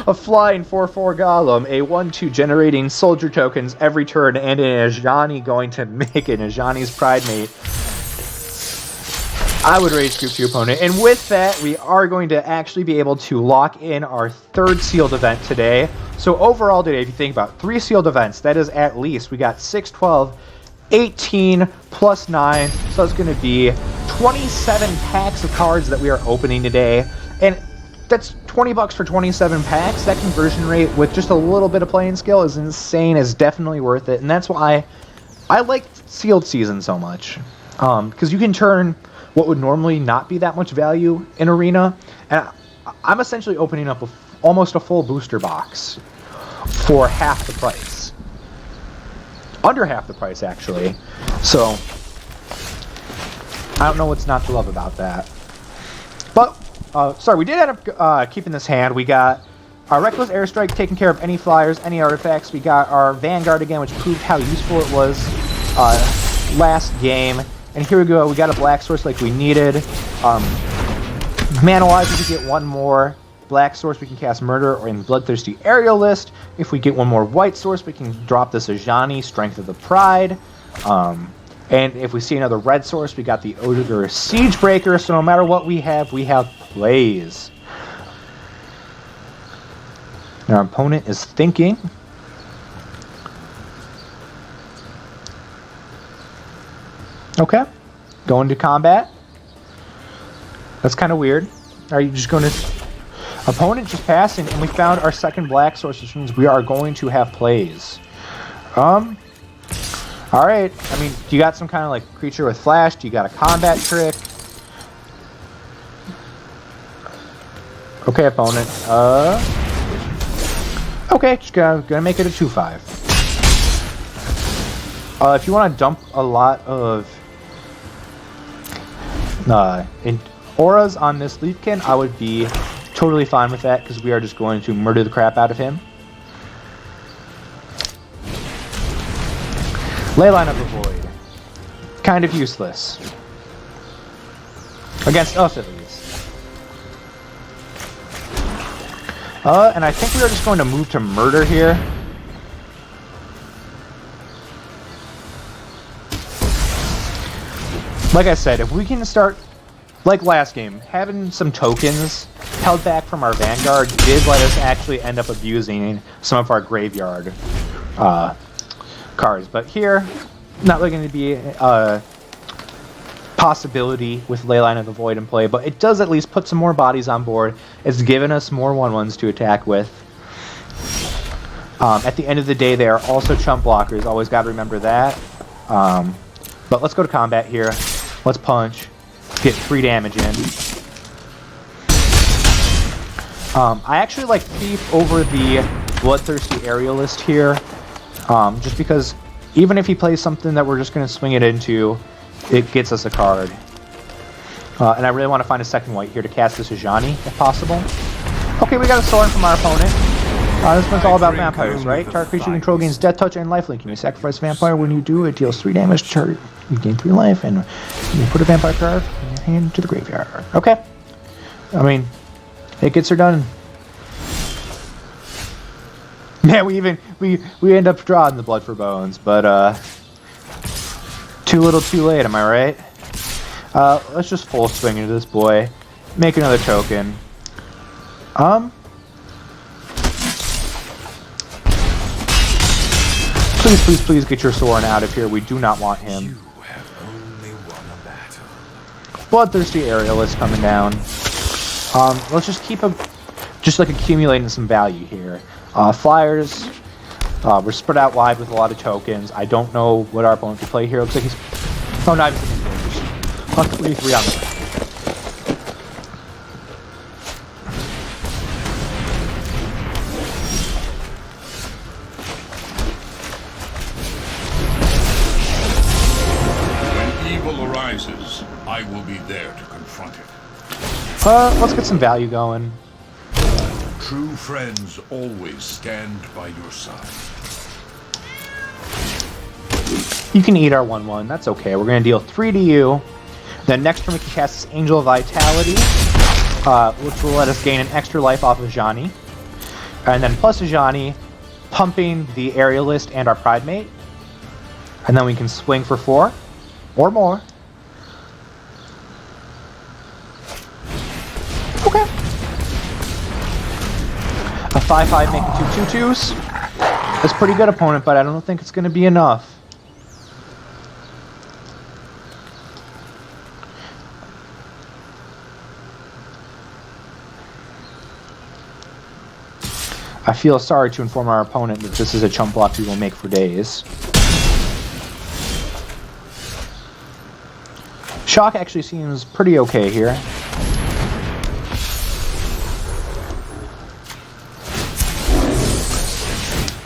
A flying 4/4 Golem, a 1/2 generating soldier tokens every turn, and an Ajani going to make it. Ajani's Pride Mate. I would rage scoop to opponent. And with that, we are going to actually be able to lock in our 3rd sealed event today. So overall today, if you think about 3 sealed events, that is at least, we got 6, 12, 18 plus 9. So it's going to be 27 packs of cards that we are opening today. And that's $20 for 27 packs. That conversion rate with just a little bit of playing skill is insane. Is definitely worth it. And that's why I like sealed season so much. Because you can turn what would normally not be that much value in Arena. And I'm essentially opening up almost a full booster box for half the price. Under half the price, actually. So, I don't know what's not to love about that. But, sorry, we did end up keeping this hand. We got our Reckless Airstrike taking care of any flyers, any artifacts. We got our Vanguard again, which proved how useful it was last game. And here we go, we got a black source like we needed. Mana-wise, we could get one more black source, we can cast Murder or in Bloodthirsty Aerialist. If we get one more white source, we can drop this Ajani, Strength of the Pride. And if we see another red source, we got the Ogre Siegebreaker. So no matter what we have plays. Our opponent is thinking. Okay, going to combat. That's kind of weird. Are you just going to... Opponent just passing, and we found our second black source, which means we are going to have plays. Alright, I mean, do you got some kind of like creature with flash? Do you got a combat trick? Okay, opponent. Okay, just gonna make it a 2/5. If you want to dump a lot of in auras on this Leafkin, I would be totally fine with that, because we are just going to murder the crap out of him. Leyline of the Void. Kind of useless. Against us, at least. And I think we are just going to move to murder here. Like I said, if we can start, like last game, having some tokens held back from our Vanguard did let us actually end up abusing some of our graveyard cards. But here, not really going to be a possibility with Leyline of the Void in play, but it does at least put some more bodies on board. It's given us more 1/1s to attack with. At the end of the day, they are also chump blockers. Always got to remember that. But let's go to combat here. Let's punch. Get 3 damage in. I actually like Thief over the Bloodthirsty Aerialist here, just because even if he plays something that we're just going to swing it into, it gets us a card. And I really want to find a second white here to cast this Ajani, if possible. Okay, we got a Soren from our opponent. This one's all about vampires, right? Target creature you control gains Death Touch and Lifelink. You may sacrifice a vampire. When you do, it deals 3 damage to target. You gain 3 life, and you put a vampire card in your hand to the graveyard. Okay. I mean, it gets her done. Yeah, we end up drawing the Blood for Bones, but too little too late, am I right? Let's just full swing into this boy. Make another token. Please, please, please get your Soren out of here. We do not want him. You have only won a battle. Bloodthirsty Aerialist coming down. Let's just keep just like accumulating some value here. Flyers. We're spread out wide with a lot of tokens. I don't know what our opponent can play here. Looks like he's... Oh, not even three on the ground. When evil arises, I will be there to confront it. Let's get some value going. True friends always stand by your side. You can eat our 1/1. That's okay. We're going to deal 3 to you. Then next turn we can cast this Angel of Vitality, which will let us gain an extra life off of Ajani. And then plus Ajani, pumping the Aerialist and our Pridemate. And then we can swing for 4 or more. Okay. A 5/5 making 2 2/2s. That's pretty good, opponent, but I don't think it's going to be enough. I feel sorry to inform our opponent that this is a chump block we will make for days. Shock actually seems pretty okay here.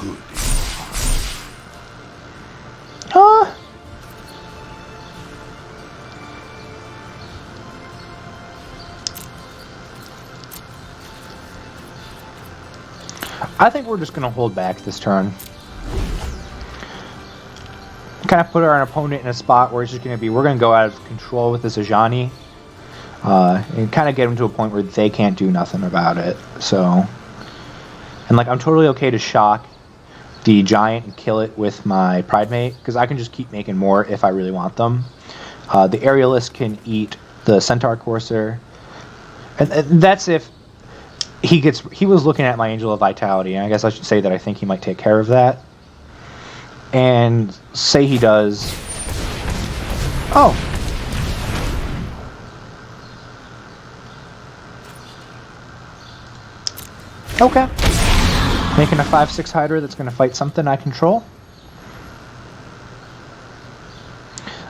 Good. I think we're just going to hold back this turn. Kind of put our opponent in a spot where it's just going to be, we're going to go out of control with this Ajani. And kind of get them to a point where they can't do nothing about it. So, and like, I'm totally okay to shock the Giant and kill it with my Pridemate, because I can just keep making more if I really want them. The Aerialist can eat the Centaur Courser. And that's if he was looking at my Angel of Vitality, and I guess I should say that I think he might take care of that. And say he does. Oh. Okay. Making a 5/6 Hydra that's going to fight something I control.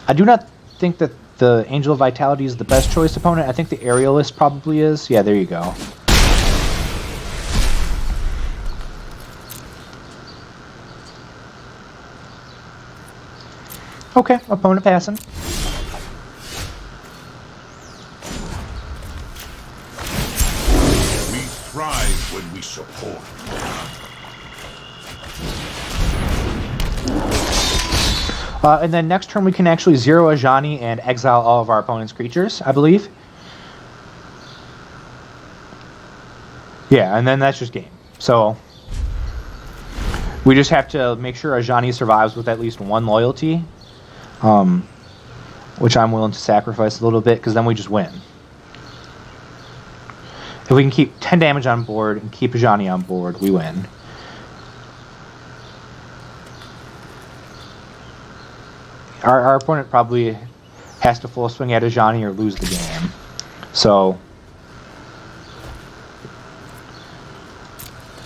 I do not think that the Angel of Vitality is the best choice opponent. I think the Aerialist probably is. Yeah, there you go. Okay, opponent passing. We thrive when we support. And then next turn we can actually zero Ajani and exile all of our opponent's creatures, I believe. Yeah, and then that's just game. So we just have to make sure Ajani survives with at least one loyalty, which I'm willing to sacrifice a little bit, because then we just win. If we can keep 10 damage on board and keep Ajani on board, we win. Our opponent probably has to full swing at Ajani or lose the game. So,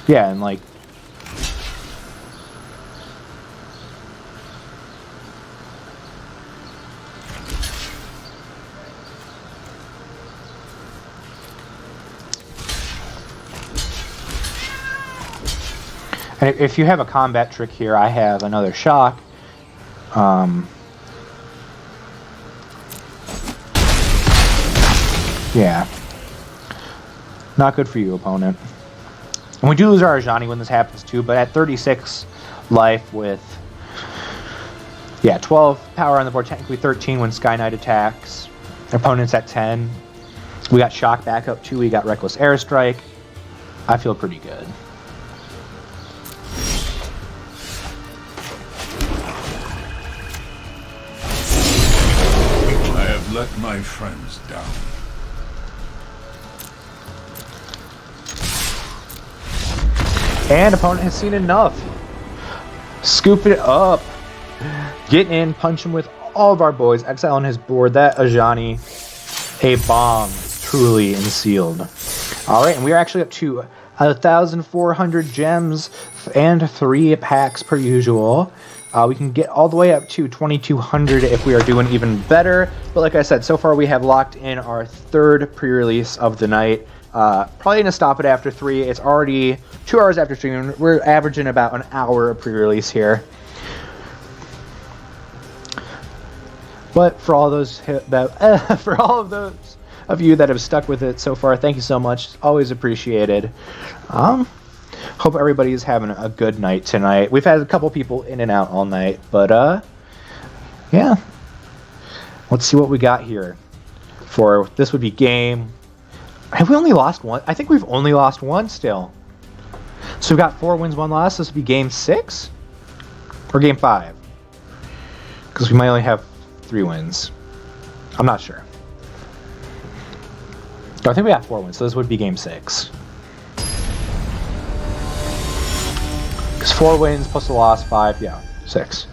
yeah, and like, and if you have a combat trick here, I have another shock. Yeah. Not good for you, opponent. And we do lose our Ajani when this happens too, but at 36 life with, yeah, 12 power on the board, technically 13 when Sky Knight attacks. Opponent's at 10. We got shock back up too, we got reckless airstrike. I feel pretty good. I have let my friends down. And opponent has seen enough. Scoop it up. Get in, punch him with all of our boys. Exile on his board. That Ajani, a bomb, truly and sealed. Alright, and we are actually up to 1,400 gems and 3 packs per usual. We can get all the way up to 2,200 if we are doing even better. But like I said, so far we have locked in our 3rd pre-release of the night. Probably going to stop it after 3. It's already 2 hours after streaming. We're averaging about an hour of pre-release here. But for all those for all of those of you that have stuck with it so far, thank you so much. It's always appreciated. Hope everybody is having a good night tonight. We've had a couple people in and out all night, but yeah. Let's see what we got here. For this would be game. Have we only lost one? I think we've only lost one still. So we've got 4 wins, 1 loss. This would be game 6 or game 5, because we might only have 3 wins. I'm not sure. I think we got 4 wins, so this would be game 6. Because 4 wins plus a loss, 5, yeah, 6.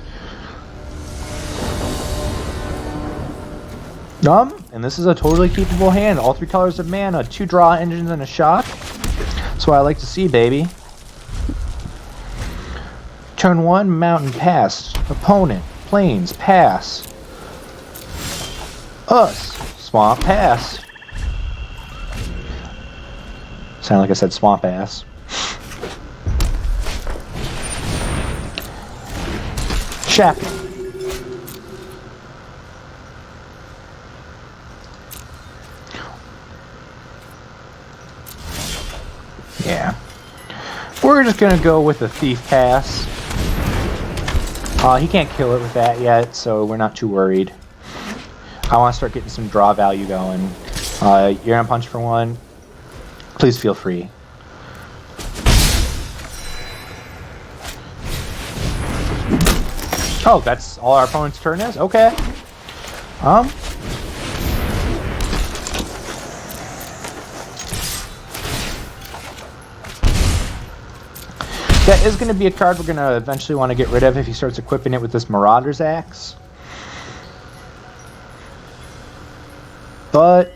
And this is a totally keepable hand. All 3 colors of mana, 2 draw engines, and a shock. That's what I like to see, baby. Turn 1, mountain, pass. Opponent, plains, pass. Us, swamp, pass. Sound like I said swamp ass. Chaplain. Yeah. We're just gonna go with the thief pass. He can't kill it with that yet, so we're not too worried. I want to start getting some draw value going. You're gonna punch for 1. Please feel free. Oh, that's all our opponent's turn is? Okay. That is going to be a card we're going to eventually want to get rid of if he starts equipping it with this Marauder's Axe. But,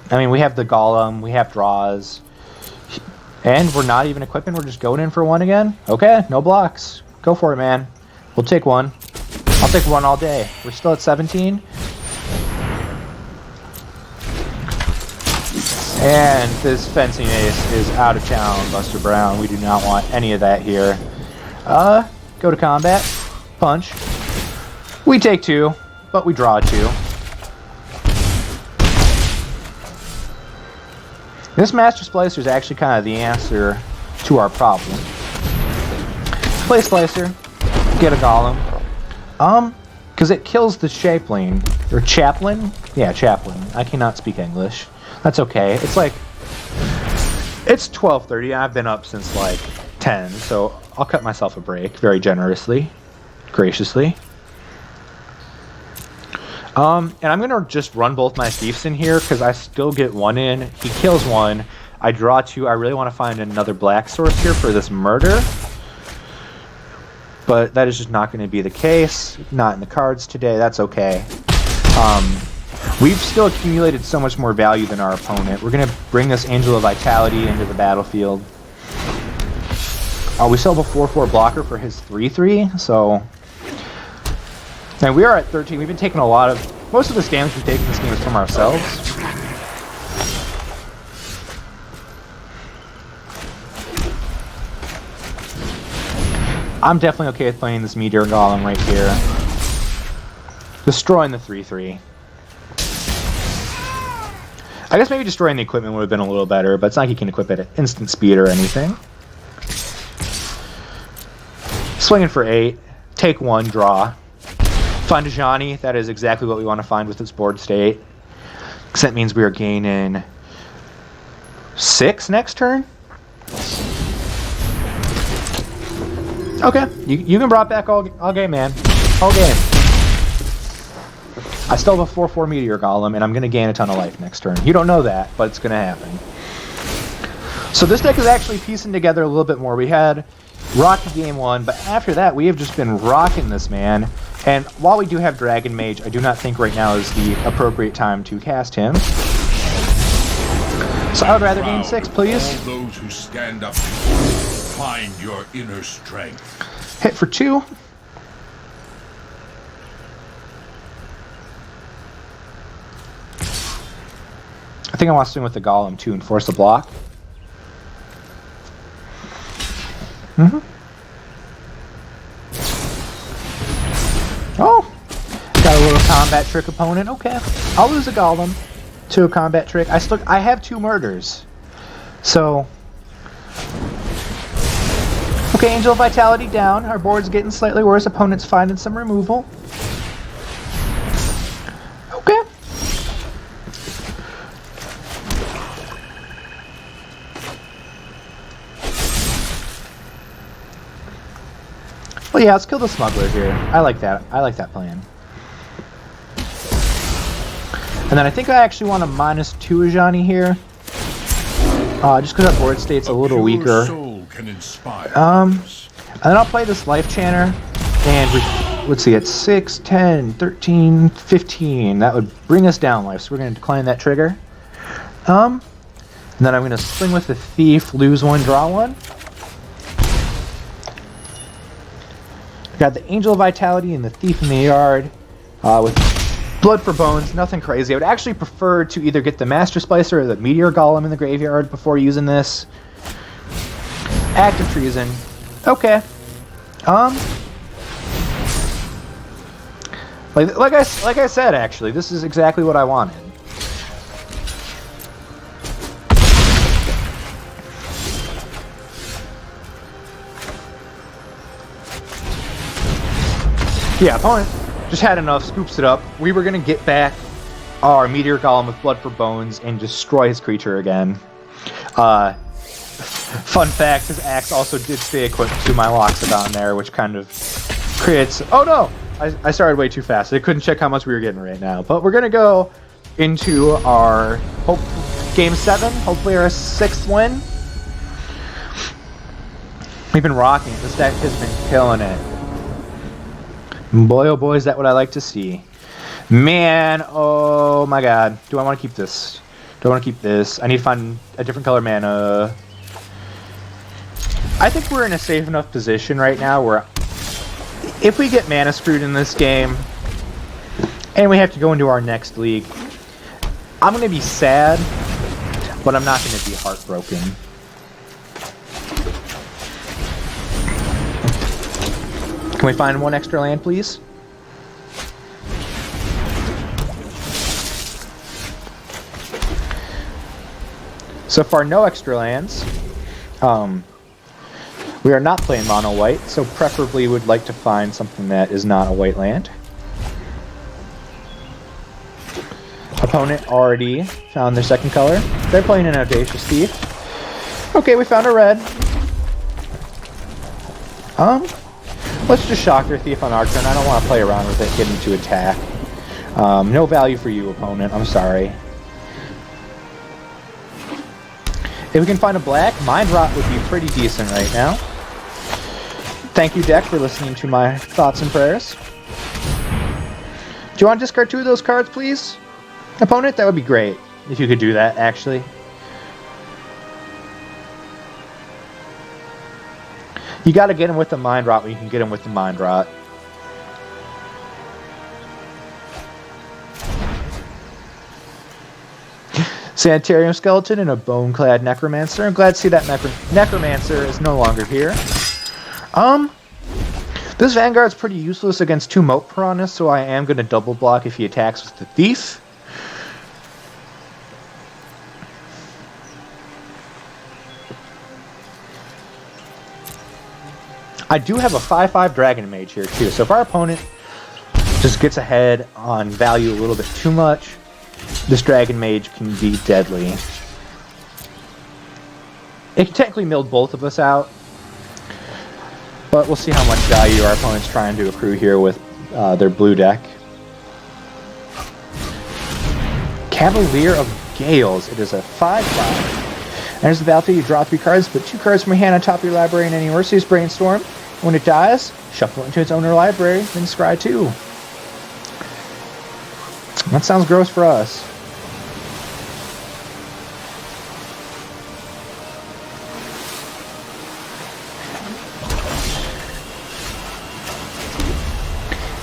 I mean, we have the Golem, we have draws, and we're not even equipping, we're just going in for 1 again? Okay, no blocks. Go for it, man. We'll take 1. I'll take 1 all day. We're still at 17. And this fencing ace is out of town, Buster Brown. We do not want any of that here. Go to combat. Punch. We take 2, but we draw 2. This Master Splicer is actually kind of the answer to our problem. Play Splicer. Get a Golem. Because it kills the Chaplain. Or Chaplain? Yeah, Chaplain. I cannot speak English. That's okay. It's like It's 12:30. I've been up since like 10, so I'll cut myself a break very generously, graciously. And I'm gonna just run both my thieves in here because I still get one in. He kills one. I draw two. I really want to find another black source here for this murder, but that is just not going to be the case. Not in the cards today. That's okay. We've still accumulated so much more value than our opponent. We're going to bring this Angel of Vitality into the battlefield. We still have a 4/4 blocker for his 3/3, so... And we are at 13. We've been taking a lot of... Most of this damage we've taken this game is from ourselves. I'm definitely okay with playing this Meteor Golem right here. Destroying the 3/3. I guess maybe destroying the equipment would have been a little better, but it's not like you can equip it at instant speed or anything. Swinging for 8. Take 1, draw. Find a Johnny. That is exactly what we want to find with this board state. Because that means we are gaining 6 next turn. Okay, you can brought back all game, man. All game. I still have a 4/4 Meteor Golem, and I'm going to gain a ton of life next turn. You don't know that, but it's going to happen. So this deck is actually piecing together a little bit more. We had rocky game 1, but after that, we have just been rocking this, man. And while we do have Dragon Mage, I do not think right now is the appropriate time to cast him. So I would rather gain 6, please. All those who stand up, find your inner strength. Hit for 2. I think I want to swing with the Golem too and force a block. Oh! Got a little combat trick opponent. Okay. I'll lose a Golem to a combat trick. I have 2 murders. So... Okay, Angel of Vitality down. Our board's getting slightly worse. Opponent's finding some removal. Okay. Well, yeah, let's kill the smuggler here. I like that. I like that plan. And then I think I actually want a -2 Ajani here. Just because our board state's a little weaker. Can inspire And then I'll play this Life Chanter. And let's see, it's 6, 10, 13, 15. That would bring us down life. So we're going to decline that trigger. And then I'm going to swing with the Thief, lose 1, draw 1. Got the Angel of Vitality and the Thief in the yard with Blood for Bones, nothing crazy. I would actually prefer to either get the Master Splicer or the Meteor Golem in the graveyard before using this. Active Treason. Okay. Like I said, actually, this is exactly what I wanted. Yeah, opponent just had enough, scoops it up. We were going to get back our Meteor Golem with Blood for Bones and destroy his creature again. Fun fact, his axe also did stay equipped to my Loxodon there, which kind of creates... Oh no! I started way too fast. I couldn't check how much we were getting right now. But we're going to go into our Game 7, hopefully our 6th win. We've been rocking. This deck has been killing it. Boy, oh boy, is that what I like to see. Man, oh my god. Do I want to keep this? Do I want to keep this? I need to find a different color mana. I think we're in a safe enough position right now where if we get mana screwed in this game and we have to go into our next league, I'm going to be sad, but I'm not going to be heartbroken. Can we find 1 extra land, please? So far, no extra lands. We are not playing mono white, so preferably would like to find something that is not a white land. Opponent already found their second color. They're playing an Audacious Thief. Okay, we found a red. Let's just shock their thief on our turn. I don't want to play around with it, get him to attack. No value for you, opponent. I'm sorry. If we can find a black, Mind Rot would be pretty decent right now. Thank you, deck, for listening to my thoughts and prayers. Do you want to discard 2 of those cards, please? Opponent? That would be great. If you could do that, actually. You gotta get him with the Mind Rot when you can get him with the Mind Rot. Sanitarium Skeleton and a Bone-Clad Necromancer. I'm glad to see that Necromancer is no longer here. This Vanguard's pretty useless against 2 Moat Piranhas, so I am going to double block if he attacks with the Thief. I do have a 5/5 Dragon Mage here too, so if our opponent just gets ahead on value a little bit too much, this Dragon Mage can be deadly. It can technically milled both of us out, but we'll see how much value our opponent's trying to accrue here with their blue deck. Cavalier of Gales. It is a 5/5. Enters the battlefield, you draw 3 cards, put 2 cards from your hand on top of your library in any Mercy's Brainstorm. When it dies, shuffle it into its owner library, then scry 2. That sounds gross for us.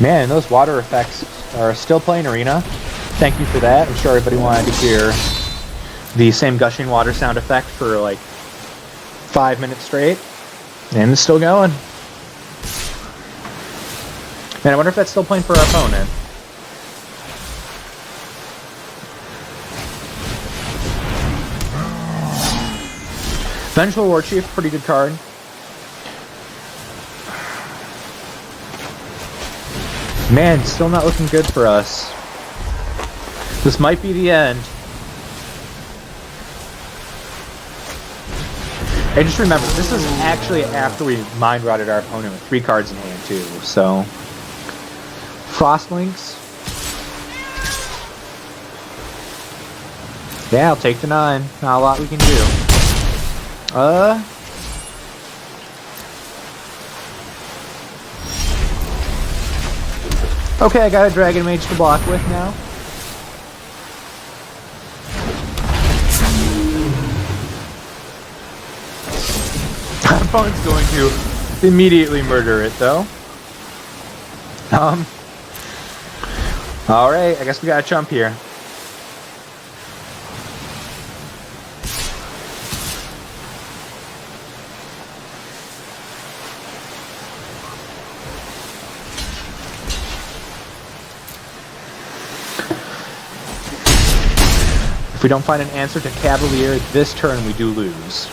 Man, those water effects are still playing Arena. Thank you for that. I'm sure everybody wanted to hear the same gushing water sound effect for like 5 minutes straight. And it's still going. Man, I wonder if that's still playing for our opponent. Vengeful War Chief, pretty good card. Man, still not looking good for us. This might be the end. And just remember, this is actually after we Mind Rotted our opponent with 3 cards in hand too, so... Frostlinks. Yeah, I'll take the 9. Not a lot we can do. Okay, I got a Dragon Mage to block with now. Our opponent's going to immediately murder it, though. Alright, I guess we gotta jump here. If we don't find an answer to Cavalier this turn, we do lose.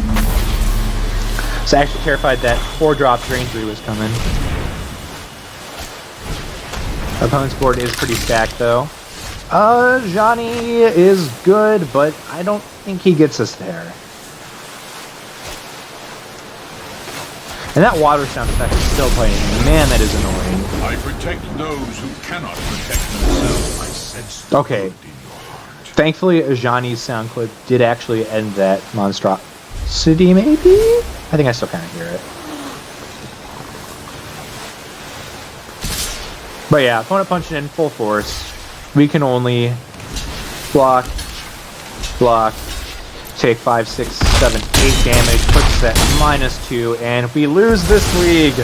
So I was actually terrified that 4-drop Drain 3 was coming. Opponent's board is pretty stacked though. Johnny is good, but I don't think he gets us there. And that water sound effect is still playing. Man, that is annoying. I protect those who cannot protect themselves. I sense the Okay. good in your heart. Thankfully, Johnny's sound clip did actually end that monstrosity, maybe? I think I still kind of hear it. But yeah, opponent punching in full force. We can only block, take 5, 6, 7, 8 damage, puts us at -2, and we lose this league.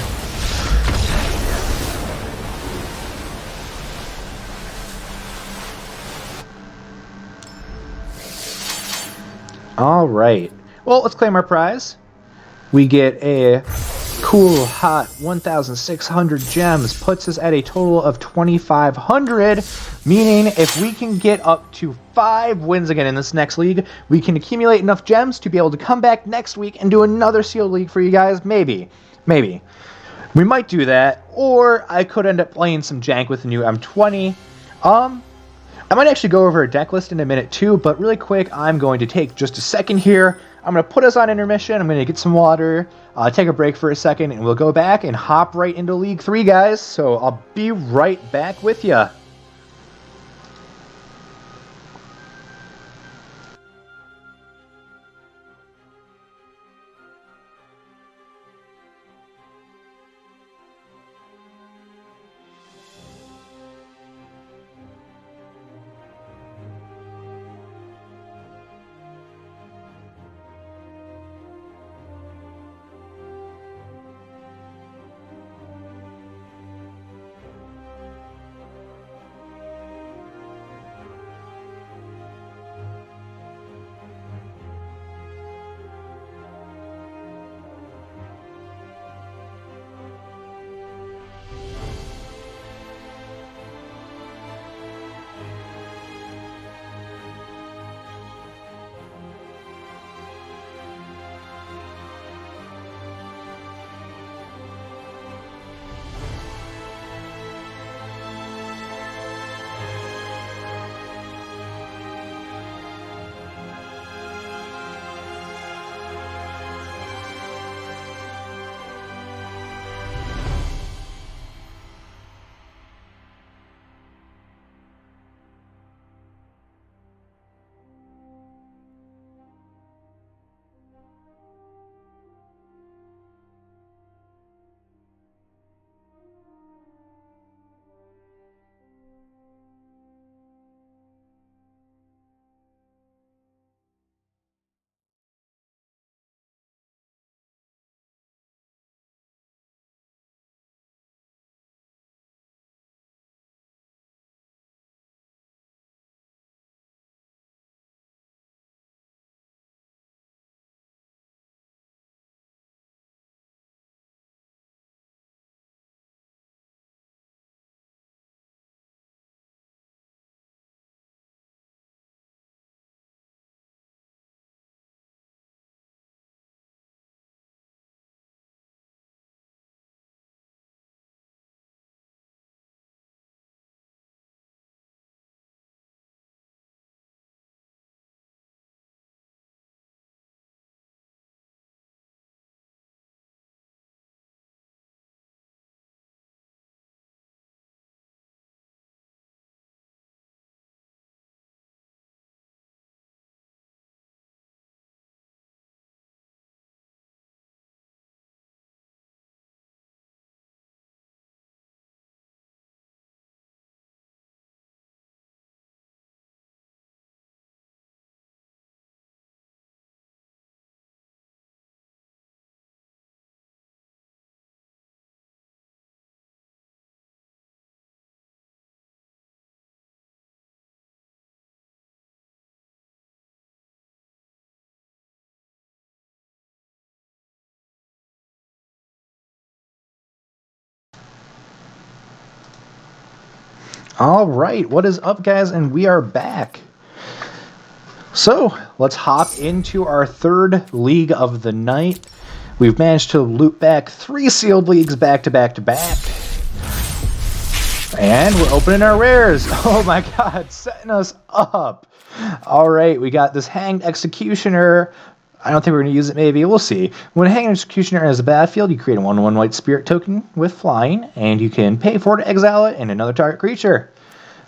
Alright. Well, let's claim our prize. We get a cool, hot 1,600 gems, puts us at a total of 2,500, meaning if we can get up to 5 wins again in this next league, we can accumulate enough gems to be able to come back next week and do another sealed league for you guys. Maybe. We might do that, or I could end up playing some jank with the new M20. I might actually go over a deck list in a minute too, but really quick, I'm going to take just a second here. I'm going to put us on intermission. I'm going to get some water, take a break for a second, and we'll go back and hop right into League 3, guys. So I'll be right back with you. All right, what is up, guys? And we are back. So let's hop into our third league of the night. We've managed to loot back 3 sealed leagues back to back to back. And we're opening our rares. Oh my god, setting us up. All right, we got this Hanged Executioner. I don't think we're going to use it, maybe. We'll see. When a Hanged Executioner enters the battlefield, you create a 1/1 white spirit token with flying, and you can pay 4 to exile it and another target creature.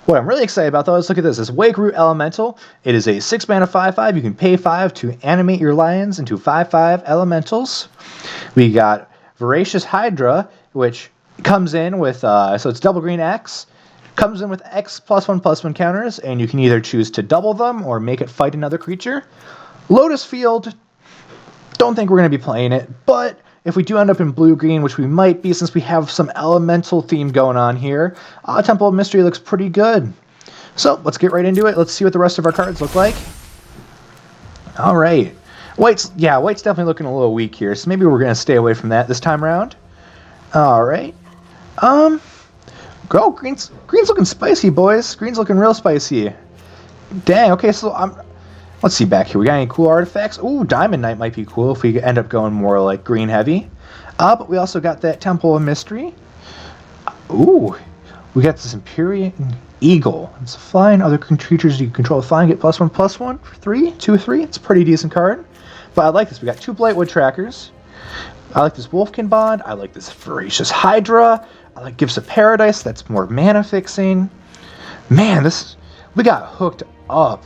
What I'm really excited about, though, is look at this. It's Wake Root Elemental. It is a 6 mana 5/5. You can pay 5 to animate your lions into 5/5 elementals. We got Voracious Hydra, which comes in with, so it's double green X. Comes in with X +1/+1 counters, and you can either choose to double them or make it fight another creature. Lotus Field, don't think we're going to be playing it, but if we do end up in blue-green, which we might be since we have some elemental theme going on here, Temple of Mystery looks pretty good. So let's get right into it. Let's see what the rest of our cards look like. All right. White's definitely looking a little weak here, so maybe we're going to stay away from that this time around. All right. Go, green's looking spicy, boys. Green's looking real spicy. Dang, okay, so let's see back here. We got any cool artifacts? Ooh, Diamond Knight might be cool if we end up going more like green heavy. But we also got that Temple of Mystery. Ooh, we got this Eagle. It's flying. Other creatures you control flying get +1/+1 for 3, 2 or 3. It's a pretty decent card. But I like this. We got 2 Blightwood trackers. I like this Wolfkin Bond. I like this Voracious Hydra. I like Gifts of Paradise. That's more mana fixing. Man, we got hooked up.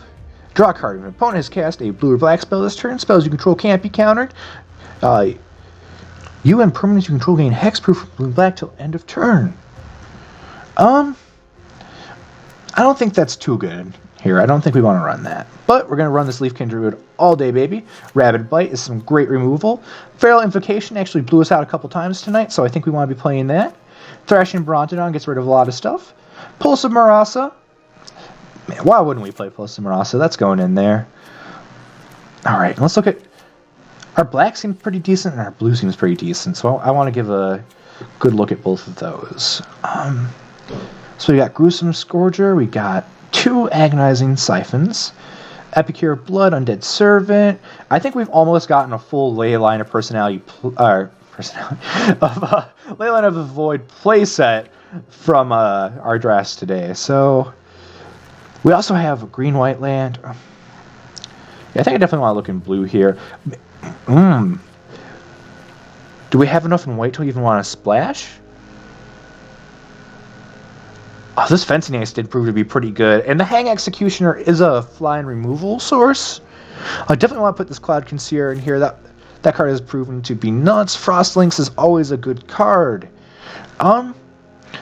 Draw a card. If an opponent has cast a blue or black spell this turn, spells you control can't be countered. You and permanents you control gain hexproof blue and black till end of turn. I don't think that's too good here. I don't think we want to run that. But we're going to run this Leafkin Druid all day, baby. Rabid Bite is some great removal. Feral Invocation actually blew us out a couple times tonight, so I think we want to be playing that. Thrashing Brontodon gets rid of a lot of stuff. Pulse of Marasa. Man, why wouldn't we play Pulse of Marasa? That's going in there. Alright, let's look at... Our black seems pretty decent, and our blue seems pretty decent, so I want to give a good look at both of those. So we got Gruesome Scourger, we got 2 Agonizing Siphons, Epicure of Blood, Undead Servant. I think we've almost gotten a full Leyline of Personality, Leyline of the Void playset from our drafts today. So we also have a green-white land. Yeah, I think I definitely want to look in blue here. Do we have enough in white to even want to splash? Oh, this Fencing Ace did prove to be pretty good. And the Hang Executioner is a flying removal source. I definitely want to put this Cloud Concealer in here. That card has proven to be nuts. Frostlinks is always a good card.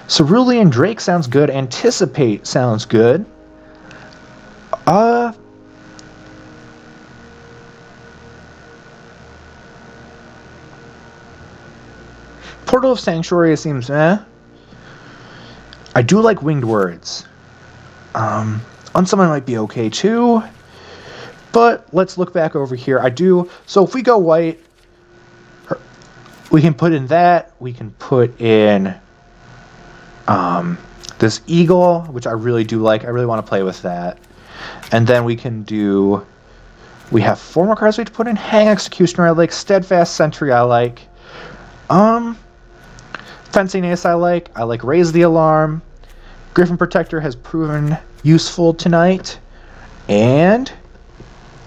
Cerulean Drake sounds good. Anticipate sounds good. Portal of Sanctuary seems I do like Winged Words. Unsummon might be okay too. But let's look back over here. So if we go white, we can put in that. We can put in this Eagle, which I really do like. I really want to play with that. And then we have 4 more cards we have to put in. Hang Executioner I like. Steadfast Sentry I like. Fencing Ace I like. I like Raise the Alarm. Griffin Protector has proven useful tonight. And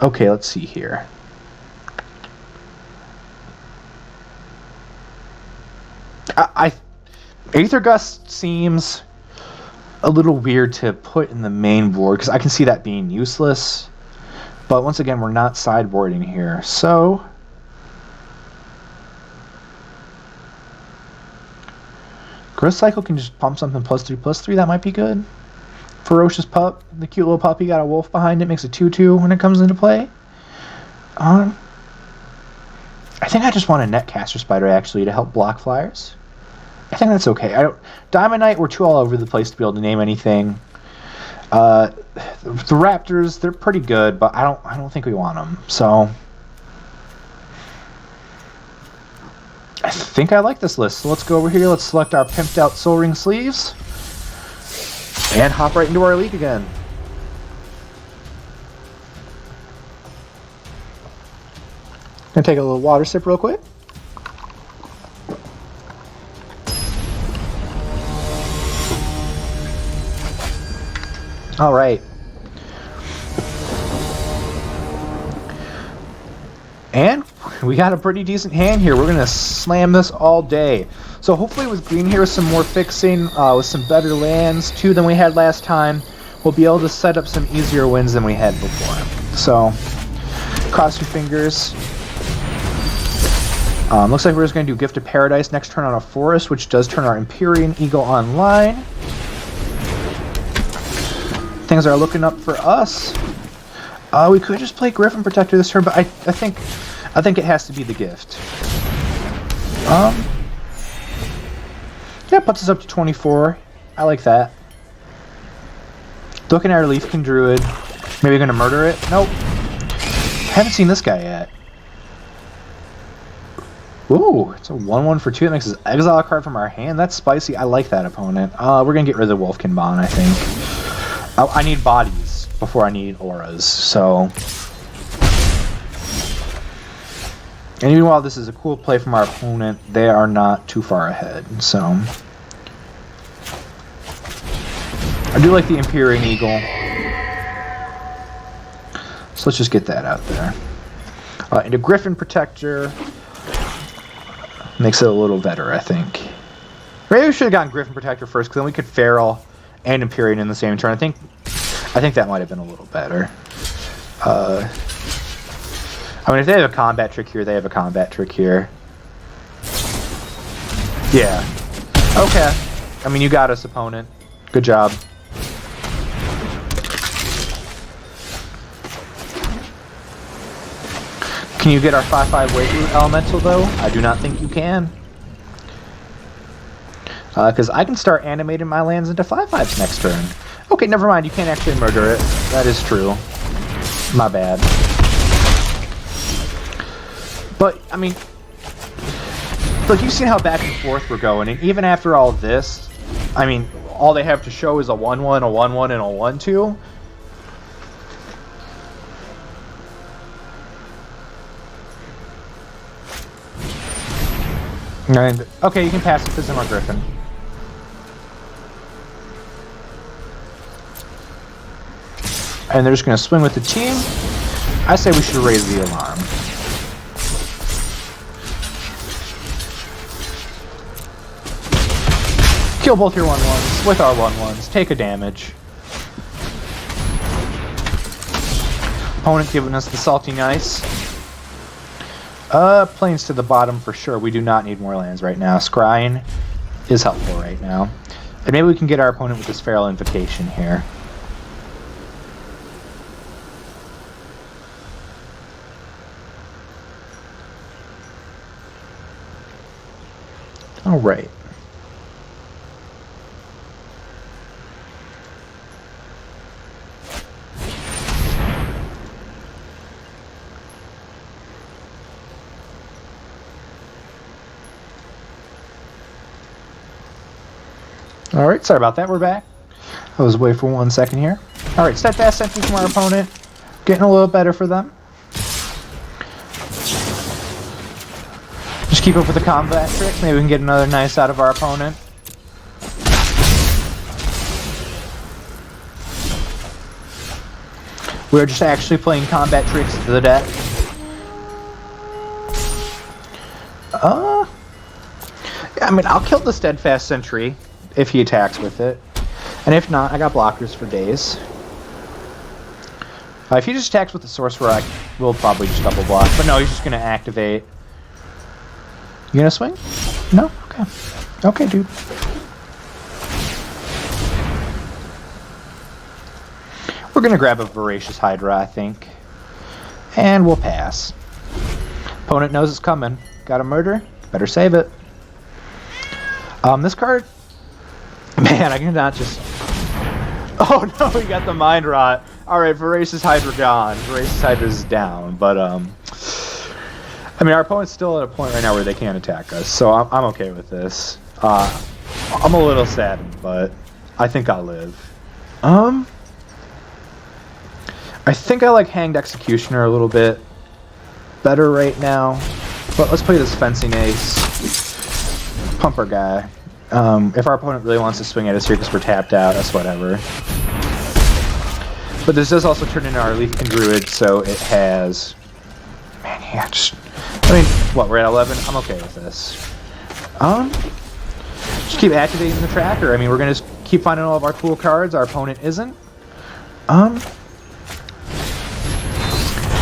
okay, let's see here. Aether Gust seems a little weird to put in the main board because I can see that being useless. But once again, we're not sideboarding here, so Growth Cycle can just pump something +3/+3. That might be good. Ferocious Pup, the cute little puppy got a wolf behind it, makes a 2/2 when it comes into play. I think I just want a Netcaster Spider actually to help block flyers. I think that's okay. Diamond Knight, we're too all over the place to be able to name anything. The Raptors, they're pretty good, but I don't think we want them. So I think I like this list. So let's go over here. Let's select our pimped out Soul Ring sleeves and hop right into our league again. Gonna take a little water sip real quick. All right. And we got a pretty decent hand here. We're going to slam this all day. So hopefully with green here, with some more fixing, with some better lands, too, than we had last time, we'll be able to set up some easier wins than we had before. So, cross your fingers. Looks like we're just going to do Gift of Paradise next turn on a Forest, which does turn our Empyrean Eagle online. Things are looking up for us. We could just play Griffin Protector this turn, but I think it has to be the gift. Yeah, puts us up to 24. I like that. Looking at our Leafkin Druid. Maybe gonna murder it? Nope. Haven't seen this guy yet. Ooh, it's a 1/1 for 2. That makes us exile a card from our hand. That's spicy. I like that opponent. We're gonna get rid of the Wolfkin Bond, I think. I need bodies before I need auras, so. And even while this is a cool play from our opponent, they are not too far ahead, so. I do like the Empyrean Eagle. So let's just get that out there. And a Griffin Protector makes it a little better, I think. Maybe we should have gotten Griffin Protector first, because then we could Feral and Empyrean in the same turn. I think that might have been a little better. I mean, if they have a combat trick here, they have a combat trick here. Yeah. Okay. I mean, you got us, opponent. Good job. Can you get our 5/5 Weight Root Elemental, though? I do not think you can. Because I can start animating my lands into 5/5s next turn. Okay, never mind. You can't actually murder it. That is true. My bad. But, I mean, look, you've seen how back and forth we're going, and even after all this, I mean, all they have to show is a 1/1, a 1/1, and a 1/2. And, okay, you can pacifism our Griffin. And they're just going to swing with the team. I say we should raise the alarm. Kill both your 1/1s with our 1/1s. Take a damage. Opponent giving us the salty nice. Planes to the bottom for sure. We do not need more lands right now. Scrying is helpful right now. And maybe we can get our opponent with this Feral Invocation here. Alright. Alright, sorry about that, we're back. I was away for 1 second here. Alright, Steadfast Sentry from our opponent. Getting a little better for them. Just keep up with the combat tricks. Maybe we can get another nice out of our opponent. We're just actually playing combat tricks to the deck. I mean, I'll kill the Steadfast Sentry if he attacks with it. And if not, I got blockers for days. If he just attacks with the Sorcerer, I will probably just double block. But no, he's just going to activate. You going to swing? No? Okay. Okay, dude. We're going to grab a Voracious Hydra, I think. And we'll pass. Opponent knows it's coming. Got a murder? Better save it. This card... Man, I cannot just... Oh no, we got the Mind Rot. Alright, Voracious Hydra gone. Voracious Hydra's down, but I mean, our opponent's still at a point right now where they can't attack us, so I'm okay with this. I'm a little saddened, but I think I'll live. I think I like Hanged Executioner a little bit better right now, but let's play this Fencing Ace. Pump our guy. If our opponent really wants to swing at us here because we're tapped out, that's whatever. But this does also turn into our Leafkin Druid, so it has... Man, yeah, just... I mean, what, we're at 11? I'm okay with this. Just keep activating the tracker. I mean, we're going to just keep finding all of our cool cards. Our opponent isn't. Now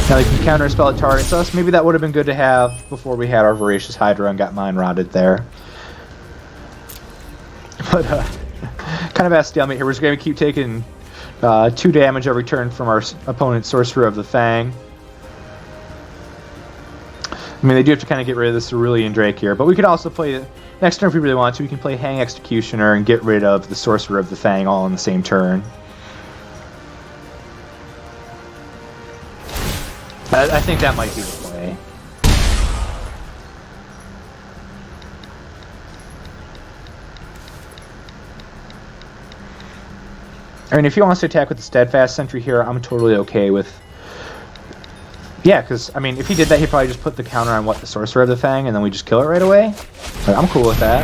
they can counter a spell that targets us. Maybe that would have been good to have before we had our Voracious Hydra and got Mind Rotted there. But, kind of at a stalemate here. We're just going to keep taking 2 damage every turn from our opponent's Sorcerer of the Fang. I mean, they do have to kind of get rid of this Cerulean Drake here, but we could also play... Next turn, if we really want to, we can play Hang Executioner and get rid of the Sorcerer of the Fang all in the same turn. I think that might be the play. I mean, if he wants to attack with the Steadfast Sentry here, I'm totally okay with... Yeah, because, I mean, if he did that, he'd probably just put the counter on, what, the Sorcerer of the Fang, and then we just kill it right away? Like, I'm cool with that.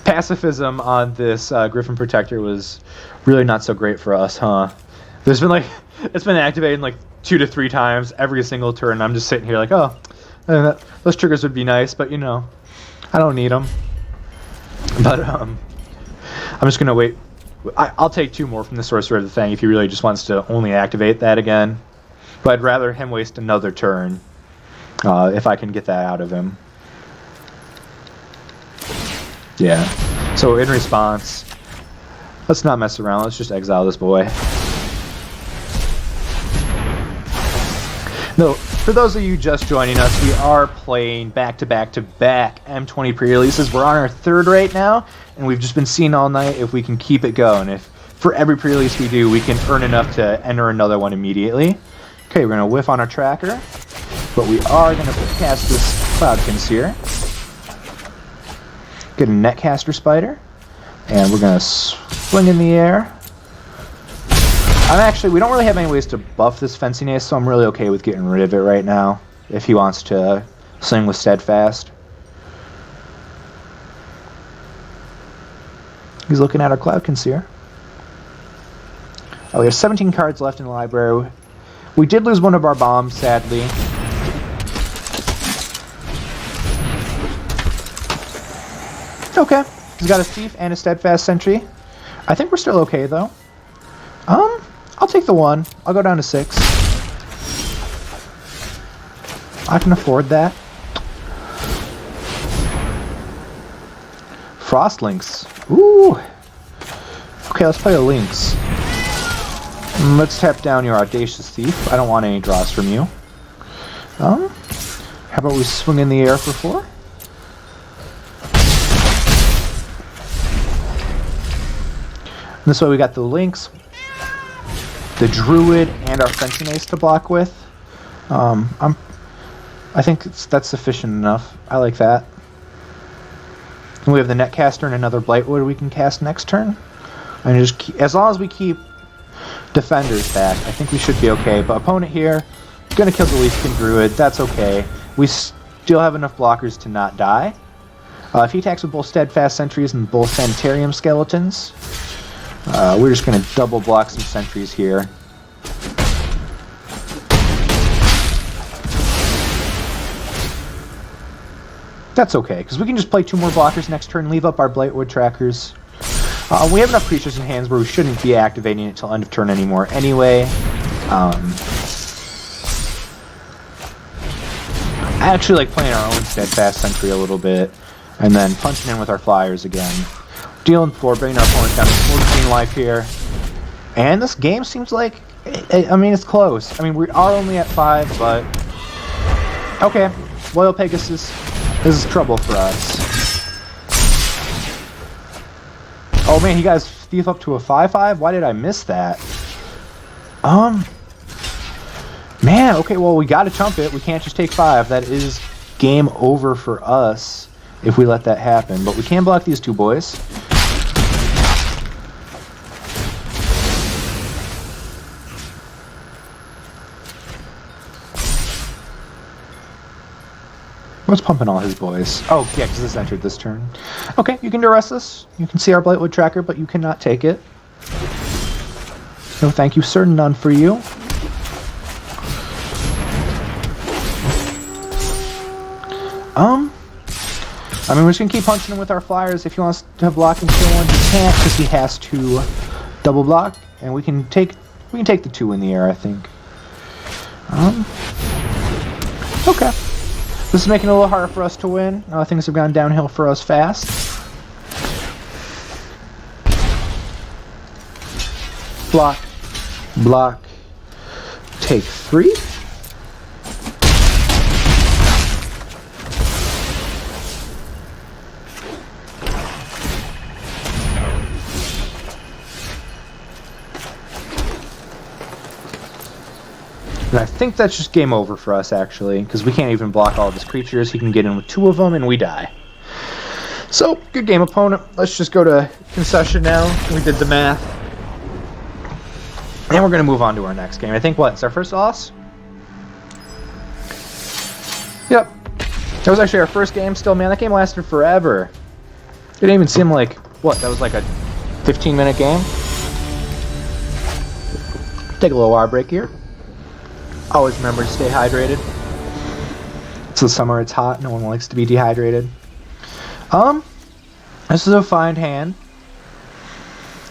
Pacifism on this Griffin Protector was really not so great for us, huh? There's been like, it's been activated like 2 to 3 times every single turn. I'm just sitting here like, oh, those triggers would be nice, but you know, I don't need them. But I'm just gonna wait. I'll take 2 more from the Sorcerer of the Thing if he really just wants to only activate that again. But I'd rather him waste another turn if I can get that out of him. Yeah. So in response, let's not mess around. Let's just exile this boy. No, for those of you just joining us, we are playing back-to-back-to-back M20 pre-releases. We're on our 3rd right now, and we've just been seeing all night if we can keep it going. If for every pre-release we do, we can earn enough to enter another one immediately. Okay, we're going to whiff on our tracker, but we are going to cast this Cloudkins here. Get a Netcaster Spider, and we're going to swing in the air. We don't really have any ways to buff this Fencing Ace, so I'm really okay with getting rid of it right now, if he wants to swing with Steadfast. He's looking at our Cloudkins here. Oh, we have 17 cards left in the library. We did lose one of our bombs, sadly. Okay, he's got a Thief and a Steadfast Sentry. I think we're still okay, though. I'll take the 1. I'll go down to 6. I can afford that. Frost Lynx. Ooh. Okay, let's play a Lynx. Let's tap down your Audacious Thief. I don't want any draws from you. How about we swing in the air for 4? This way we got the Lynx, the Druid, and our Fencing Ace to block with. I think that's sufficient enough. I like that. And we have the Netcaster and another Blightwood we can cast next turn. And just as long as we keep defenders back, I think we should be okay. But opponent here, gonna kill the Leafskin Druid. That's okay. We still have enough blockers to not die. If he attacks with both Steadfast Sentries and both Sanitarium Skeletons, we're just going to double block some sentries here. That's okay, because we can just play 2 more blockers next turn, leave up our Blightwood trackers. We have enough creatures in hands where we shouldn't be activating it till end of turn anymore anyway. I actually like playing our own Steadfast Sentry a little bit, and then punching in with our Flyers again. Dealing 4, bringing our opponent down to 14 life here. And this game seems like, I mean, it's close. I mean, we are only at 5, but... Okay, Loyal Pegasus, this is trouble for us. Oh man, you guys thief up to a 5/5? Why did I miss that? Man, okay, well, we gotta chump it. We can't just take 5. That is game over for us if we let that happen. But we can block these 2 boys. What's pumping all his boys? Oh, yeah, because this entered this turn. Okay, you can duress this. You can see our Blightwood tracker, but you cannot take it. No, thank you, sir. None for you. I mean, we're just going to keep punching him with our Flyers. If he wants to block and kill one, he can't, because he has to double block. And we can take the 2 in the air, I think. Okay. This is making it a little harder for us to win. Things have gone downhill for us fast. Block. Block. Take 3. And I think that's just game over for us, actually, because we can't even block all of his creatures. He can get in with 2 of them, and we die. So, good game, opponent. Let's just go to concession now. We did the math. And we're going to move on to our next game. I think, what, it's our first loss? Yep. That was actually our first game still. Man, that game lasted forever. Didn't even seem like, what, that was like a 15-minute game? Take a little water break here. Always remember to stay hydrated. It's the summer, it's hot, no one likes to be dehydrated. This is a fine hand.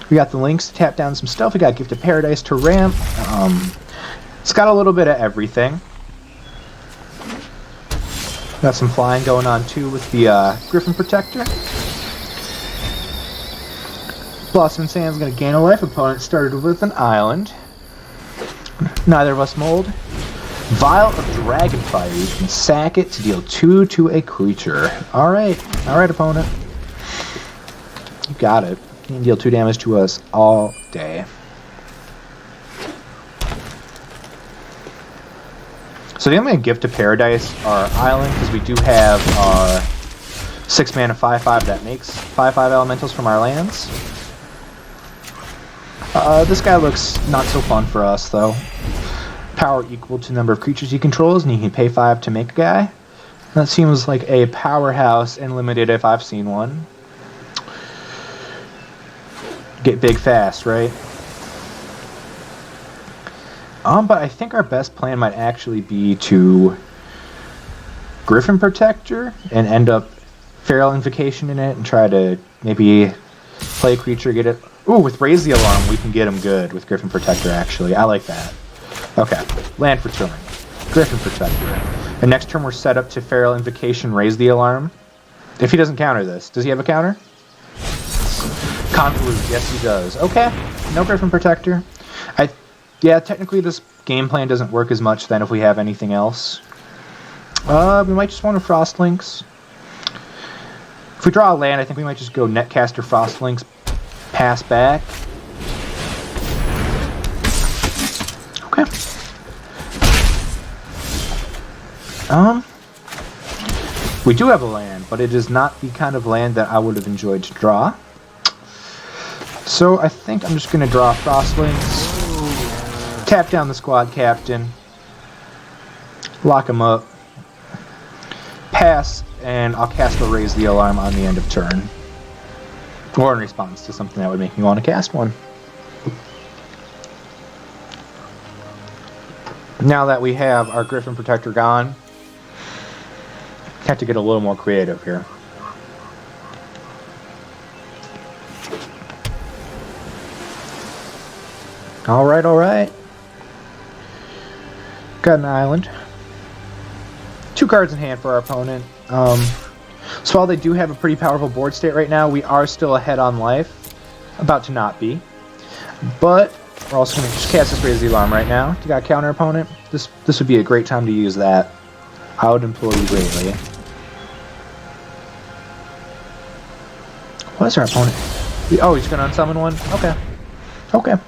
We got the links to tap down some stuff. We got Gift of Paradise to ramp. It's got a little bit of everything. Got some flying going on too with the Griffin Protector. Blossom and Sand's gonna gain a life. Opponent started with an island. Neither of us mold. Vial of Dragonfire. You can sack it to deal 2 to a creature. Alright, opponent. You got it. You can deal 2 damage to us all day. So the only Gift of Paradise our island, because we do have our 6 mana 5/5 that makes 5/5 elementals from our lands. This guy looks not so fun for us though. Power equal to the number of creatures he controls, and he can pay 5 to make a guy. That seems like a powerhouse and limited if I've seen one. Get big fast, right? But I think our best plan might actually be to Griffin Protector and end up Feral Invocation in it and try to maybe play a creature, get it. Ooh, with Raise the Alarm, we can get him good with Griffin Protector, actually. I like that. Okay, land for turn. Griffin Protector. And next turn we're set up to Feral Invocation, Raise the Alarm. If he doesn't counter this. Does he have a counter? Convolute, yes he does. Okay, no Griffin Protector. Yeah, technically this game plan doesn't work as much then if we have anything else. We might just want to Frostlinks. If we draw a land, I think we might just go Netcaster Frostlinks, pass back. Okay. We do have a land, but it is not the kind of land that I would have enjoyed to draw. So I think I'm just going to draw Frostlinks, tap down the squad captain, lock him up, pass, and I'll cast a Raise the Alarm on the end of turn. Or in response to something that would make me want to cast one. Now that we have our Griffin Protector gone, have to get a little more creative here. Alright. Got an island. 2 cards in hand for our opponent. So while they do have a pretty powerful board state right now, we are still ahead on life. About to not be. But we're also going to just cast this Raise the Alarm right now. You got a counter opponent. This would be a great time to use that. I would implore you greatly. What is our opponent? Oh, he's going to unsummon one? Okay,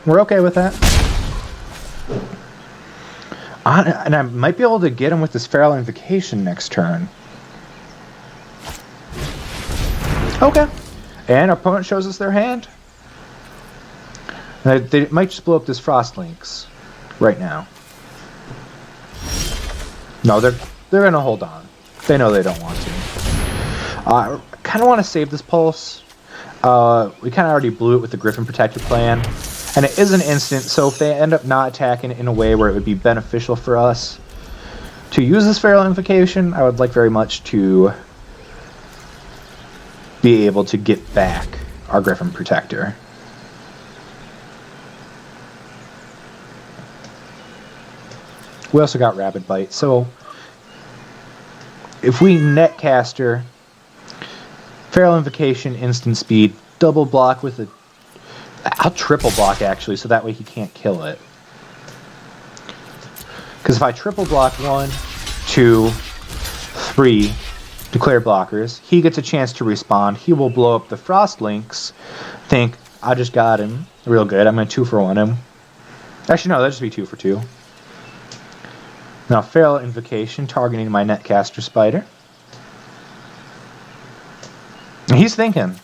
we're okay with that. And I might be able to get him with this Feral Invocation next turn. Okay. And our opponent shows us their hand. They might just blow up this Frostlinks right now. No, they're going to hold on. They know they don't want to. I kind of want to save this Pulse. We kind of already blew it with the Griffin Protector plan. And it is an instant, so if they end up not attacking in a way where it would be beneficial for us to use this Feral Invocation, I would like very much to be able to get back our Griffin Protector. We also got Rapid Bite, so if we Netcaster, Feral Invocation, instant speed, double block with a... I'll triple block actually, so that way he can't kill it. Because if I triple block 1, 2, 3, declare blockers, he gets a chance to respond. He will blow up the Frostlinks. Think, I just got him. Real good. I'm going to 2-for-1 him. Actually, no, that'd just be 2 for 2. Now, Feral Invocation, targeting my Netcaster Spider. And he's thinking.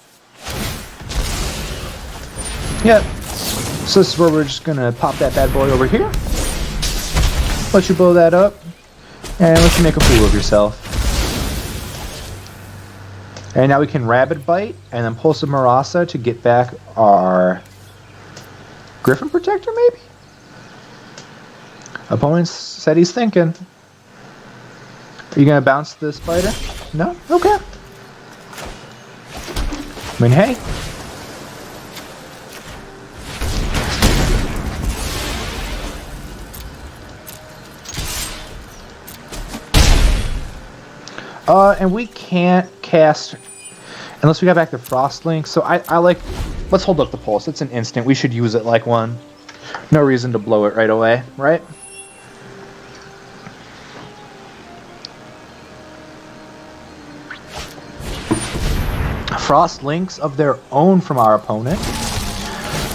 Yep. So this is where we're just going to pop that bad boy over here. Let you blow that up. And let you make a fool of yourself. And now we can Rabid Bite and then Pulse of Marasa to get back our Griffin Protector, maybe? Opponent said he's thinking. Are you going to bounce the spider? No? Okay. I mean, hey. And we can't cast unless we got back the Frost Link. So I like, let's hold up the Pulse. It's an instant. We should use it like one. No reason to blow it right away, right? Frost Links of their own from our opponent.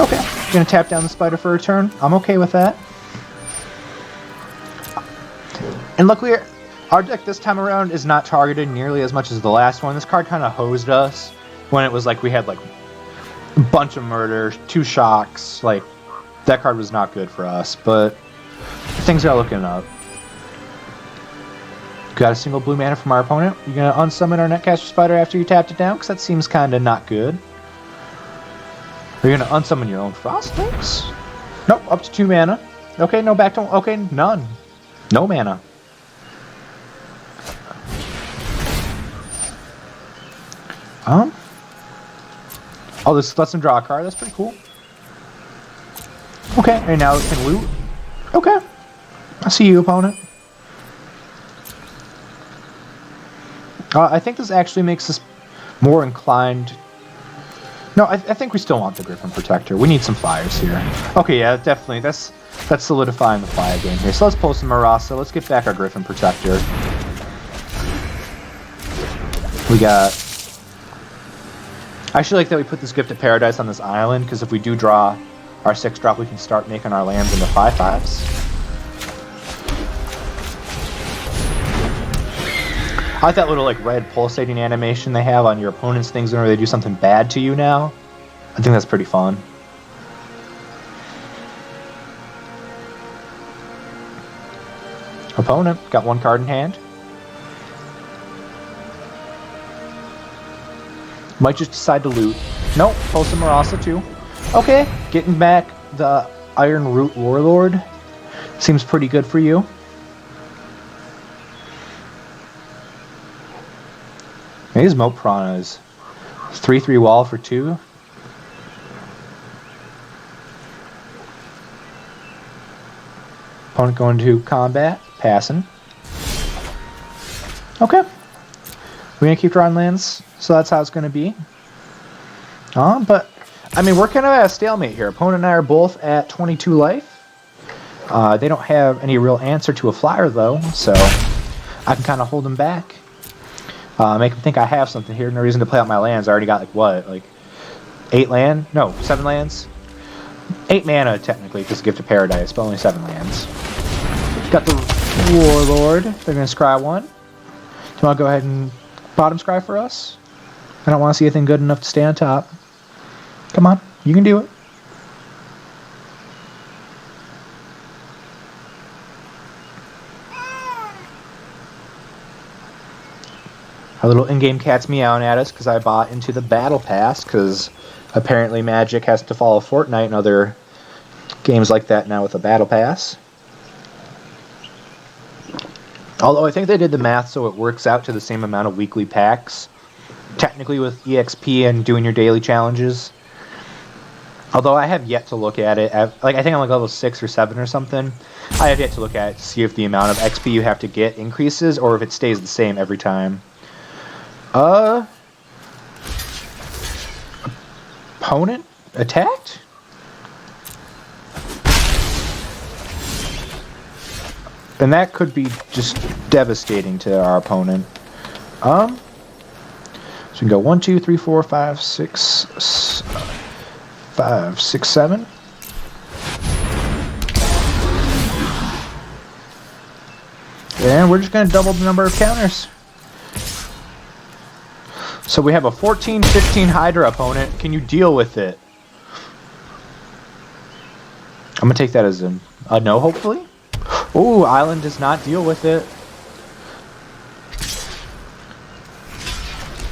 Okay, gonna tap down the spider for a turn. I'm okay with that. And luckily, our deck this time around is not targeted nearly as much as the last one. This card kind of hosed us when it was like we had like a bunch of murder, 2 shocks. Like, that card was not good for us, but things are looking up. Got a single blue mana from our opponent. You gonna unsummon our Netcaster Spider after you tapped it down? Because that seems kind of not good. Are you gonna unsummon your own Frost Links? Nope, up to 2 mana. Okay, no back to... Okay, none. No mana. Oh, this lets him draw a card. That's pretty cool. Okay, and now it can loot. Okay. I see you, opponent. I think this actually makes us more inclined... No, I think we still want the Griffin Protector. We need some flyers here. Okay, yeah, definitely. That's solidifying the flyer game here. So let's pull some Marasa. Let's get back our Griffin Protector. We got... I actually like that we put this Gift of Paradise on this island, because if we do draw our 6-drop, we can start making our lands into 5/5s. I like that little like red pulsating animation they have on your opponent's things whenever they do something bad to you now. I think that's pretty fun. Opponent, got 1 card in hand. Might just decide to loot. Nope, Pulse of Marasa too. Okay, getting back the Iron Root Warlord. Seems pretty good for you. These Moat Piranhas. 3/3 wall for 2. Opponent going to combat, passing. Okay. We're going to keep drawing lands, so that's how it's going to be. But, I mean, we're kind of at a stalemate here. Opponent and I are both at 22 life. They don't have any real answer to a flyer, though, so I can kind of hold them back. Make them think I have something here. No reason to play out my lands. I already got, like, what? Like, 8 land? No, 7 lands? 8 mana, technically, because Gift of Paradise, but only 7 lands. Got the Warlord. They're going to scry 1. Do you want to go ahead and bottom scry for us? I don't want to see anything good enough to stay on top. Come on, you can do it. Our little in-game cat's meowing at us because I bought into the Battle Pass, because apparently Magic has to follow Fortnite and other games like that now with the Battle Pass. Although I think they did the math so it works out to the same amount of weekly packs, technically with EXP and doing your daily challenges. Although I have yet to look at it. I think I'm like level 6 or 7 or something. I have yet to look at it to see if the amount of XP you have to get increases or if it stays the same every time. Opponent attacked? And that could be just devastating to our opponent. So we can go 1, 2, 3, 4, 5, 6, 5, 6, 7. And we're just going to double the number of counters. So we have a 14-15 Hydra opponent. Can you deal with it? I'm going to take that as a no, hopefully. Ooh, Island does not deal with it.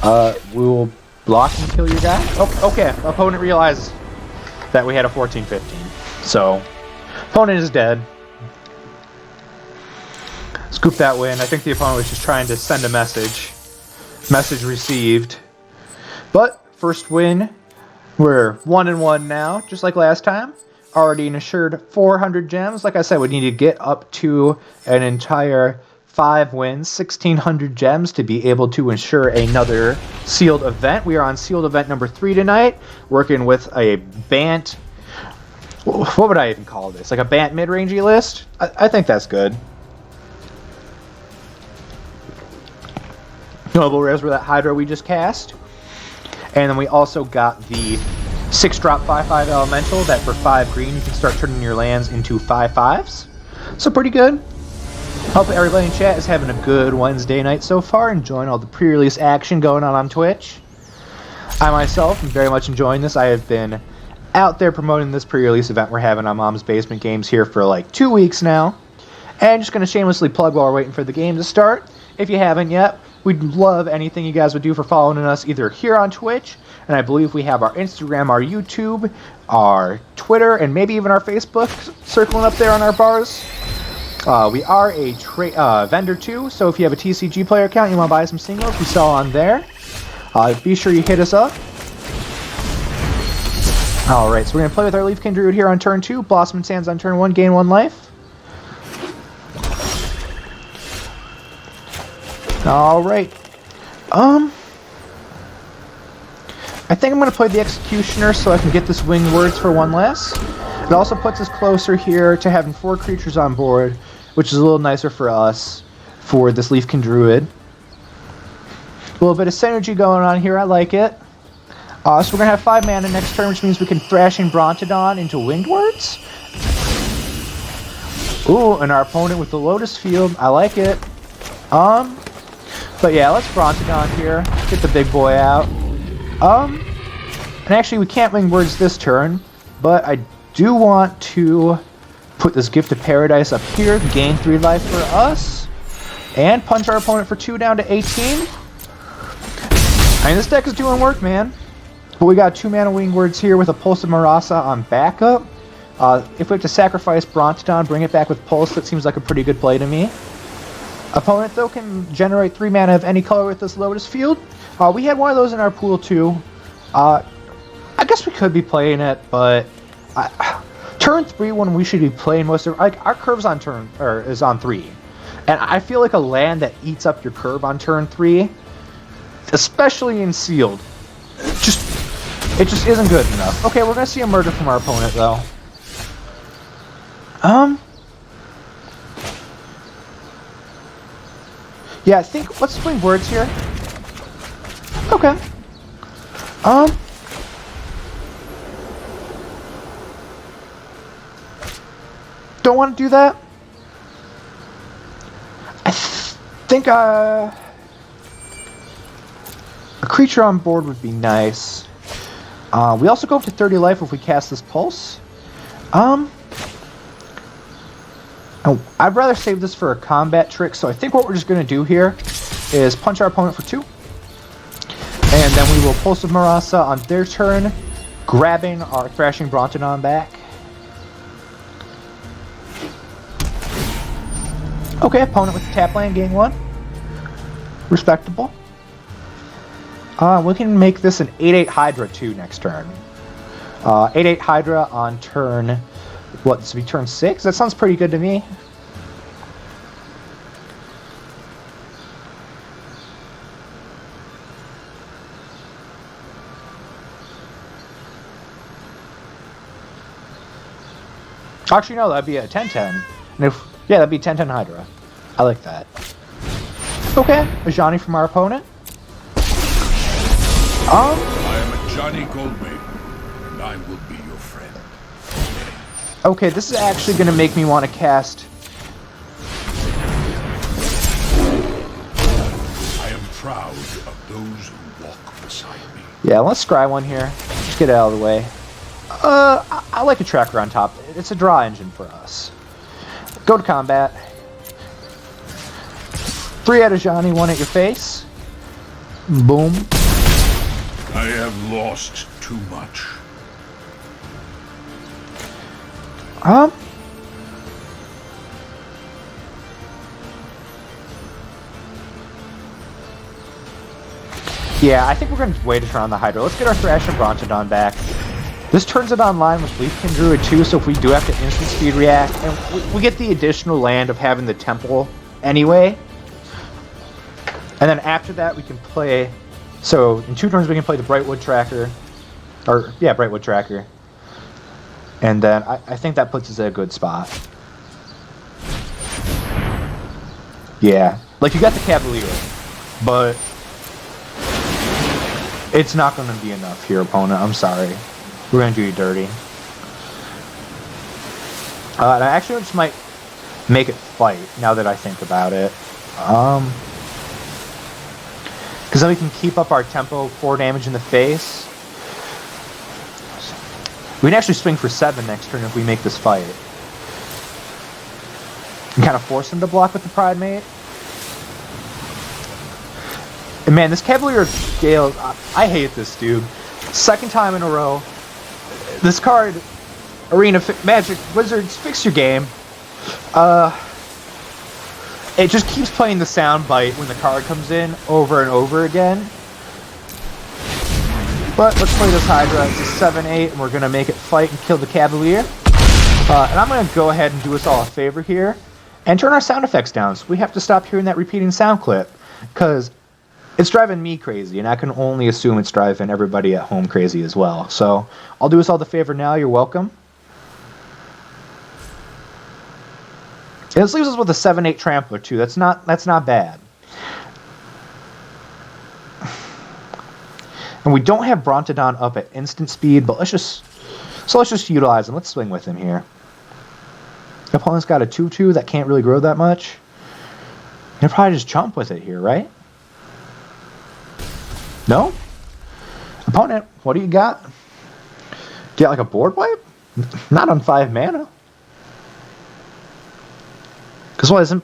We will block and kill your guy. Oh, okay, opponent realized that we had a 14-15. So, opponent is dead. Scoop that win. I think the opponent was just trying to send a message. Message received. But, first win. We're 1-1 now, just like last time. Already assured 400 gems. Like I said, we need to get up to an entire 5 wins, 1,600 gems to be able to ensure another sealed event. We are on sealed event number 3 tonight, working with a Bant. What would I even call this? Like a Bant mid-rangey list? I think that's good. Noble Res were that Hydra we just cast. And then we also got the 6-drop 5/5 elemental that for 5 green you can start turning your lands into 5/5s. So pretty good. Hope everybody in chat is having a good Wednesday night so far, enjoying all the pre-release action going on Twitch. I myself am very much enjoying this. I have been out there promoting this pre-release event we're having on Mom's Basement Games here for like 2 weeks now. And just going to shamelessly plug while we're waiting for the game to start. If you haven't yet, we'd love anything you guys would do for following us either here on Twitch, and I believe we have our Instagram, our YouTube, our Twitter, and maybe even our Facebook circling up there on our bars. We are a vendor too, so if you have a TCG player account and you want to buy some singles, we sell on there. Be sure you hit us up. Alright, so we're going to play with our Leafkin Druid here on turn 2, Blossom and Sands on turn 1, gain 1 life. Alright. I think I'm going to play the Executioner so I can get this Winged Words for 1 less. It also puts us closer here to having 4 creatures on board, which is a little nicer for us for this Leafkin Druid. A little bit of synergy going on here, I like it. So we're going to have 5 mana next turn, which means we can Thrashing Brontodon into Winged Words. Ooh, and our opponent with the Lotus Field, I like it. But yeah, let's Brontodon here, get the big boy out. And actually we can't Winged Words this turn, but I do want to put this Gift of Paradise up here, gain 3 life for us, and punch our opponent for 2 down to 18. I mean, this deck is doing work, man. But we got 2 mana Winged Words here with a Pulse of Marasa on backup. If we have to sacrifice Brontodon, bring it back with Pulse, that seems like a pretty good play to me. Opponent, though, can generate 3 mana of any color with this Lotus Field. We had one of those in our pool, too. I guess we could be playing it, but turn 3 when we should be playing most of... Like, our curve's on is on 3. And I feel like a land that eats up your curve on turn 3, especially in sealed, it just isn't good enough. Okay, we're going to see a murder from our opponent, though. Yeah, I think... Let's swing words here. Okay. Don't want to do that. I think a creature on board would be nice. We also go up to 30 life if we cast this Pulse. Oh, I'd rather save this for a combat trick, so I think what we're just going to do here is punch our opponent for 2. And then we will Pulse of Marasa on their turn, grabbing our Thrashing Brontodon back. Okay, opponent with the tap land, gain 1. Respectable. We can make this an 8/8 Hydra 2 next turn. 8/8 Hydra on turn... What, this would be turn 6? That sounds pretty good to me. Actually, no, that'd be a 10/10. And if... Yeah, that'd be 10/10 Hydra. I like that. Okay, a Johnny from our opponent. I am a Johnny Goldmaiden, and I will be your friend. Okay, this is actually going to make me want to cast... I am proud of those who walk beside me. Yeah, let's scry one here. Just get it out of the way. I like a tracker on top. It's a draw engine for us. Go to combat. 3 at a Johnny, 1 at your face. Boom. I have lost too much. Yeah, I think we're going to wait to turn on the Hydra. Let's get our Thrash and Brontodon back. This turns it online with Leafkin Druid too, so if we do have to instant speed react, and we get the additional land of having the temple anyway. And then after that we can play, so in 2 turns we can play the Brightwood Tracker, or yeah, Brightwood Tracker. And then I think that puts us at a good spot. Yeah, like you got the Cavalier, but it's not going to be enough here, opponent. I'm sorry. We're going to do you dirty. And I actually just might make it fight, now that I think about it. Because then we can keep up our tempo, 4 damage in the face. We can actually swing for 7 next turn if we make this fight. And kind of force him to block with the Pride Mate. And man, this Cavalier Gale, I hate this dude. 2nd time in a row. This card, Arena Magic Wizards, fix your game. It just keeps playing the sound bite when the card comes in over and over again. But let's play this Hydra. It's a 7-8, and we're going to make it fight and kill the Cavalier. And I'm going to go ahead and do us all a favor here and turn our sound effects down, so we have to stop hearing that repeating sound clip, because it's driving me crazy, and I can only assume it's driving everybody at home crazy as well. So I'll do us all the favor now. You're welcome. And this leaves us with a 7-8 Trampler too. That's not bad. And we don't have Brontodon up at instant speed, but let's just utilize him. Let's swing with him here. The opponent's got a 2/2 that can't really grow that much. He'll probably just chomp with it here, right? No? Opponent, what do you got? Get like a board wipe? Not on 5 mana. Because what, isn't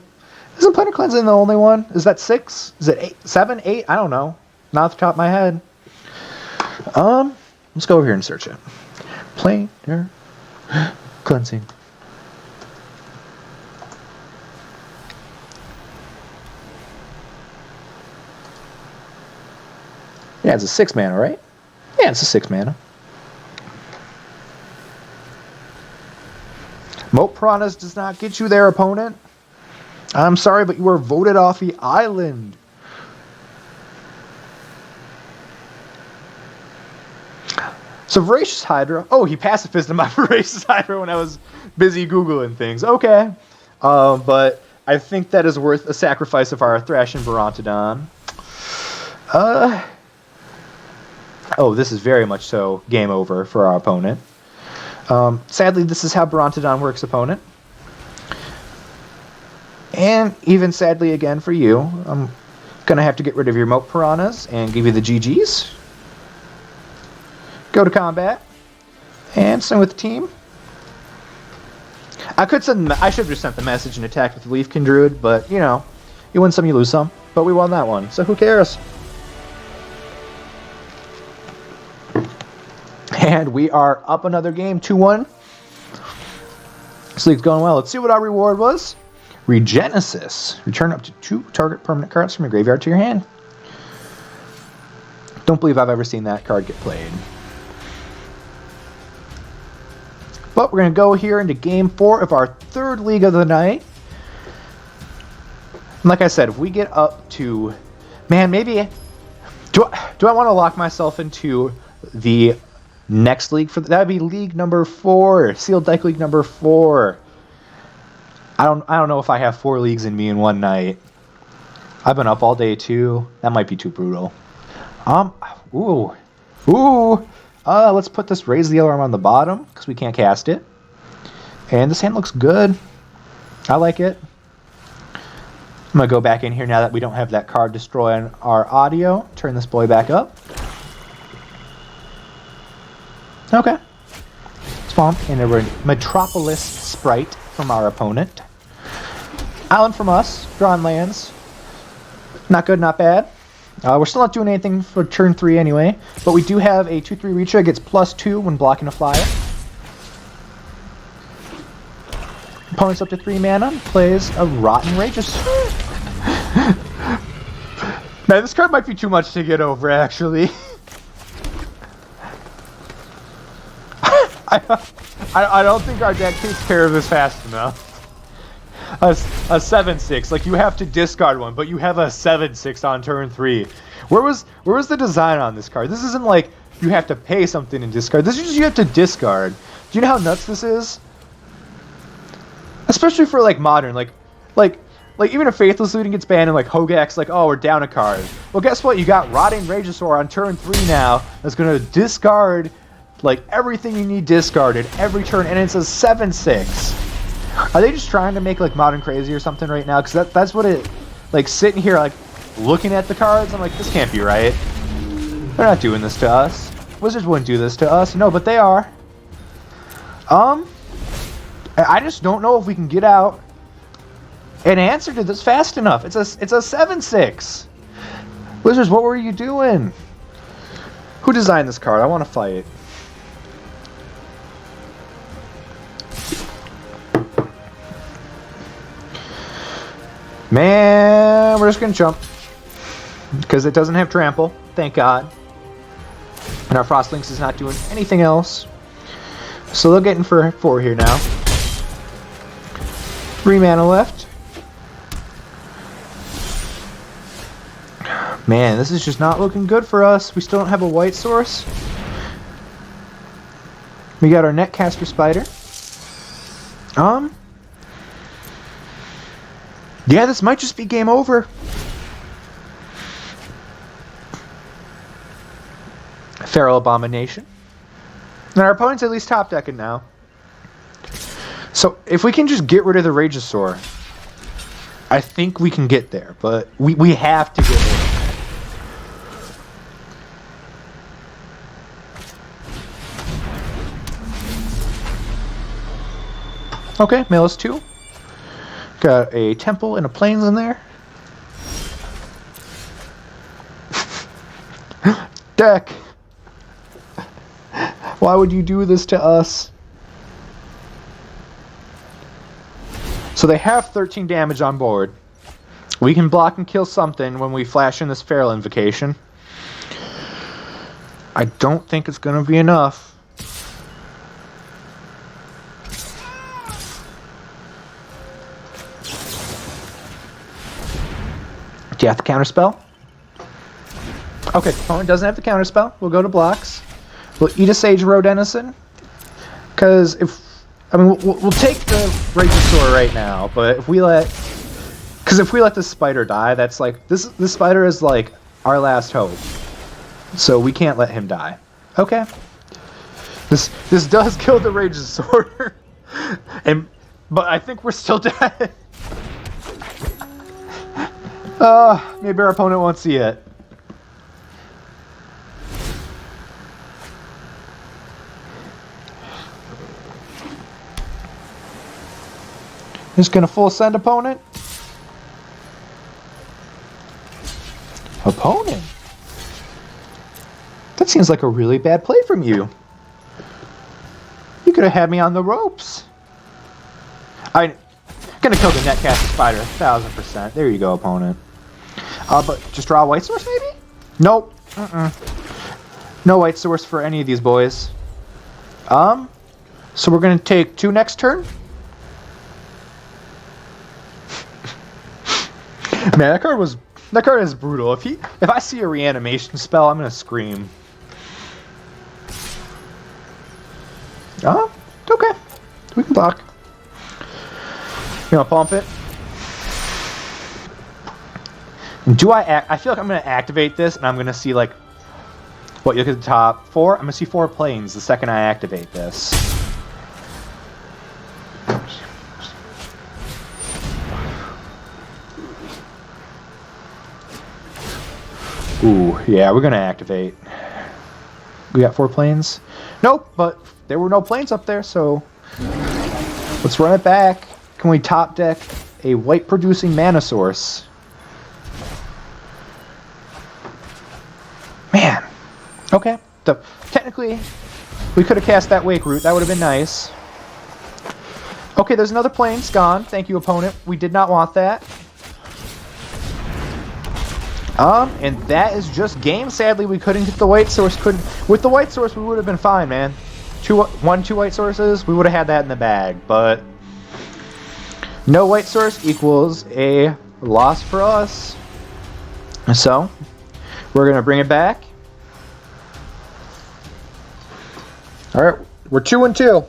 Planet Cleansing the only one? Is that 6? Is it 8? 7? 8? I don't know. Not off the top of my head. Let's go over here and search it. Planar Cleansing. Yeah, it's a 6 mana, right? Yeah, it's a 6 mana. Moat Piranhas does not get you there, opponent. I'm sorry, but you were voted off the island. So Voracious Hydra. Oh, he pacifisted my Voracious Hydra when I was busy Googling things. Okay. But I think that is worth a sacrifice of our Thrash and Brontodon. Oh, this is very much so game over for our opponent. Sadly, this is how Brontodon works, opponent. And even sadly again for you, I'm going to have to get rid of your Moat Piranhas and give you the GGs. Go to combat. And swing with the team. I should have just sent the message and attacked with the Leafkin Druid, but, you know, you win some, you lose some. But we won that one, so who cares? And we are up another game, 2-1. This league's going well. Let's see what our reward was. Regenesis. Return up to 2 target permanent cards from your graveyard to your hand. Don't believe I've ever seen that card get played. But we're going to go here into Game 4 of our 3rd league of the night. And like I said, if we get up to... Man, maybe... Do I want to lock myself into the next league? That would be league number 4. Sealed Deck League number 4. I don't know if I have 4 leagues in me in one night. I've been up all day too. That might be too brutal. Let's put this Raise the Alarm on the bottom because we can't cast it. And this hand looks good. I like it. I'm gonna go back in here now that we don't have that card destroying our audio. Turn this boy back up. Okay. Spawn in a Metropolis Sprite from our opponent. Island from us. Drawn lands. Not good, not bad. We're still not doing anything for turn 3 anyway, but we do have a 2/3 reacher that gets +2 when blocking a flyer. Opponent's up to 3 mana, plays a Rotten Rageous. Man, this card might be too much to get over, actually. I don't think our deck takes care of this fast enough. A 7/6, like you have to discard one, but you have a 7/6 on turn 3. Where was the design on this card? This isn't like you have to pay something and discard. This is just you have to discard. Do you know how nuts this is? Especially for like modern, like even if Faithless Looting gets banned and like Hogak's like, oh, we're down a card. Well, guess what? You got Rotting Rageosaur on turn 3 now. That's gonna discard like everything you need discarded every turn, and it's a 7/6. Are they just trying to make like Modern crazy or something right now? Because that's what it, like sitting here like looking at the cards, I'm like, this can't be right. They're not doing this to us. Wizards wouldn't do this to us. No, but they are. I just don't know if we can get out an answer to this fast enough. It's a 7/6. Wizards, what were you doing? Who designed this card? I want to fight. Man, we're just gonna jump because it doesn't have trample, thank God. And our Frostlings is not doing anything else. So they'll get in for 4 here now. 3 mana left. Man, this is just not looking good for us. We still don't have a white source. We got our Netcaster Spider. Yeah, this might just be game over. Feral Abomination. And our opponent's at least top decking now. So if we can just get rid of the Rageosaur, I think we can get there. But we have to get there. Okay, Malus 2. Got a Temple and a Plains in there. Deck! Why would you do this to us? So they have 13 damage on board. We can block and kill something when we flash in this Feral Invocation. I don't think it's going to be enough. Do you have the counterspell? Okay, opponent doesn't have the counterspell. We'll go to blocks. We'll eat a Sage Row Denizen. Because we'll take the Rageosaur right now, but if we let the spider die, that's like this spider is like our last hope. So we can't let him die. Okay. This does kill the Rageosaur. But I think we're still dead. Maybe our opponent won't see it. Just gonna full send opponent. Opponent? That seems like a really bad play from you. You could have had me on the ropes. I'm gonna kill the Netcaster Spider, 1000%. There you go, opponent. But just draw a white source, maybe? Nope. No white source for any of these boys. So we're gonna take 2 next turn. Man, that card is brutal. If I see a reanimation spell, I'm gonna scream. Okay. We can block. You know, pump it. Do I feel like I'm gonna activate this, and I'm gonna see like what you look at the top 4. I'm gonna see 4 planes the second I activate this. Ooh, yeah, we're gonna activate. We got 4 planes. Nope, but there were no planes up there, so let's run it back. Can we top deck a white producing mana source? Okay. So, technically, we could have cast that Wake Root. That would have been nice. Okay, there's another plane's gone. Thank you, opponent. We did not want that. And that is just game. Sadly, we couldn't get the white source. With the white source, we would have been fine, man. Two white sources, we would have had that in the bag. But no white source equals a loss for us. So we're gonna bring it back. All right, we're 2-2.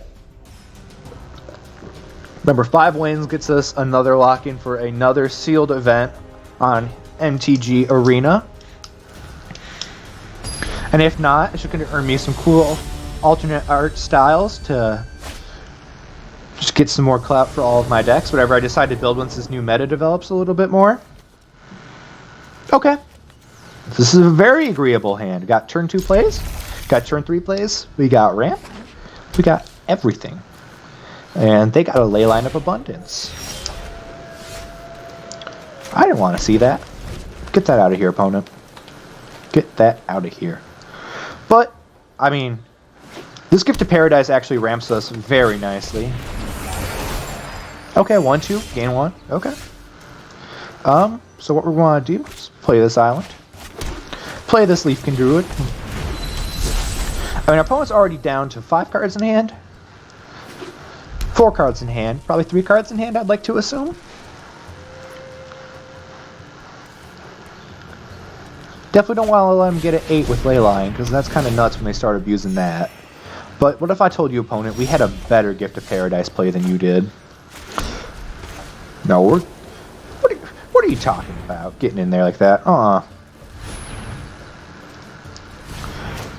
Remember, 5 wins gets us another lock-in for another sealed event on MTG Arena. And if not, it's just going to earn me some cool alternate art styles to just get some more clout for all of my decks, whatever I decide to build once this new meta develops a little bit more. Okay. This is a very agreeable hand. Got turn 2 plays, got turn 3 plays, we got ramp, we got everything. And they got a Leyline of Abundance. I didn't want to see that. Get that out of here, opponent. Get that out of here. But, I mean, this Gift of Paradise actually ramps us very nicely. Okay, 1-2, gain 1. Okay. So what we want to do is play this island. Play this Leafkin Druid. I mean, our opponent's already down to 5 cards in hand. 4 cards in hand. Probably 3 cards in hand, I'd like to assume. Definitely don't want to let him get an 8 with Leyline, because that's kind of nuts when they start abusing that. But what if I told you, opponent, we had a better Gift of Paradise play than you did? No, what are you talking about? Getting in there like that?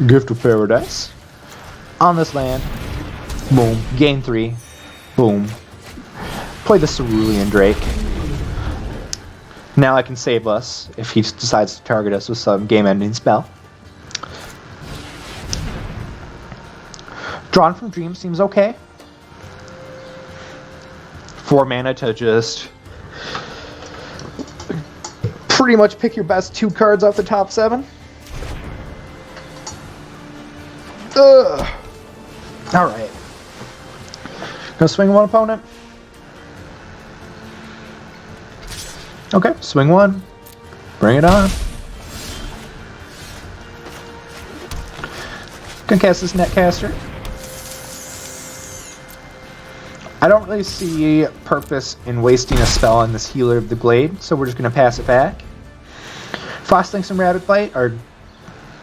Gift of Paradise. On this land. Boom. Gain 3. Boom. Play the Cerulean Drake. Now I can save us if he decides to target us with some game-ending spell. Drawn from Dream seems okay. 4 mana to just pretty much pick your best 2 cards off the top 7. Ugh. Alright. Gonna swing 1, opponent. Okay, swing 1. Bring it on. Gonna cast this Netcaster. I don't really see purpose in wasting a spell on this Healer of the Glade, so we're just gonna pass it back. Frostlinks and Rabbit Bite are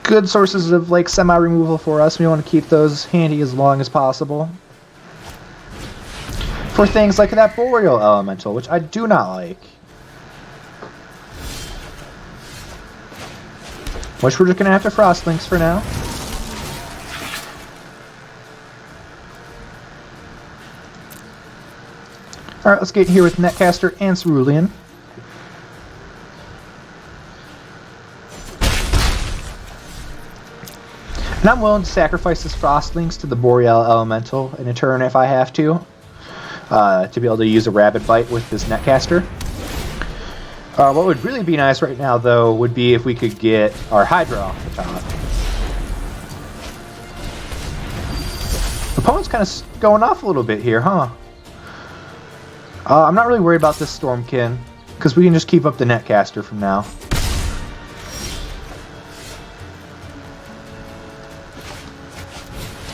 good sources of like semi-removal for us. We want to keep those handy as long as possible. For things like that Boreal Elemental, which I do not like. Which we're just going to have to Frostlinks for now. Alright, let's get here with Netcaster and Cerulean. And I'm willing to sacrifice this Frostlinks to the Boreal Elemental in a turn if I have to be able to use a Rabbit Bite with this Netcaster. What would really be nice right now, though, would be if we could get our Hydra off the top. The opponent's kind of going off a little bit here, huh? I'm not really worried about this Stormkin, because we can just keep up the Netcaster from now.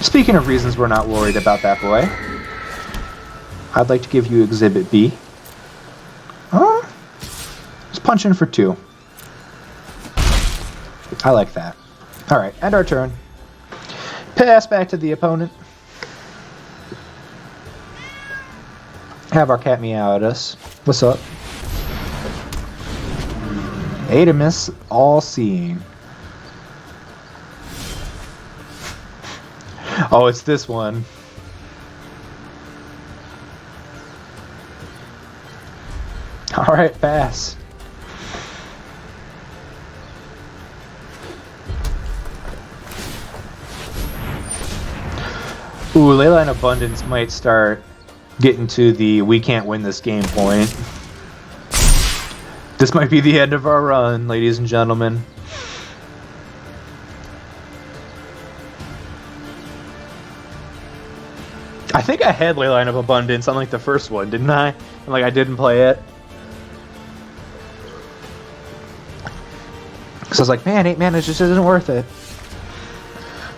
Speaking of reasons we're not worried about that boy, I'd like to give you Exhibit B. Let's punch in for 2. I like that. Alright, end our turn. Pass back to the opponent. Have our cat meow at us. What's up? Adamus, all-seeing. Oh, it's this one. Alright, pass. Ooh, Leyline Abundance might start getting to the we can't win this game point. This might be the end of our run, ladies and gentlemen. I think I had Leyline of Abundance on like the first one, didn't I? And like I didn't play it. So I was like, man, 8 mana just isn't worth it.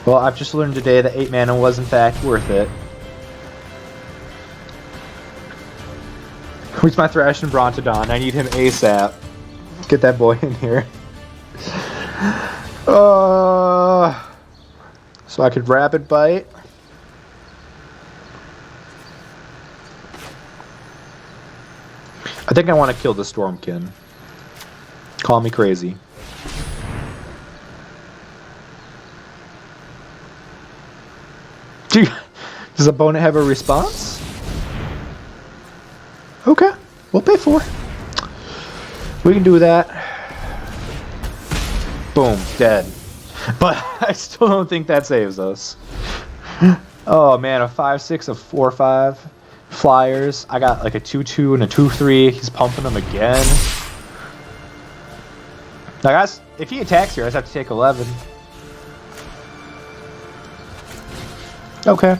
Well, I've just learned today that 8 mana was in fact worth it. Where's my Thrash and Brontodon? I need him ASAP. Get that boy in here. So I could Rapid Bite. I think I want to kill the Stormkin. Call me crazy. Does opponent have a response? Okay, we'll pay 4. We can do that. Boom, dead. But I still don't think that saves us. Oh man, a 5/6, a 4/5. Flyers. I got like a 2/2 and a 2/3. He's pumping them again. Now guys, if he attacks here, I just have to take 11. Okay.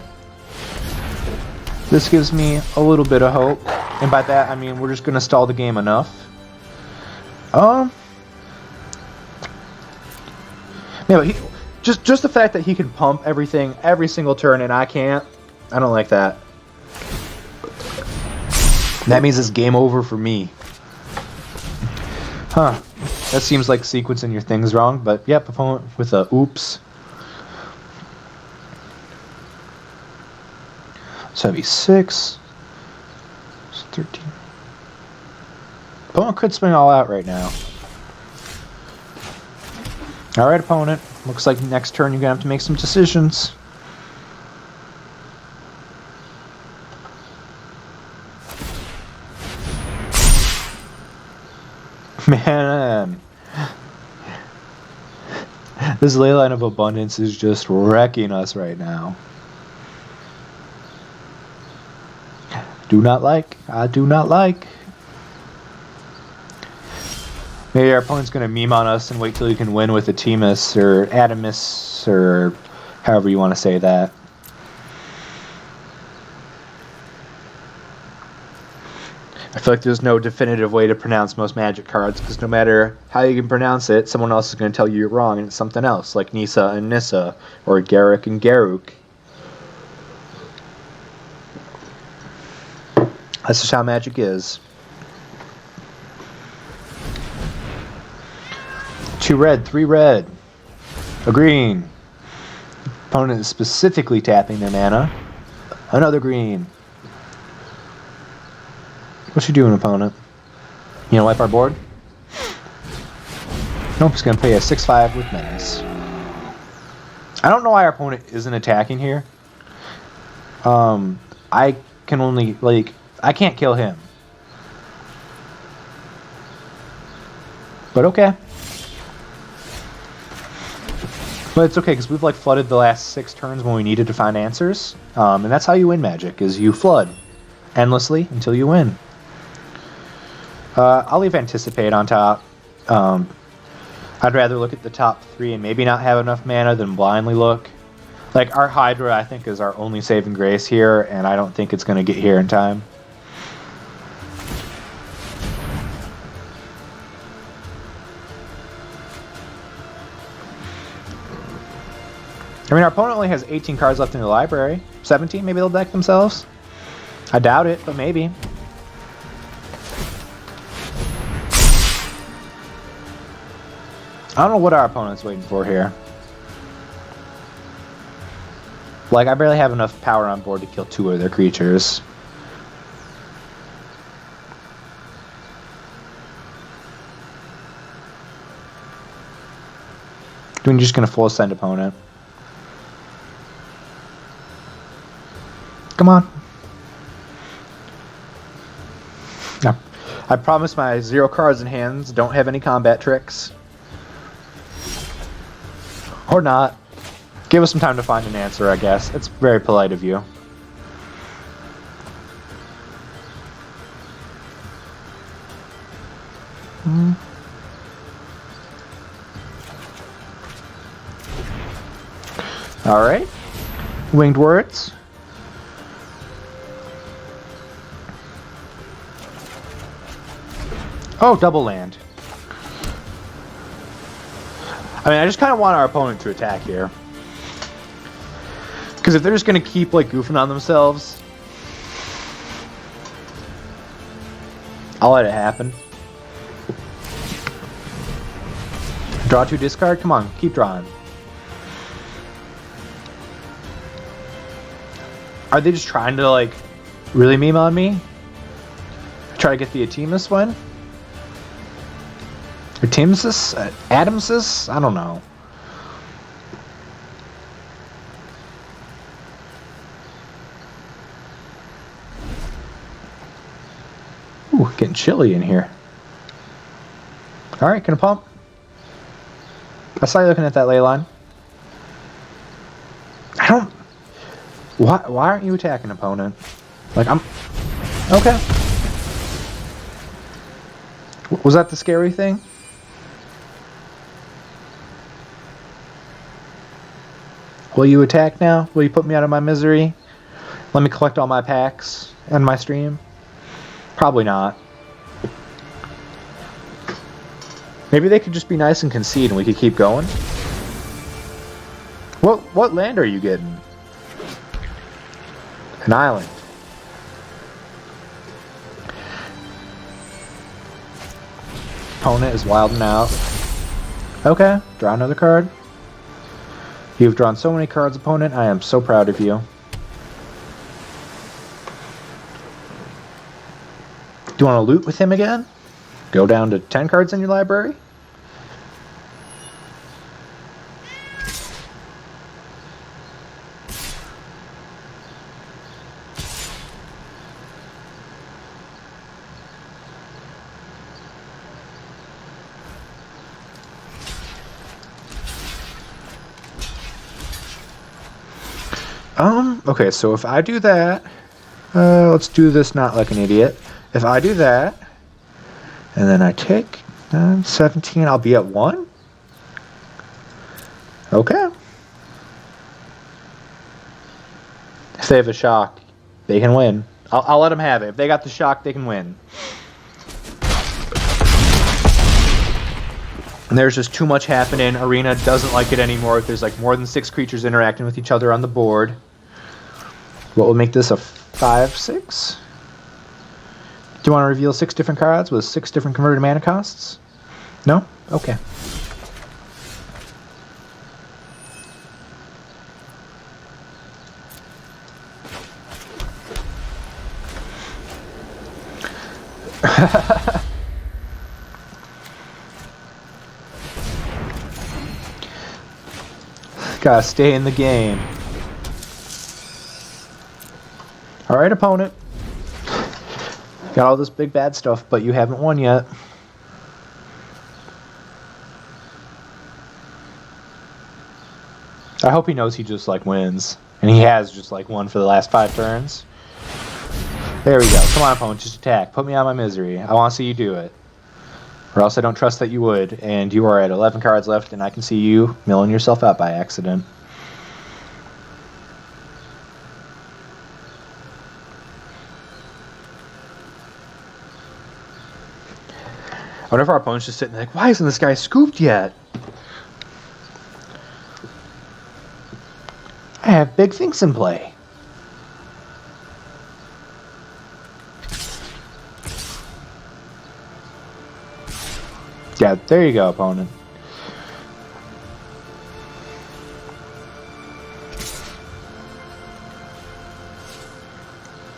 This gives me a little bit of hope. And by that, I mean we're just going to stall the game enough. Yeah, but just the fact that he can pump everything every single turn and I can't, I don't like that. That means it's game over for me. Huh. That seems like sequencing your things wrong, but yep, opponent with a oops. So that'd be 6. 13. Opponent could swing all out right now. Alright, opponent. Looks like next turn you're going to have to make some decisions. Man. This Leyline of Abundance is just wrecking us right now. Do not like. I do not like. Maybe our opponent's going to meme on us and wait till he can win with a Temus or Adamus or however you want to say that. I feel like there's no definitive way to pronounce most Magic cards because no matter how you can pronounce it, someone else is going to tell you you're wrong and it's something else, like Nissa and Nissa or Garruk and Garuk. That's just how Magic is. 2 red, 3 red, a green. Opponent is specifically tapping their mana. Another green. What you doing, opponent? You gonna wipe our board? Nope, he's gonna play a 6/5 with Menace. I don't know why our opponent isn't attacking here. I can only, like, I can't kill him. But okay. But it's okay, because we've like flooded the last 6 turns when we needed to find answers. And that's how you win Magic, is you flood endlessly until you win. I'll leave Anticipate on top. I'd rather look at the top 3 and maybe not have enough mana than blindly look. Like, our Hydra, I think, is our only saving grace here, and I don't think it's going to get here in time. I mean, our opponent only has 18 cards left in the library. 17, maybe they'll deck themselves? I doubt it, but maybe. I don't know what our opponent's waiting for here. Like, I barely have enough power on board to kill 2 of their creatures. I'm just going to full send opponent. Come on. Yeah. I promise my 0 cards in hands don't have any combat tricks. Or not. Give us some time to find an answer, I guess. It's very polite of you. Alright. Winged Words. Oh, double land. I mean, I just kind of want our opponent to attack here. Because if they're just going to keep, like, goofing on themselves, I'll let it happen. Draw 2, discard? Come on, keep drawing. Are they just trying to, like, really meme on me? Try to get the Atimus win? Atimus? Adamsus? I don't know. Ooh, getting chilly in here. Alright, gonna pump. I saw you looking at that ley line. I don't... Why aren't you attacking, opponent? Like, I'm... Okay. Was that the scary thing? Will you attack now? Will you put me out of my misery? Let me collect all my packs and my stream? Probably not. Maybe they could just be nice and concede and we could keep going. What land are you getting? An island. Opponent is wilding out. Okay, draw another card. You've drawn so many cards, opponent. I am so proud of you. Do you want to loot with him again? Go down to 10 cards in your library? Okay, so if I do that, let's do this not like an idiot. If I do that, and then I take 17, I'll be at 1? Okay. If they have a shock, they can win. I'll let them have it. If they got the shock, they can win. And there's just too much happening. Arena doesn't like it anymore. If there's like more than 6 creatures interacting with each other on the board. What will make this a 5/6? Do you want to reveal 6 different cards with 6 different converted mana costs? No? Okay. Gotta stay in the game. Alright, opponent. Got all this big bad stuff, but you haven't won yet. I hope he knows he just like wins. And he has just like won for the last 5 turns. There we go. Come on, opponent, just attack. Put me out of my misery. I want to see you do it. Or else I don't trust that you would. And you are at 11 cards left, and I can see you milling yourself out by accident. I wonder if our opponent's just sitting there like, why isn't this guy scooped yet? I have big things in play. Yeah, there you go, opponent.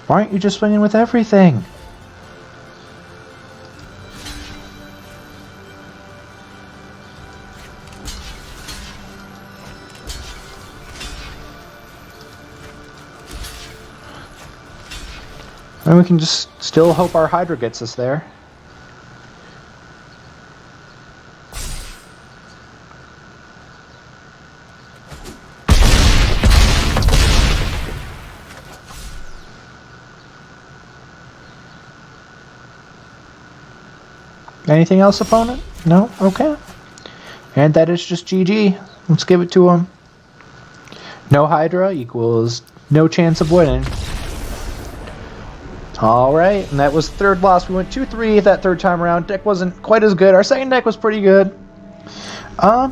Why aren't you just swinging with everything? And we can just still hope our Hydra gets us there. Anything else, opponent? No? Okay. And that is just GG. Let's give it to him. No Hydra equals no chance of winning. Alright, and that was third loss. We went 2-3 that third time around. Deck wasn't quite as good. Our second deck was pretty good. So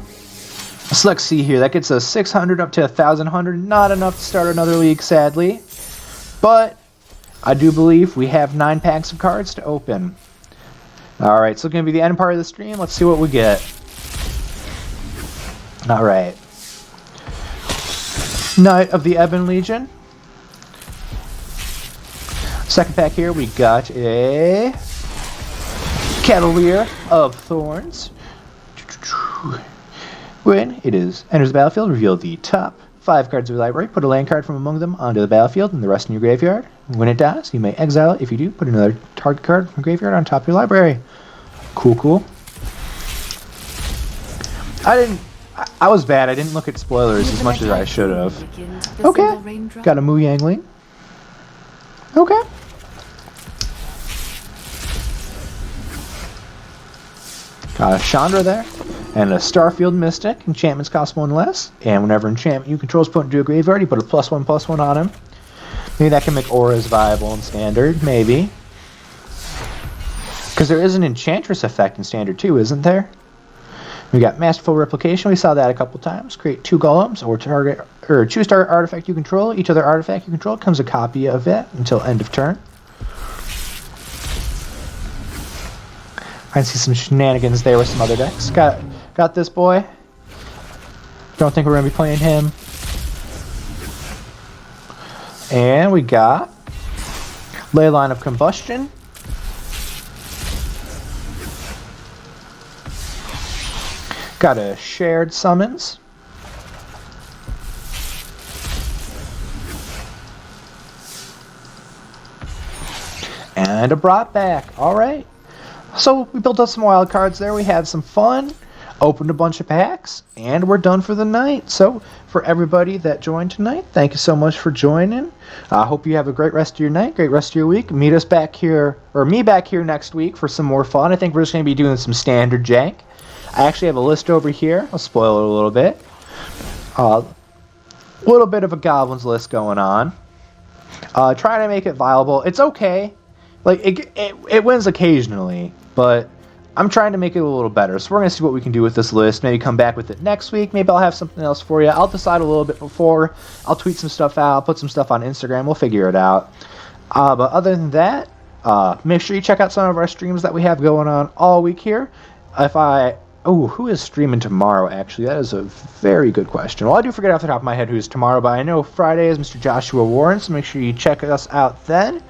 let's see here. That gets us 600 up to 1,100. Not enough to start another league, sadly. But I do believe we have 9 packs of cards to open. Alright, so it's going to be the end part of the stream. Let's see what we get. Alright. Knight of the Ebon Legion. Second pack here, we got a Cavalier of Thorns. When it enters the battlefield, reveal the top 5 cards of your library. Put a land card from among them onto the battlefield and the rest in your graveyard. When it dies, you may exile it. If you do, put another target card from graveyard on top of your library. Cool, cool. I was bad. I didn't look at spoilers as much as I should have. Okay. Got a Mu Yangling. Okay. Got a Chandra there. And a Starfield Mystic. Enchantments cost 1 less. And whenever enchantment you control is put into a graveyard, you put a +1/+1 on him. Maybe that can make auras viable in Standard. Maybe. Because there is an Enchantress effect in Standard too, isn't there? We got Masterful Replication. We saw that a couple times. Create 2 golems or choose target artifact you control. Each other artifact you control comes a copy of it until end of turn. I can see some shenanigans there with some other decks. Got this boy. Don't think we're gonna be playing him. And we got Leyline of Combustion. Got a Shared Summons. And a Brought Back. Alright. So we built up some wild cards there. We had some fun. Opened a bunch of packs. And we're done for the night. So for everybody that joined tonight, thank you so much for joining. I hope you have a great rest of your night, great rest of your week. Meet us back here, or me back here next week for some more fun. I think we're just going to be doing some standard jank. I actually have a list over here. I'll spoil it a little bit. A little bit of a goblins list going on. Trying to make it viable. It's okay. Like it wins occasionally, but I'm trying to make it a little better. So we're gonna see what we can do with this list. Maybe come back with it next week. Maybe I'll have something else for you. I'll decide a little bit before. I'll tweet some stuff out. Put some stuff on Instagram. We'll figure it out. But other than that, make sure you check out some of our streams that we have going on all week here. Who is streaming tomorrow, actually? That is a very good question. Well, I do forget off the top of my head who's tomorrow, but I know Friday is Mr. Joshua Warren, so make sure you check us out then.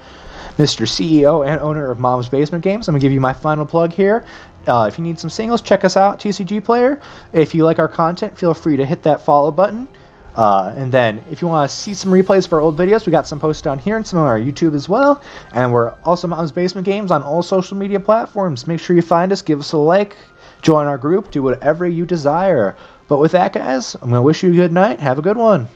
Mr. CEO and owner of Mom's Basement Games. I'm going to give you my final plug here. If you need some singles, check us out, TCG Player. If you like our content, feel free to hit that follow button. And then, if you want to see some replays of our old videos, we got some posted on here and some on our YouTube as well. And we're also Mom's Basement Games on all social media platforms. Make sure you find us, give us a like. Join our group, do whatever you desire. But with that, guys, I'm going to wish you a good night. Have a good one.